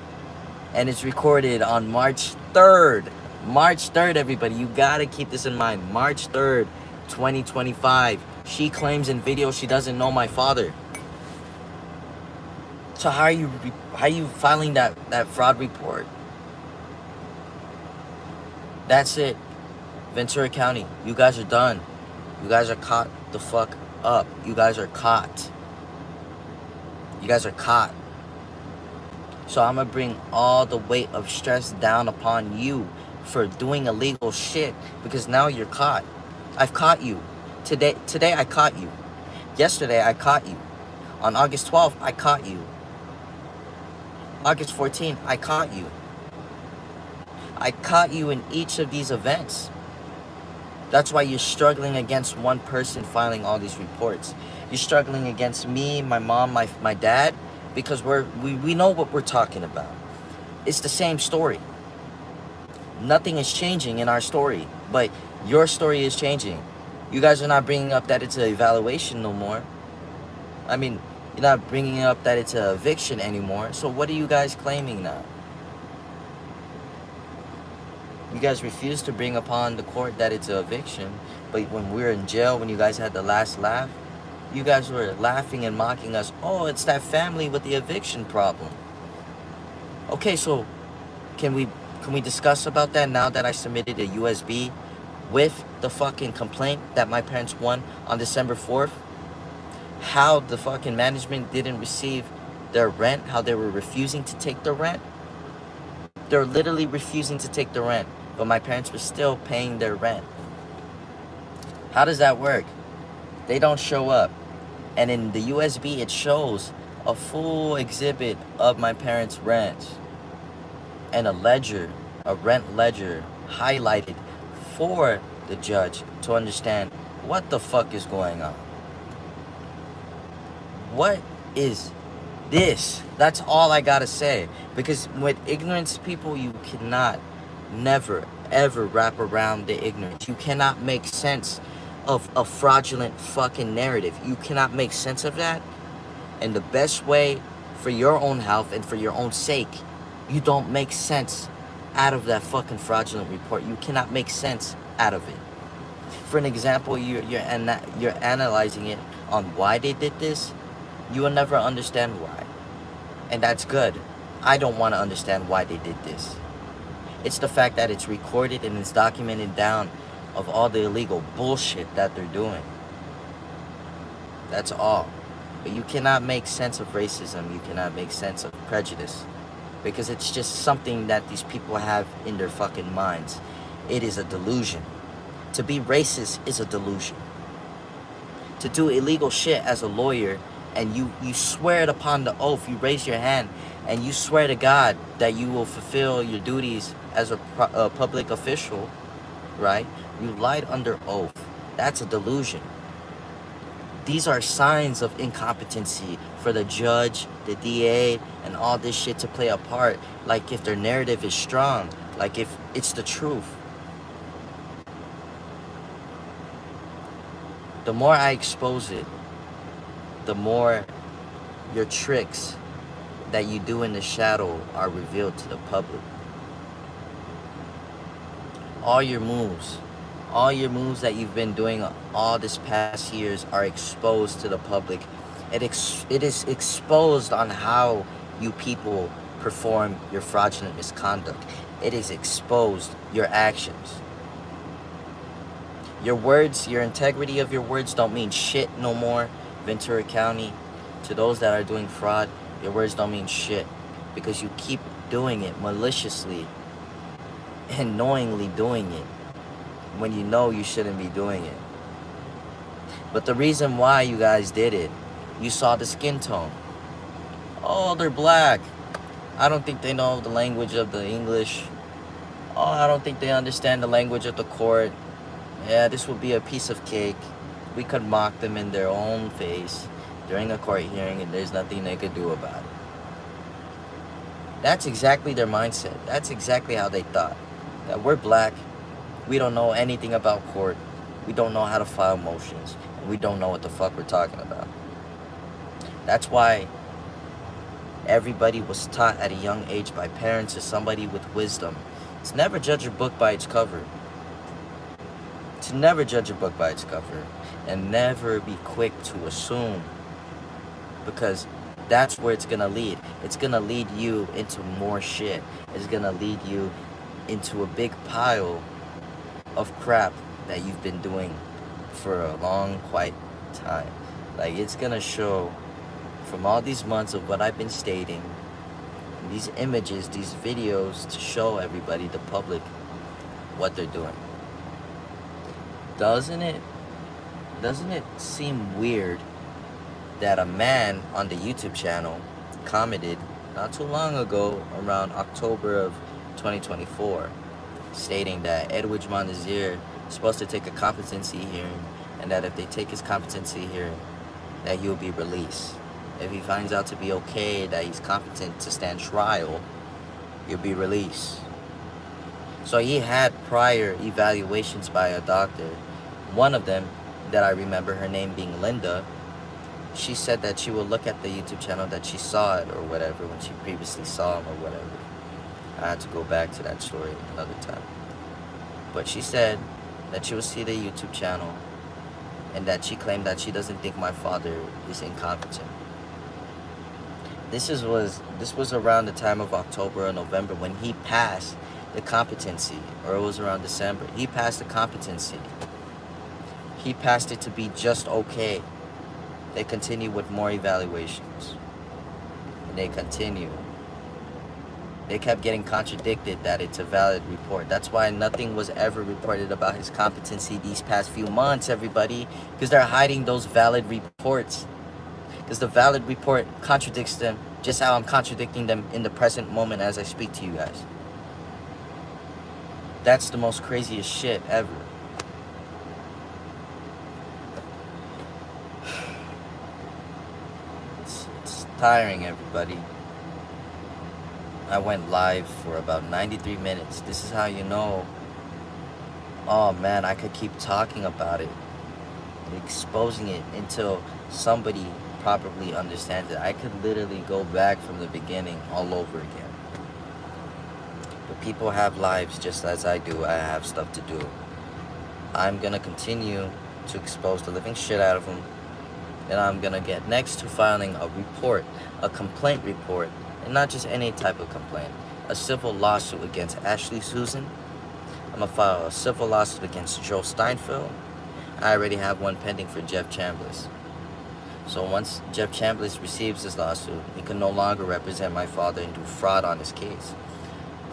And it's recorded on March 3rd. March 3rd, everybody. You gotta keep this in mind. March 3rd, 2025. She claims in video she doesn't know my father. So how are you filing that fraud report? That's it. Ventura County, you guys are done. You guys are caught the fuck up. You guys are caught. You guys are caught. So I'm gonna bring all the weight of stress down upon you for doing illegal shit, because now you're caught. I've caught you. Today I caught you. Yesterday I caught you. On August 12th, I caught you. August 14th, I caught you. I caught you in each of these events. That's why you're struggling against one person filing all these reports. You're struggling against me, my mom, my dad, because we know what we're talking about. It's the same story. Nothing is changing in our story, but your story is changing. You guys are not bringing up that it's an evaluation no more. I mean, you're not bringing up that it's an eviction anymore. So what are you guys claiming now? You guys refuse to bring upon the court that it's an eviction. But when we were in jail, when you guys had the last laugh, you guys were laughing and mocking us. Oh, it's that family with the eviction problem. Okay, so can we discuss about that now that I submitted a USB with the fucking complaint that my parents won on December 4th? How the fucking management didn't receive their rent, how they were refusing to take the rent. They're literally refusing to take the rent, but my parents were still paying their rent. How does that work? They don't show up. And in the USB, it shows a full exhibit of my parents' rent and a rent ledger highlighted for the judge to understand what the fuck is going on. What is this? That's all I gotta say. Because with ignorance, people, you cannot never, ever wrap around the ignorance. You cannot make sense of a fraudulent fucking narrative. You cannot make sense of that. And the best way for your own health and for your own sake, you don't make sense out of that fucking fraudulent report. You cannot make sense out of it. For an example, you're analyzing it on why they did this. You will never understand why. And that's good. I don't want to understand why they did this. It's the fact that it's recorded and it's documented down of all the illegal bullshit that they're doing. That's all. But you cannot make sense of racism. You cannot make sense of prejudice. Because it's just something that these people have in their fucking minds. It is a delusion. To be racist is a delusion. To do illegal shit as a lawyer, and you swear it upon the oath, you raise your hand, and you swear to God that you will fulfill your duties as a public official, right? You lied under oath. That's a delusion. These are signs of incompetency for the judge, the DA, and all this shit to play a part. Like if their narrative is strong, like if it's the truth. The more I expose it, the more your tricks that you do in the shadow are revealed to the public. All your moves that you've been doing all this past years are exposed to the public. It is exposed on how you people perform your fraudulent misconduct. It is exposed your actions. Your words, your integrity of your words don't mean shit no more, Ventura County. To those that are doing fraud, your words don't mean shit because you keep doing it maliciously and knowingly doing it when you know you shouldn't be doing it. But the reason why you guys did it, you saw the skin tone. Oh, they're black. I don't think they know the language of the English. Oh, I don't think they understand the language of the court. Yeah, this would be a piece of cake. We could mock them in their own face during a court hearing, and there's nothing they could do about it. That's exactly their mindset. That's exactly how they thought. That we're black. We don't know anything about court. We don't know how to file motions. And we don't know what the fuck we're talking about. That's why everybody was taught at a young age by parents or somebody with wisdom to never judge a book by its cover. To never judge a book by its cover. And never be quick to assume. Because that's where it's gonna lead. It's gonna lead you into more shit. It's gonna lead you into a big pile of crap that you've been doing for a long, quite time. Like, it's gonna show from all these months of what I've been stating, these images, these videos, to show everybody, the public, what they're doing. Doesn't it seem weird that a man on the YouTube channel commented not too long ago, around October of 2024, stating that Edwige Mondesir is supposed to take a competency hearing, and that if they take his competency hearing, that he'll be released. If he finds out to be okay, that he's competent to stand trial, he'll be released. So he had prior evaluations by a doctor. One of them, that I remember, her name being Linda, she said that she would look at the YouTube channel, that she saw it or whatever when she previously saw him or whatever. I had to go back to that story another time. But she said that she would see the YouTube channel and that she claimed that she doesn't think my father is incompetent. This was around the time of October or November when he passed the competency, or it was around December. He passed the competency. He passed it to be just okay. They continue with more evaluations. And they continue. They kept getting contradicted that it's a valid report. That's why nothing was ever reported about his competency these past few months, everybody. Because they're hiding those valid reports. Because the valid report contradicts them, just how I'm contradicting them in the present moment as I speak to you guys. That's the most craziest shit ever. It's tiring, everybody. I went live for about 93 minutes. This is how you know, oh man, I could keep talking about it, exposing it until somebody properly understands it. I could literally go back from the beginning all over again. But people have lives just as I do. I have stuff to do. I'm gonna continue to expose the living shit out of them. that I'm gonna get next to filing a report, a complaint report, and not just any type of complaint, a civil lawsuit against Ashley Susan. I'm gonna file a civil lawsuit against Joe Steinfeld. I already have one pending for Jeff Chambliss. So once Jeff Chambliss receives this lawsuit, he can no longer represent my father and do fraud on his case. If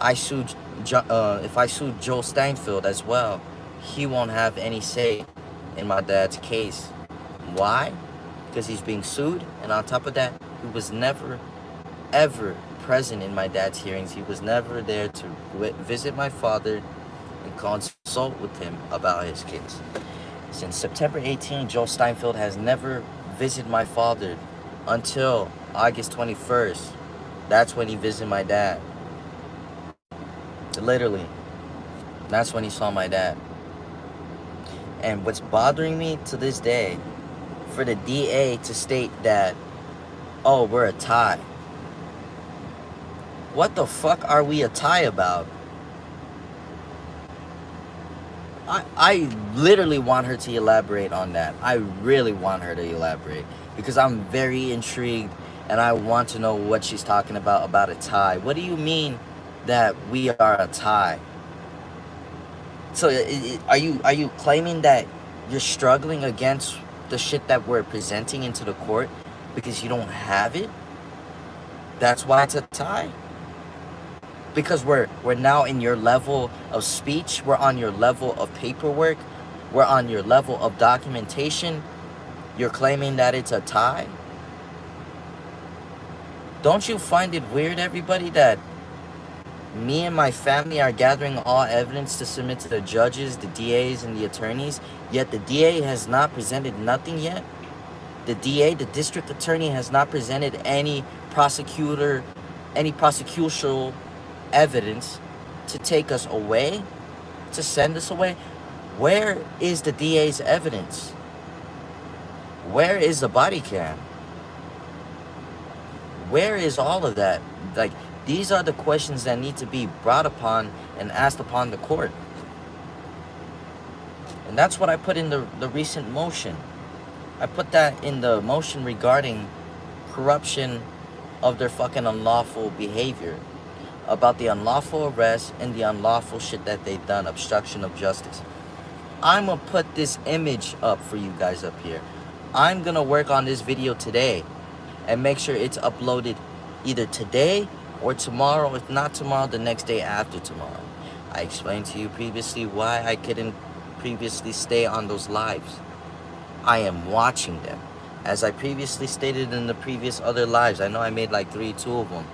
I sue Joe Steinfeld as well, he won't have any say in my dad's case. Why? Because he's being sued, and on top of that, he was never, ever present in my dad's hearings. He was never there to visit my father and consult with him about his case. Since September 18, Joe Steinfeld has never visited my father until August 21st. That's when he visited my dad. Literally, that's when he saw my dad. And what's bothering me to this day, for the DA to state that, oh, we're a tie. What the fuck are we a tie about? I literally want her to elaborate on that. I really want her to elaborate, because I'm very intrigued and I want to know what she's talking about a tie. What do you mean that we are a tie? So are you claiming that you're struggling against the shit that we're presenting into the court because you don't have it? That's why it's a tie? Because we're now in your level of speech, we're on your level of paperwork, we're on your level of documentation, you're claiming that it's a tie? Don't you find it weird, everybody, that me and my family are gathering all evidence to submit to the judges, the DAs, and the attorneys, yet the DA has not presented nothing yet? The DA, the district attorney, has not presented any prosecutorial evidence to take us away, to send us away. Where is the DA's evidence? Where is the body cam? Where is all of that? Like, these are the questions that need to be brought upon and asked upon the court. And that's what I put in the recent motion. I put that in the motion regarding corruption of their fucking unlawful behavior, about the unlawful arrest and the unlawful shit that they've done, obstruction of justice. I'm gonna put this image up for you guys up here. I'm gonna work on this video today and make sure it's uploaded either today or tomorrow. If not tomorrow, the next day after tomorrow. I explained to you previously why I couldn't previously stay on those lives. I am watching them. As I previously stated in the previous other lives, I know I made like 2 of them.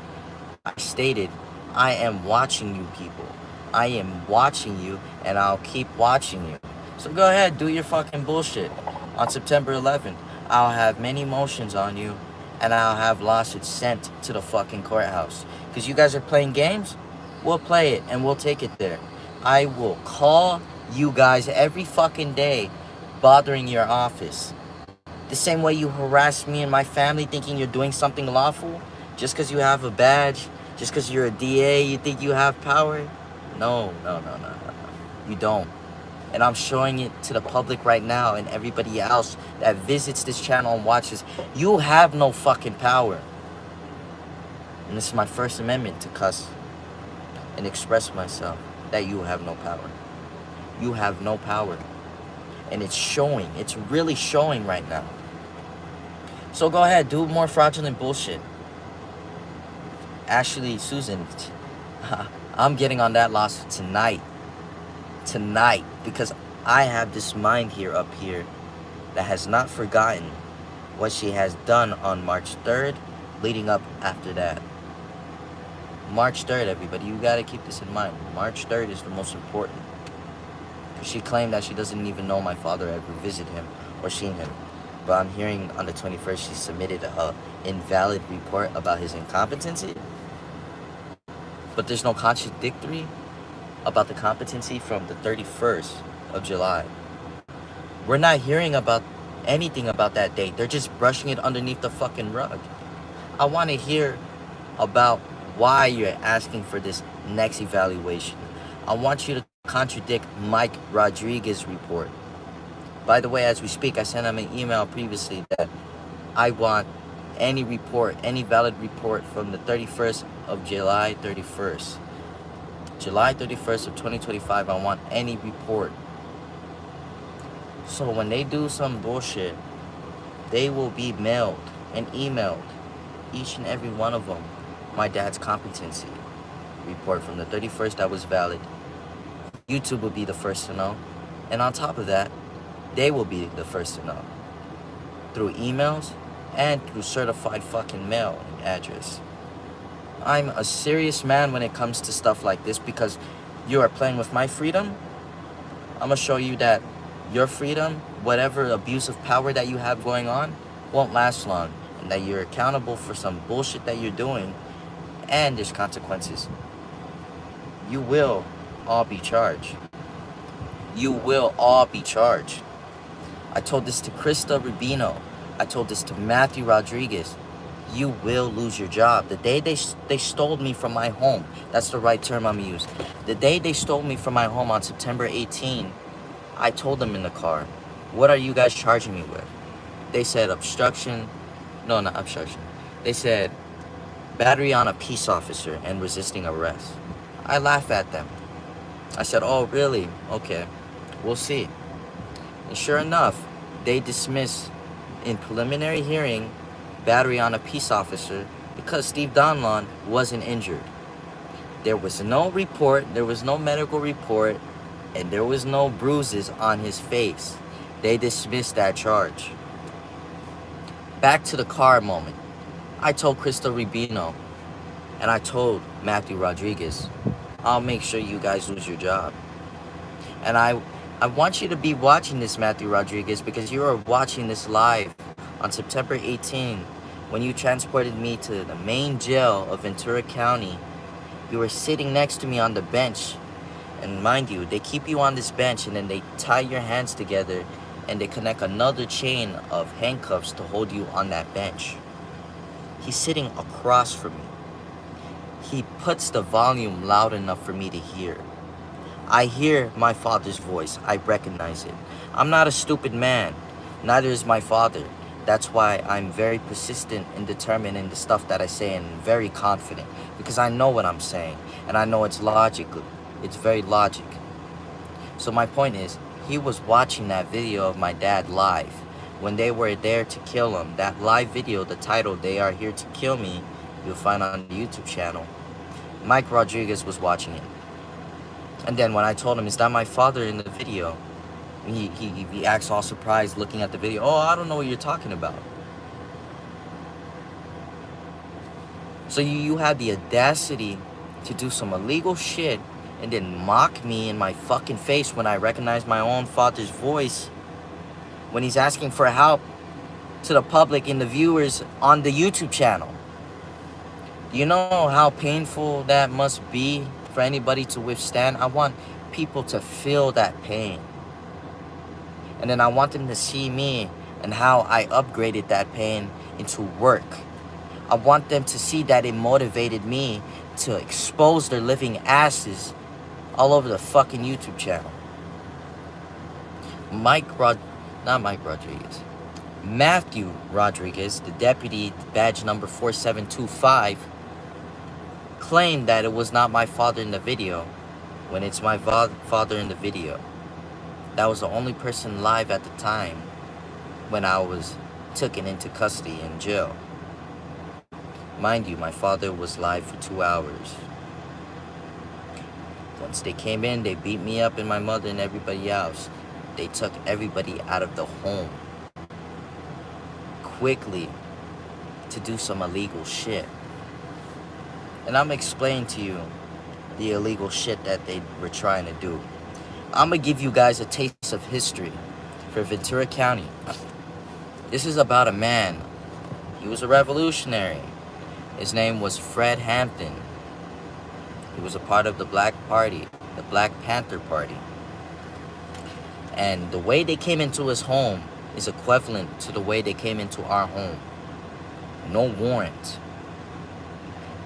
I stated, I am watching you people. I am watching you, and I'll keep watching you. So go ahead, do your fucking bullshit. On September 11th, I'll have many motions on you, and I'll have lawsuits sent to the fucking courthouse. Because you guys are playing games? We'll play it, and we'll take it there. I will call you guys every fucking day bothering your office. The same way you harass me and my family thinking you're doing something lawful, just because you have a badge, just because you're a DA, you think you have power? No. You don't. And I'm showing it to the public right now and everybody else that visits this channel and watches. You have no fucking power. And this is my First Amendment to cuss and express myself, that you have no power. You have no power. And it's showing. It's really showing right now. So go ahead, do more fraudulent bullshit. Ashley Susan, I'm getting on that lawsuit tonight. Tonight. Because I have this mind here up here that has not forgotten what she has done on March 3rd, leading up after that. March 3rd, everybody. You gotta keep this in mind. March 3rd is the most important. She claimed that she doesn't even know my father ever visited him or seen him. But I'm hearing on the 21st she submitted an invalid report about his incompetency. But there's no contradictory about the competency from the 31st of July. We're not hearing about anything about that date. They're just brushing it underneath the fucking rug. I want to hear about why you're asking for this next evaluation. I want you to contradict Mike Rodriguez's report. By the way, as we speak, I sent him an email previously that I want any report, any valid report from the 31st of July 31st. July 31st of 2025, I want any report. So when they do some bullshit, they will be mailed and emailed, each and every one of them, my dad's competency report from the 31st that was valid. YouTube will be the first to know. And on top of that, they will be the first to know. Through emails and through certified fucking mail address. I'm a serious man when it comes to stuff like this because you are playing with my freedom. I'm gonna show you that your freedom, whatever abuse of power that you have going on, won't last long. And that you're accountable for some bullshit that you're doing. And there's consequences. You will all be charged. You will all be charged. I told this to Krista Rubino. I told this to Matthew Rodriguez. You will lose your job. The day they stole me from my home, that's the right term I'm gonna use. The day they stole me from my home on September 18, I told them in the car, what are you guys charging me with? They said obstruction. No, not obstruction. They said battery on a peace officer and resisting arrest. I laugh at them. I said, oh, really? Okay, we'll see. And sure enough, they dismissed in preliminary hearing battery on a peace officer because Steve Donlon wasn't injured. There was no report, there was no medical report, and there was no bruises on his face. They dismissed that charge. Back to the car moment. I told Krista Rubino and I told Matthew Rodriguez, I'll make sure you guys lose your job. And I want you to be watching this, Matthew Rodriguez, because you are watching this live on September 18, when you transported me to the main jail of Ventura County. You were sitting next to me on the bench. And mind you, they keep you on this bench and then they tie your hands together and they connect another chain of handcuffs to hold you on that bench. He's sitting across from me. He puts the volume loud enough for me to hear. I hear my father's voice. I recognize it. I'm not a stupid man. Neither is my father. That's why I'm very persistent and determined in the stuff that I say and very confident. Because I know what I'm saying. And I know it's logical. It's very logic. So my point is, he was watching that video of my dad live. When they were there to kill him. That live video, the title, They Are Here to Kill Me, you'll find on the YouTube channel. Mike Rodriguez was watching it. And then when I told him, is that my father in the video? He acts all surprised looking at the video. Oh, I don't know what you're talking about. So you have the audacity to do some illegal shit and then mock me in my fucking face when I recognize my own father's voice when he's asking for help to the public and the viewers on the YouTube channel. You know how painful that must be for anybody to withstand? I want people to feel that pain. And then I want them to see me and how I upgraded that pain into work. I want them to see that it motivated me to expose their living asses all over the fucking YouTube channel. Matthew Rodriguez, the deputy, badge number 4725, claimed that it was not my father in the video when it's my father in the video. That was the only person live at the time when I was taken into custody in jail. Mind you, my father was live for 2 hours. Once they came in, they beat me up and my mother and everybody else. They took everybody out of the home quickly to do some illegal shit. And I'm explaining to you the illegal shit that they were trying to do. I'm gonna give you guys a taste of history for Ventura County. This is about a man. He was a revolutionary. His name was Fred Hampton. He was a part of the Black Party, the Black Panther Party. And the way they came into his home is equivalent to the way they came into our home. No warrant.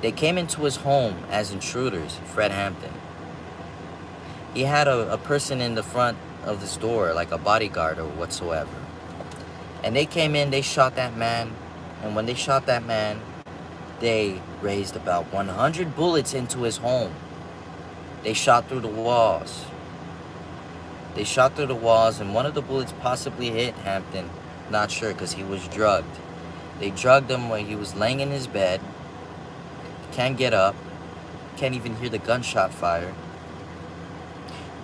They came into his home as intruders, Fred Hampton. He had a person in the front of this door, like a bodyguard or whatsoever. And they came in, they shot that man And when they shot that man, they raised about 100 bullets into his home. They shot through the walls. They shot through the walls, and one of the bullets possibly hit Hampton. Not sure, because he was drugged. They drugged him when he was laying in his bed. Can't get up. Can't even hear the gunshot fire.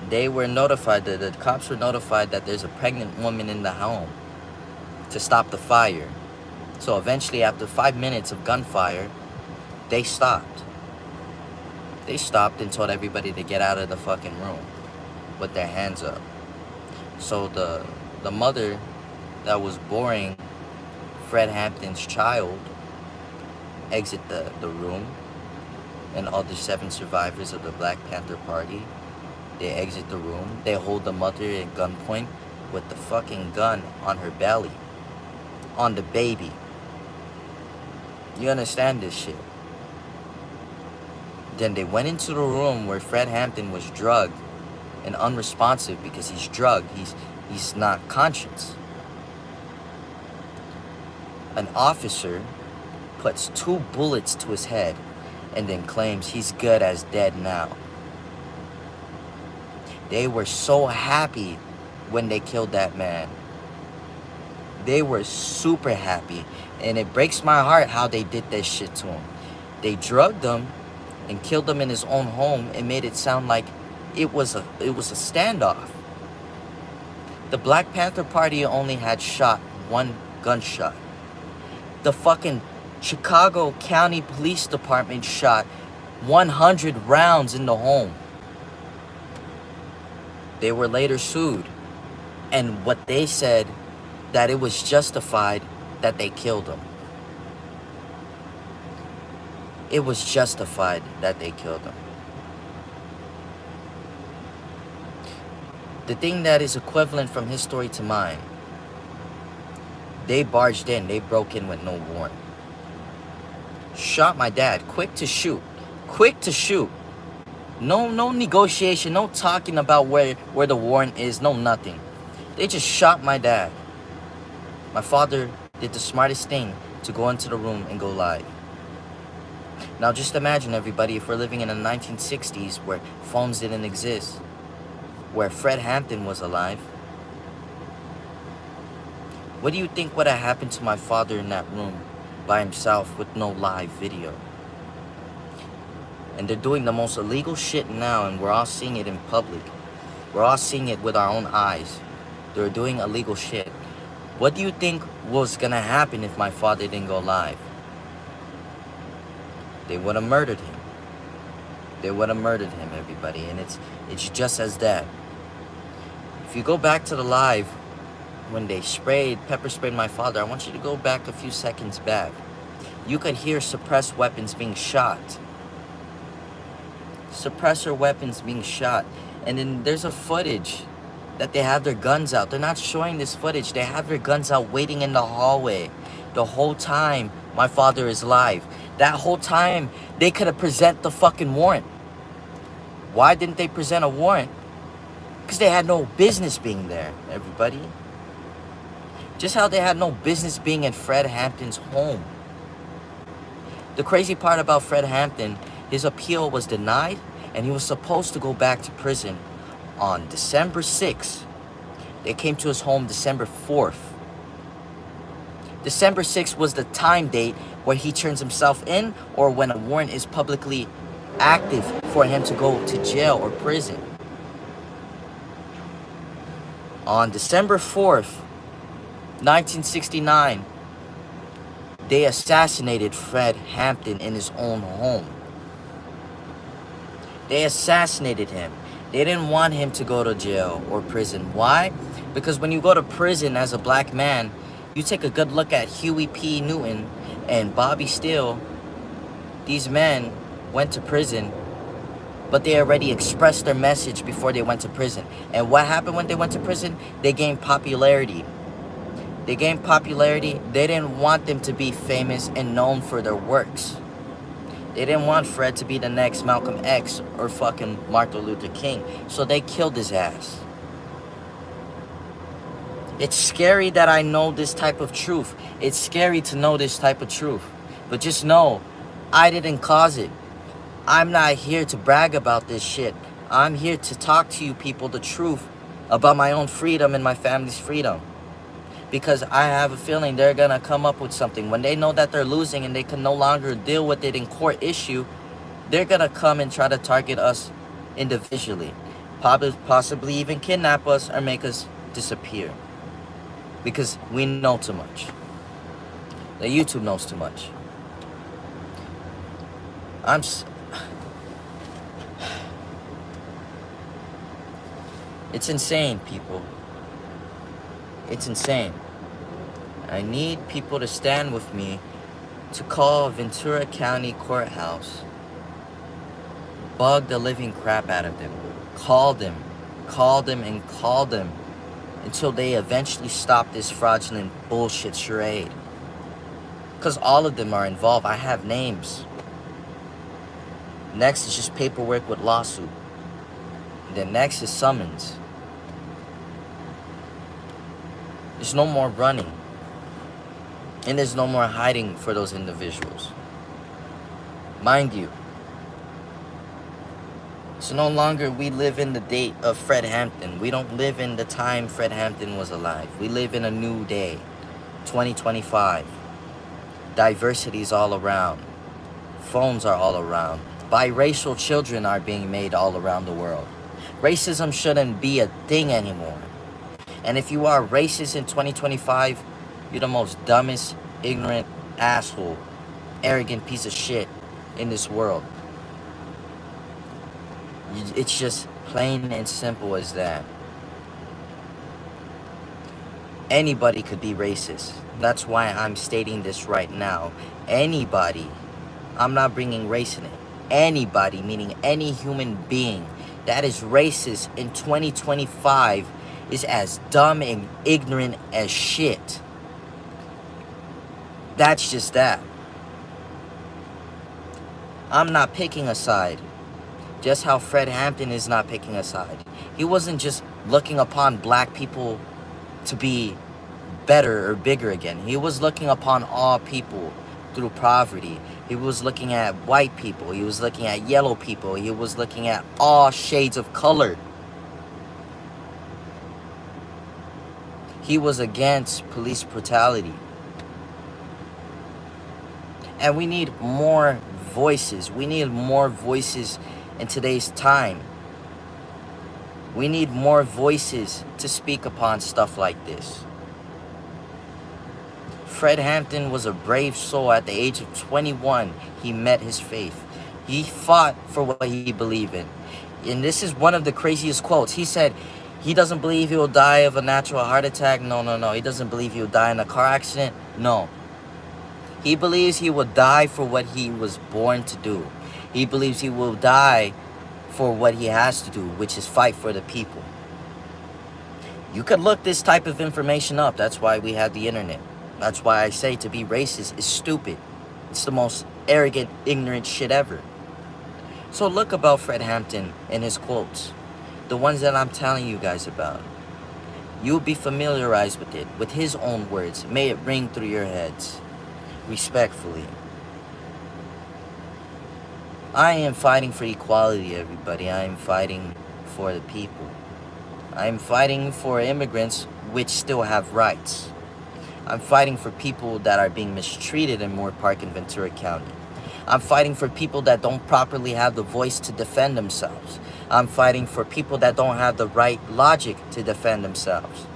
They were notified, the cops were notified that there's a pregnant woman in the home to stop the fire. So eventually, after 5 minutes of gunfire, they stopped. They stopped and told everybody to get out of the fucking room with their hands up. So the mother that was boring Fred Hampton's child exit the room, and all the 7 survivors of the Black Panther Party, they exit the room. They hold the mother at gunpoint with the fucking gun on her belly, on the baby. You understand this shit? Then they went into the room where Fred Hampton was drugged and unresponsive because he's drugged. He's not conscious. An officer puts 2 bullets to his head and then claims he's good as dead now. They were so happy when they killed that man. They were super happy. And it breaks my heart how they did that shit to him. They drugged him and killed him in his own home and made it sound like it was a standoff. The Black Panther Party only had shot 1 gunshot. The fucking Chicago County Police Department shot 100 rounds in the home. They were later sued. And what they said, that it was justified that they killed him. It was justified that they killed him. The thing that is equivalent from his story to mine, they barged in, they broke in with no warrant. Shot my dad, quick to shoot. Quick to shoot. No negotiation, no talking about where the warrant is, no nothing. They just shot my dad. My father did the smartest thing to go into the room and go live. Now just imagine, everybody, if we're living in the 1960s where phones didn't exist, where Fred Hampton was alive, what do you think would have happened to my father in that room by himself with no live video? And they're doing the most illegal shit now, and we're all seeing it in public. We're all seeing it with our own eyes. They're doing illegal shit. What do you think was gonna happen if my father didn't go live? They would have murdered him. They would have murdered him, everybody, and it's just as that. If you go back to the live when they pepper sprayed my father, I want you to go back a few seconds back. You could hear suppressed weapons being shot. Suppressor weapons being shot. And then there's a footage that they have their guns out. They're not showing this footage. They have their guns out waiting in the hallway. The whole time my father is live. That whole time they could have present the fucking warrant. Why didn't they present a warrant? Because they had no business being there, everybody. Just how they had no business being in Fred Hampton's home. The crazy part about Fred Hampton, his appeal was denied, and he was supposed to go back to prison on December 6th. They came to his home December 4th. December 6th was the time date where he turns himself in, or when a warrant is publicly active for him to go to jail or prison. On December 4th, 1969, they assassinated Fred Hampton in his own home. They assassinated him. They didn't want him to go to jail or prison. Why? Because when you go to prison as a black man, you take a good look at Huey P. Newton and Bobby Steele. These men went to prison, but they already expressed their message before they went to prison. And what happened when they went to prison? They gained popularity. They gained popularity. They didn't want them to be famous and known for their works. They didn't want Fred to be the next Malcolm X or fucking Martin Luther King. So they killed his ass. It's scary that I know this type of truth. It's scary to know this type of truth. But just know, I didn't cause it. I'm not here to brag about this shit. I'm here to talk to you people the truth about my own freedom and my family's freedom. Because I have a feeling they're gonna come up with something. When they know that they're losing and they can no longer deal with it in court issue, they're gonna come and try to target us individually. Possibly even kidnap us or make us disappear. Because we know too much. The YouTube knows too much. It's insane, people. It's insane. I need people to stand with me to call Ventura County Courthouse, bug the living crap out of them, call them, and call them until they eventually stop this fraudulent bullshit charade. Because all of them are involved. I have names. Next is just paperwork with lawsuit. And then next is summons. There's no more running. And there's no more hiding for those individuals. Mind you, so no longer we live in the date of Fred Hampton. We don't live in the time Fred Hampton was alive. We live in a new day, 2025. Diversity is all around. Phones are all around. Biracial children are being made all around the world. Racism shouldn't be a thing anymore. And if you are racist in 2025, you're the most dumbest, ignorant, asshole, arrogant piece of shit in this world. It's just plain and simple as that. Anybody could be racist. That's why I'm stating this right now. Anybody. I'm not bringing race in it. Anybody, meaning any human being that is racist in 2025 is as dumb and ignorant as shit. That's just that. I'm not picking a side. Just how Fred Hampton is not picking a side. He wasn't just looking upon black people to be better or bigger again. He was looking upon all people through poverty. He was looking at white people. He was looking at yellow people. He was looking at all shades of color. He was against police brutality. And we need more voices. We need more voices in today's time. We need more voices to speak upon stuff like this. Fred Hampton was a brave soul. At the age of 21, he met his faith. He fought for what he believed in. And this is one of the craziest quotes. He said he doesn't believe he will die of a natural heart attack. No. He doesn't believe he will die in a car accident. No. He believes he will die for what he was born to do. He believes he will die for what he has to do, which is fight for the people. You could look this type of information up. That's why we have the internet. That's why I say to be racist is stupid. It's the most arrogant, ignorant shit ever. So look about Fred Hampton and his quotes. The ones that I'm telling you guys about. You'll be familiarized with it, with his own words. May it ring through your heads. Respectfully. I am fighting for equality, everybody. I am fighting for the people. I am fighting for immigrants which still have rights. I'm fighting for people that are being mistreated in Moore Park and Ventura County. I'm fighting for people that don't properly have the voice to defend themselves. I'm fighting for people that don't have the right logic to defend themselves.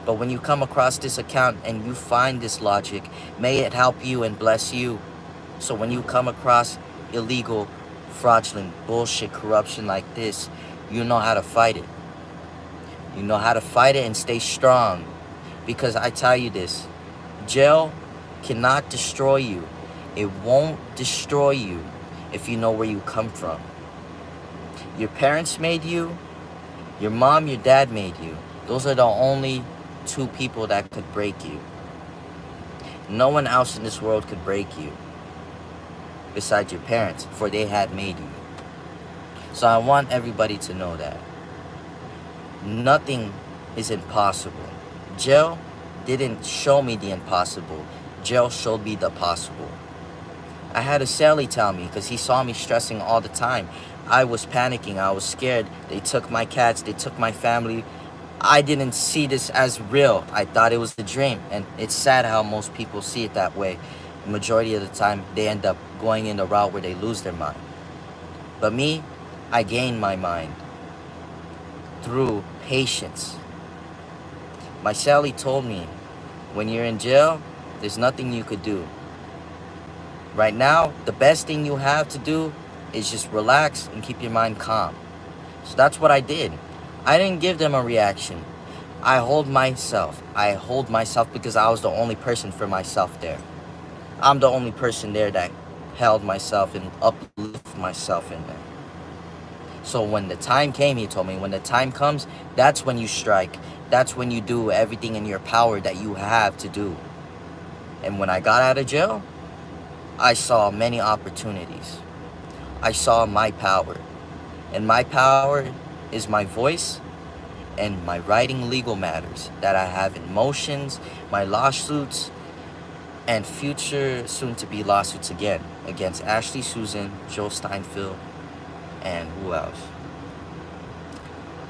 But when you come across this account and you find this logic, may it help you and bless you. So when you come across illegal, fraudulent, bullshit, corruption like this, you know how to fight it. You know how to fight it and stay strong. Because I tell you this, jail cannot destroy you. It won't destroy you if you know where you come from. Your parents made you. Your mom, your dad made you. Those are the only two people that could break you. No one else in this world could break you besides your parents, for they had made you. So I want everybody to know that nothing is impossible. Jail didn't show me the impossible. Jail showed me the possible. I had a cellie tell me, because he saw me stressing all the time. I was panicking. I was scared. They took my cats. They took my family. I didn't see this as real. I thought it was a dream. And it's sad how most people see it that way. The majority of the time, they end up going in the route where they lose their mind. But me, I gained my mind through patience. My cellie told me, when you're in jail, there's nothing you could do. Right now, the best thing you have to do is just relax and keep your mind calm. So that's what I did. I didn't give them a reaction. I hold myself. I hold myself because I was the only person for myself there. I'm the only person there that held myself and uplifted myself in there. So when the time came, he told me, when the time comes, that's when you strike. That's when you do everything in your power that you have to do. And when I got out of jail, I saw many opportunities. I saw my power. And my power is my voice and my writing legal matters that I have in motions, my lawsuits, and future soon-to-be lawsuits again against Ashley Susan, Joe Steinfeld, and who else?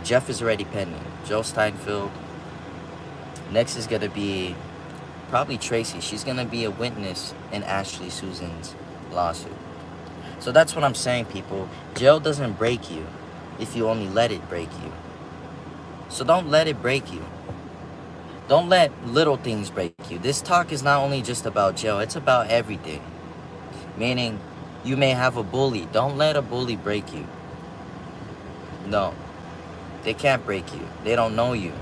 Jeff is already pending. Joe Steinfeld. Next is going to be probably Tracy. She's going to be a witness in Ashley Susan's lawsuit. So that's what I'm saying, people. Jail doesn't break you if you only let it break you. So don't let it break you. Don't let little things break you. This talk is not only just about jail. It's about everything. Meaning, you may have a bully. Don't let a bully break you. No. They can't break you. They don't know you.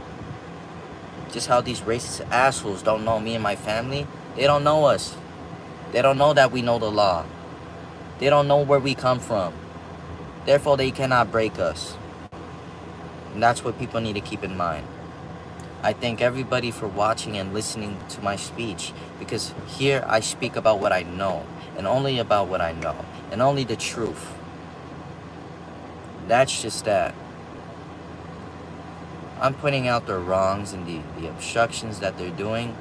Just how these racist assholes don't know me and my family. They don't know us. They don't know that we know the law. They don't know where we come from. Therefore, they cannot break us. And that's what people need to keep in mind. I thank everybody for watching and listening to my speech, because here I speak about what I know, and only about what I know, and only the truth. That's just that. I'm pointing out their wrongs and the obstructions that they're doing.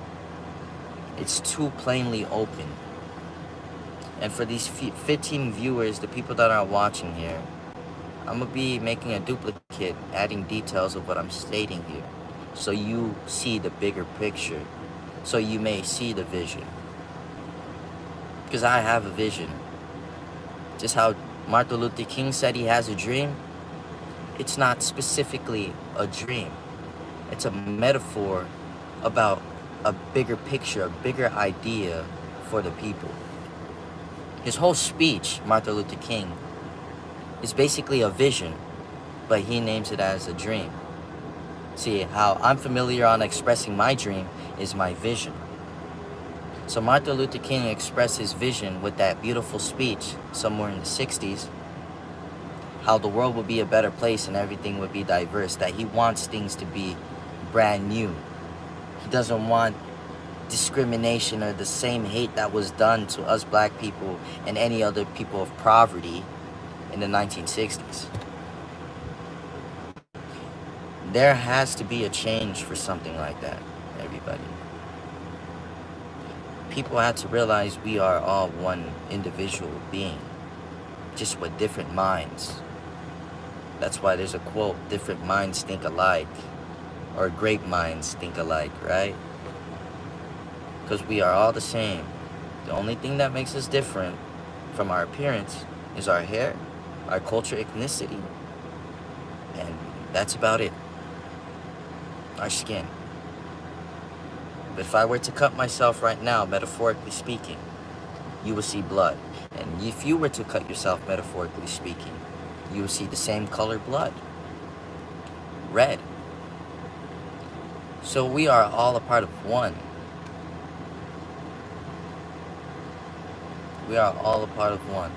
It's too plainly open. And for these 15 viewers, the people that are watching here, I'm going to be making a duplicate, adding details of what I'm stating here, so you see the bigger picture, so you may see the vision. Because I have a vision. Just how Martin Luther King said he has a dream, it's not specifically a dream. It's a metaphor about a bigger picture, a bigger idea for the people. His whole speech, Martin Luther King, is basically a vision, but he names it as a dream. See, how I'm familiar on expressing my dream is my vision. So Martin Luther King expressed his vision with that beautiful speech somewhere in the 60s, how the world would be a better place and everything would be diverse, that he wants things to be brand new. He doesn't want discrimination or the same hate that was done to us black people and any other people of poverty in the 1960s. There has to be a change for something like that, everybody. People have to realize we are all one individual being, just with different minds. That's why there's a quote, different minds think alike, or great minds think alike, right? Because we are all the same. The only thing that makes us different from our appearance is our hair, our culture, ethnicity, and that's about it. Our skin. But if I were to cut myself right now, metaphorically speaking, you will see blood. And if you were to cut yourself, metaphorically speaking, you will see the same color blood. Red. So we are all a part of one. We are all a part of one.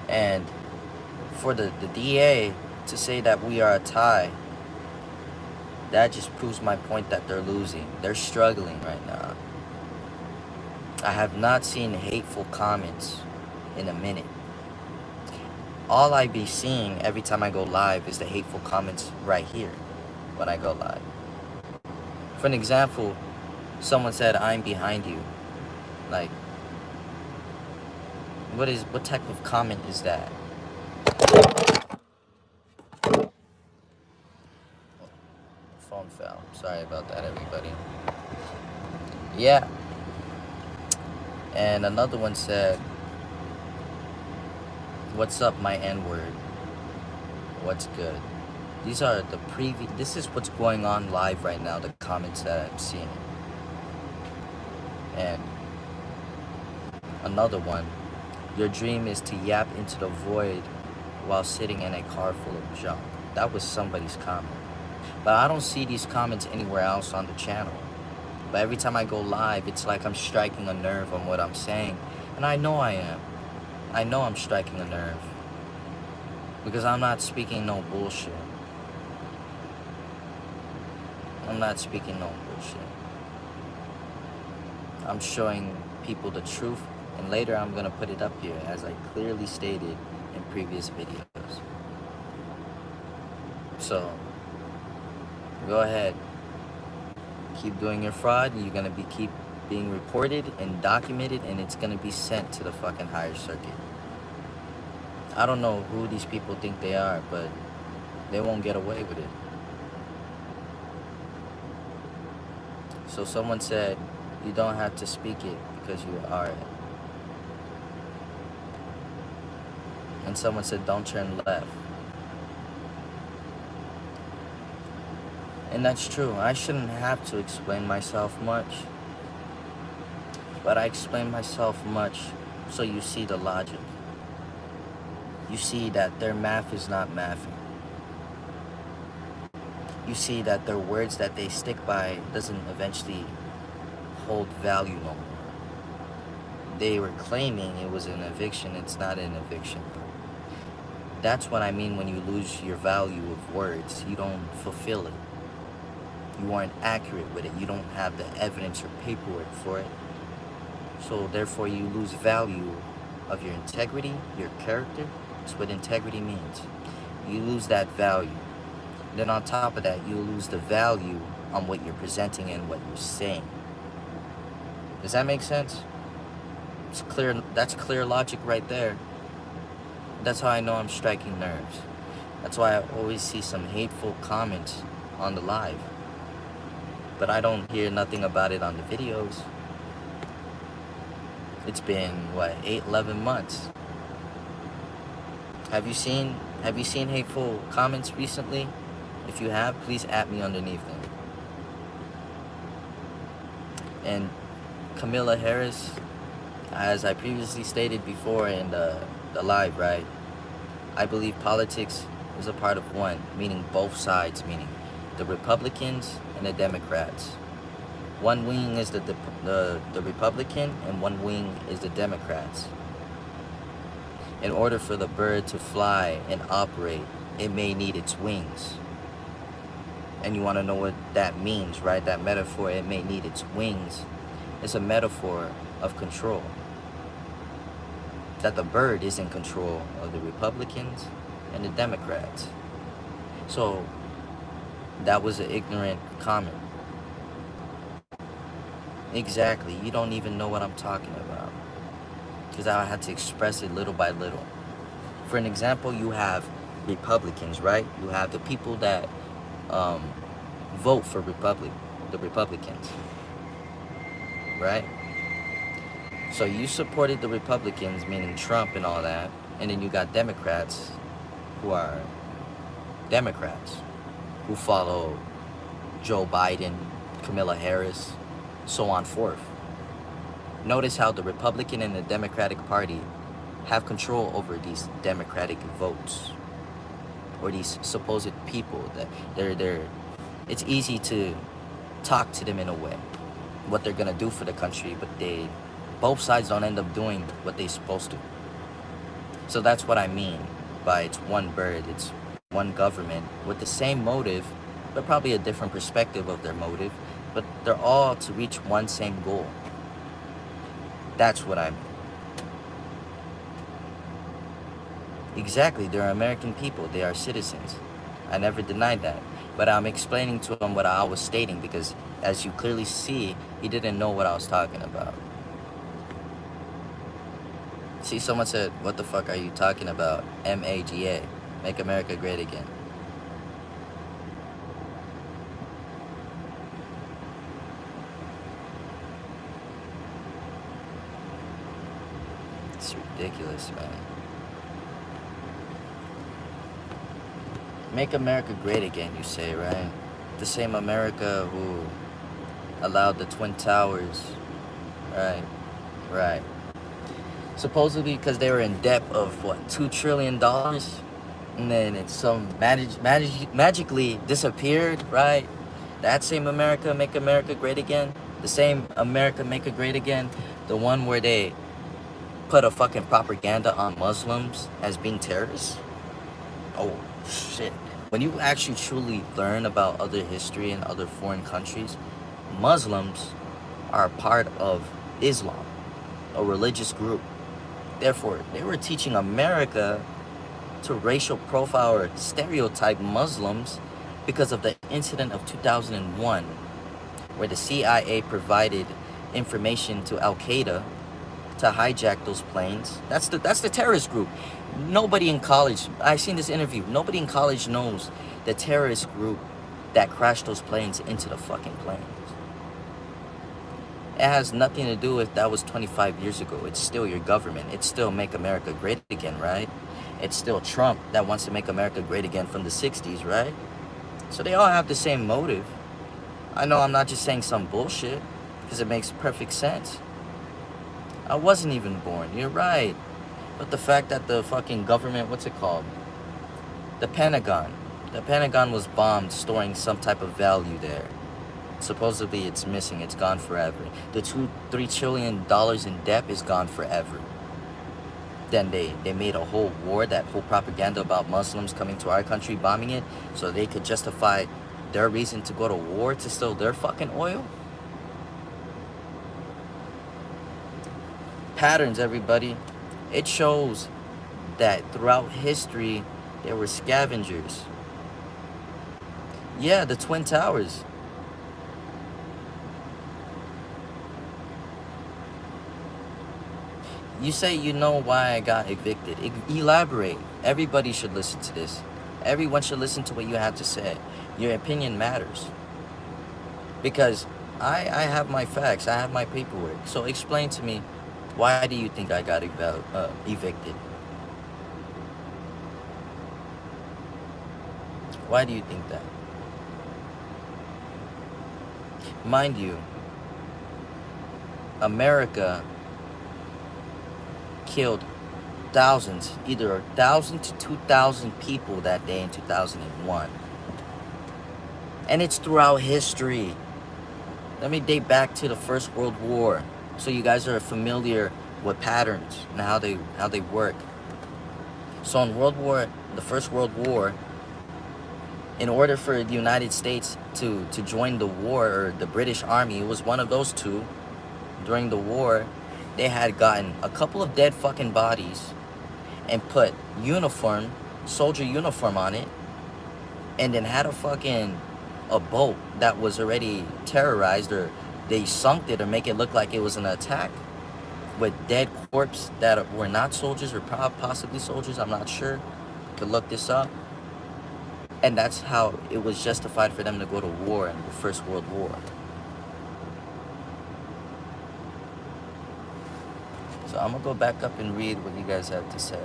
And for the DA to say that we are a tie, that just proves my point that they're losing. They're struggling right now. I have not seen hateful comments in a minute. All I be seeing every time I go live is the hateful comments right here when I go live. For an example, someone said, "I'm behind you." Like, what type of comment is that? Phone fell. Sorry about that, everybody. Yeah. And another one said, "What's up, my N-word? What's good?" These are the this is what's going on live right now, the comments that I'm seeing. And another one, "Your dream is to yap into the void while sitting in a car full of junk." That was somebody's comment. But I don't see these comments anywhere else on the channel. But every time I go live, it's like I'm striking a nerve on what I'm saying. And I know I am. I know I'm striking a nerve. Because I'm not speaking no bullshit. I'm not speaking no bullshit. I'm showing people the truth. And later I'm going to put it up here, as I clearly stated in previous videos. So, go ahead. Keep doing your fraud. You're going to keep being reported and documented, and it's going to be sent to the fucking higher circuit. I don't know who these people think they are, but they won't get away with it. So someone said, "You don't have to speak it because you are it." And someone said, "Don't turn left." And that's true. I shouldn't have to explain myself much. But I explain myself much so you see the logic. You see that their math is not mathing. You see that their words that they stick by doesn't eventually hold value no more. They were claiming it was an eviction. It's not an eviction. That's what I mean when you lose your value of words. You don't fulfill it. You aren't accurate with it. You don't have the evidence or paperwork for it. So therefore you lose value of your integrity, your character. That's what integrity means. You lose that value. Then on top of that, you lose the value on what you're presenting and what you're saying. Does that make sense? It's clear. That's clear logic right there. That's how I know I'm striking nerves. That's why I always see some hateful comments on the live. But I don't hear nothing about it on the videos. It's been, what, 11 months? Have you seen hateful comments recently? If you have, please at me underneath them. And Kamala Harris, as I previously stated before in the live, right? I believe politics is a part of one, meaning both sides, meaning the Republicans and the Democrats. One wing is the Republican and one wing is the Democrats. In order for the bird to fly and operate, it may need its wings. And you want to know what that means, right? That metaphor, it may need its wings. It's a metaphor of control. That the bird is in control of the Republicans and the Democrats. So, that was an ignorant comment. Exactly. You don't even know what I'm talking about. Because I had to express it little by little. For an example, you have Republicans, right? You have the people that vote for the Republicans, right? So you supported the Republicans, meaning Trump and all that, and then you got Democrats who are Democrats, who follow Joe Biden, Kamala Harris, so on forth. Notice how the Republican and the Democratic Party have control over these Democratic votes, or these supposed people that they're it's easy to talk to them in a way, what they're gonna do for the country, but both sides don't end up doing what they're supposed to. So that's what I mean by it's one bird, it's one government with the same motive, but probably a different perspective of their motive, but they're all to reach one same goal. That's what I mean. Exactly, they're American people, they are citizens. I never denied that. But I'm explaining to them what I was stating, because As you clearly see, he didn't know what I was talking about. See, someone said, what the fuck are you talking about? MAGA, Make America Great Again. It's ridiculous, man. Make America great again, you say, right? The same America who allowed the Twin Towers, right? Right. Supposedly because they were in debt of, what, $2 trillion? And then it magically disappeared, right? That same America, Make America Great Again. The same America, Make it Great Again. The one where they put a fucking propaganda on Muslims as being terrorists. Oh, shit. When you actually truly learn about other history and other foreign countries, Muslims are a part of Islam, a religious group. Therefore, they were teaching America to racial profile or stereotype Muslims because of the incident of 2001, where the CIA provided information to Al-Qaeda to hijack those planes. That's the terrorist group. Nobody in college, I've seen this interview, nobody in college knows the terrorist group that crashed those planes into the fucking planes. It has nothing to do with that was 25 years ago. It's still your government. It's still Make America Great Again, right? It's still Trump that wants to make America great again from the 60s, right? So they all have the same motive. I know I'm not just saying some bullshit, because it makes perfect sense. I wasn't even born, you're right. But the fact that the fucking government, what's it called? The Pentagon was bombed, storing some type of value there. Supposedly it's missing, it's gone forever. The $3 trillion in debt is gone forever. Then they made a whole war, that whole propaganda about Muslims coming to our country, bombing it, so they could justify their reason to go to war to steal their fucking oil. Patterns, everybody. It shows that throughout history, there were scavengers. Yeah, the Twin Towers. You say you know why I got evicted. Elaborate. Everybody should listen to this. Everyone should listen to what you have to say. Your opinion matters. Because I have my facts. I have my paperwork. So explain to me, why do you think I got evicted? Why do you think that? Mind you, America killed thousands, either 1,000 to 2,000 people that day in 2001. And it's throughout history. Let me date back to the First World War, so you guys are familiar with patterns and how they work. So in the First World War, in order for the United States to join the war, or the British Army, it was one of those two, during the war, they had gotten a couple of dead fucking bodies and put soldier uniform on it, and then had a boat that was already terrorized, or they sunk it or make it look like it was an attack, with dead corpses that were not soldiers, or possibly soldiers, I'm not sure. You could look this up. And that's how it was justified for them to go to war in the First World War. So I'm gonna go back up and read what you guys have to say.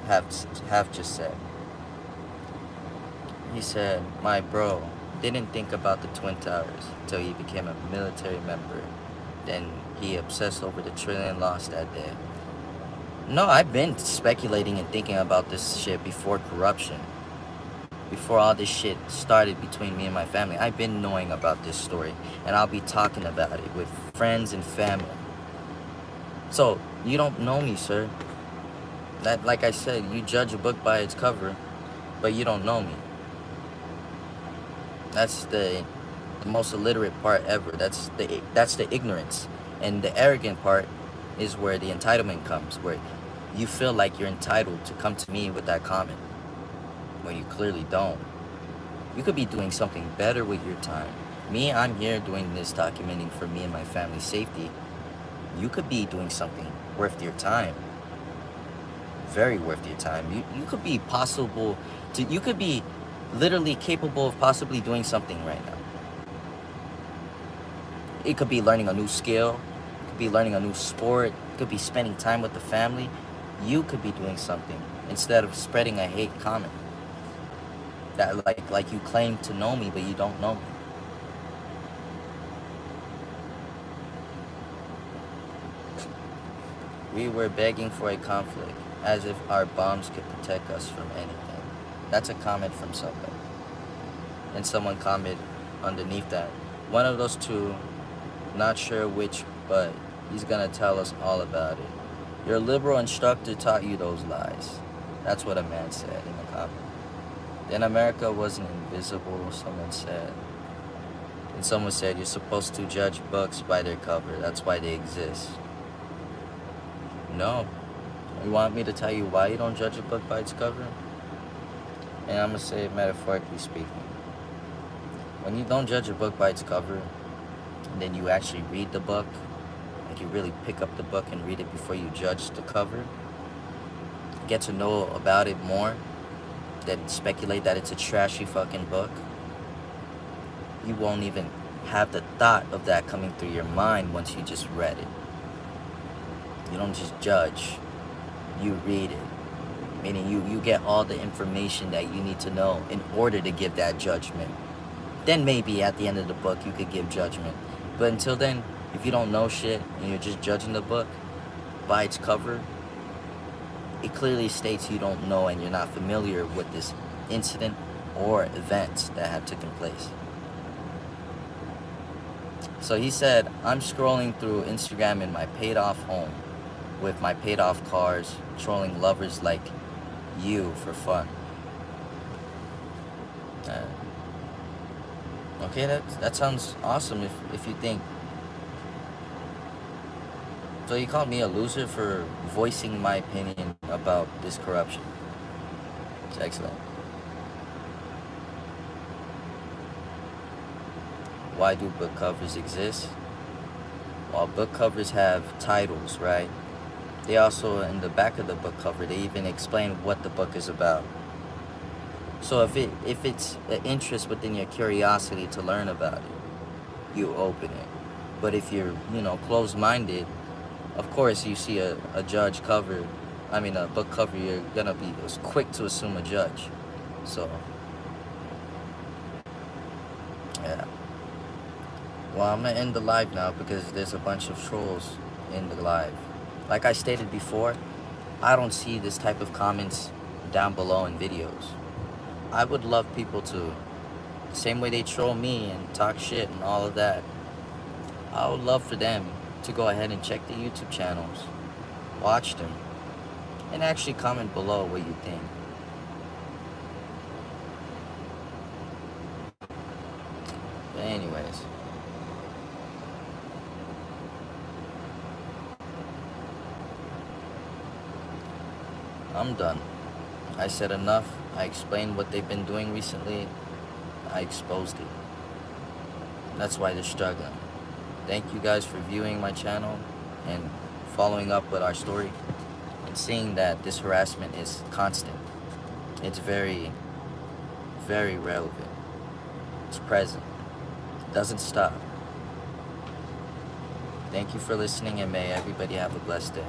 Have just said. He said, my bro didn't think about the Twin Towers until he became a military member. Then he obsessed over the trillion lost that day. No, I've been speculating and thinking about this shit before corruption. Before all this shit started between me and my family. I've been knowing about this story, and I'll be talking about it with friends and family. So, you don't know me, sir. That, like I said, you judge a book by its cover, but you don't know me. That's the most illiterate part ever. That's the ignorance. And the arrogant part is where the entitlement comes, where you feel like you're entitled to come to me with that comment, when you clearly don't. You could be doing something better with your time. Me, I'm here doing this documenting for me and my family's safety. You could be doing something worth your time. Very worth your time. You could be you could be literally capable of possibly doing something right now. It could be learning a new skill, it could be learning a new sport, it could be spending time with the family. You could be doing something instead of spreading a hate comment. That like you claim to know me, but you don't know me. We were begging for a conflict, as if our bombs could protect us from anything. That's a comment from somebody. And someone commented underneath that, one of those two, not sure which, but he's gonna tell us all about it. Your liberal instructor taught you those lies. That's what a man said in the comment. Then America wasn't invisible, someone said. And someone said, you're supposed to judge books by their cover. That's why they exist. No. You want me to tell you why you don't judge a book by its cover? And I'm going to say it metaphorically speaking. When you don't judge a book by its cover, and then you actually read the book, like you really pick up the book and read it before you judge the cover, get to know about it more, then speculate that it's a trashy fucking book, you won't even have the thought of that coming through your mind once you just read it. You don't just judge, you read it. Meaning you get all the information that you need to know in order to give that judgment. Then maybe at the end of the book you could give judgment. But until then, if you don't know shit and you're just judging the book by its cover, it clearly states you don't know and you're not familiar with this incident or events that have taken place. So he said, I'm scrolling through Instagram in my paid off home with my paid off cars, trolling lovers like you for fun. Okay, that sounds awesome if you think. So you called me a loser for voicing my opinion about this corruption. It's excellent. Why do book covers exist? While book covers have titles, right? They also, in the back of the book cover, they even explain what the book is about. So if it's an interest within your curiosity to learn about it, you open it. But if you're, closed-minded, of course you see a book cover, you're gonna be quick to assume a judge. So, yeah. Well, I'm gonna end the live now because there's a bunch of trolls in the live. Like I stated before, I don't see this type of comments down below in videos. I would love people to, the same way they troll me and talk shit and all of that, I would love for them to go ahead and check the YouTube channels, watch them, and actually comment below what you think. But anyways, I'm done. I said enough. I explained what they've been doing recently. I exposed it. That's why they're struggling. Thank you guys for viewing my channel and following up with our story and seeing that this harassment is constant. It's very, very relevant. It's present. It doesn't stop. Thank you for listening, and may everybody have a blessed day.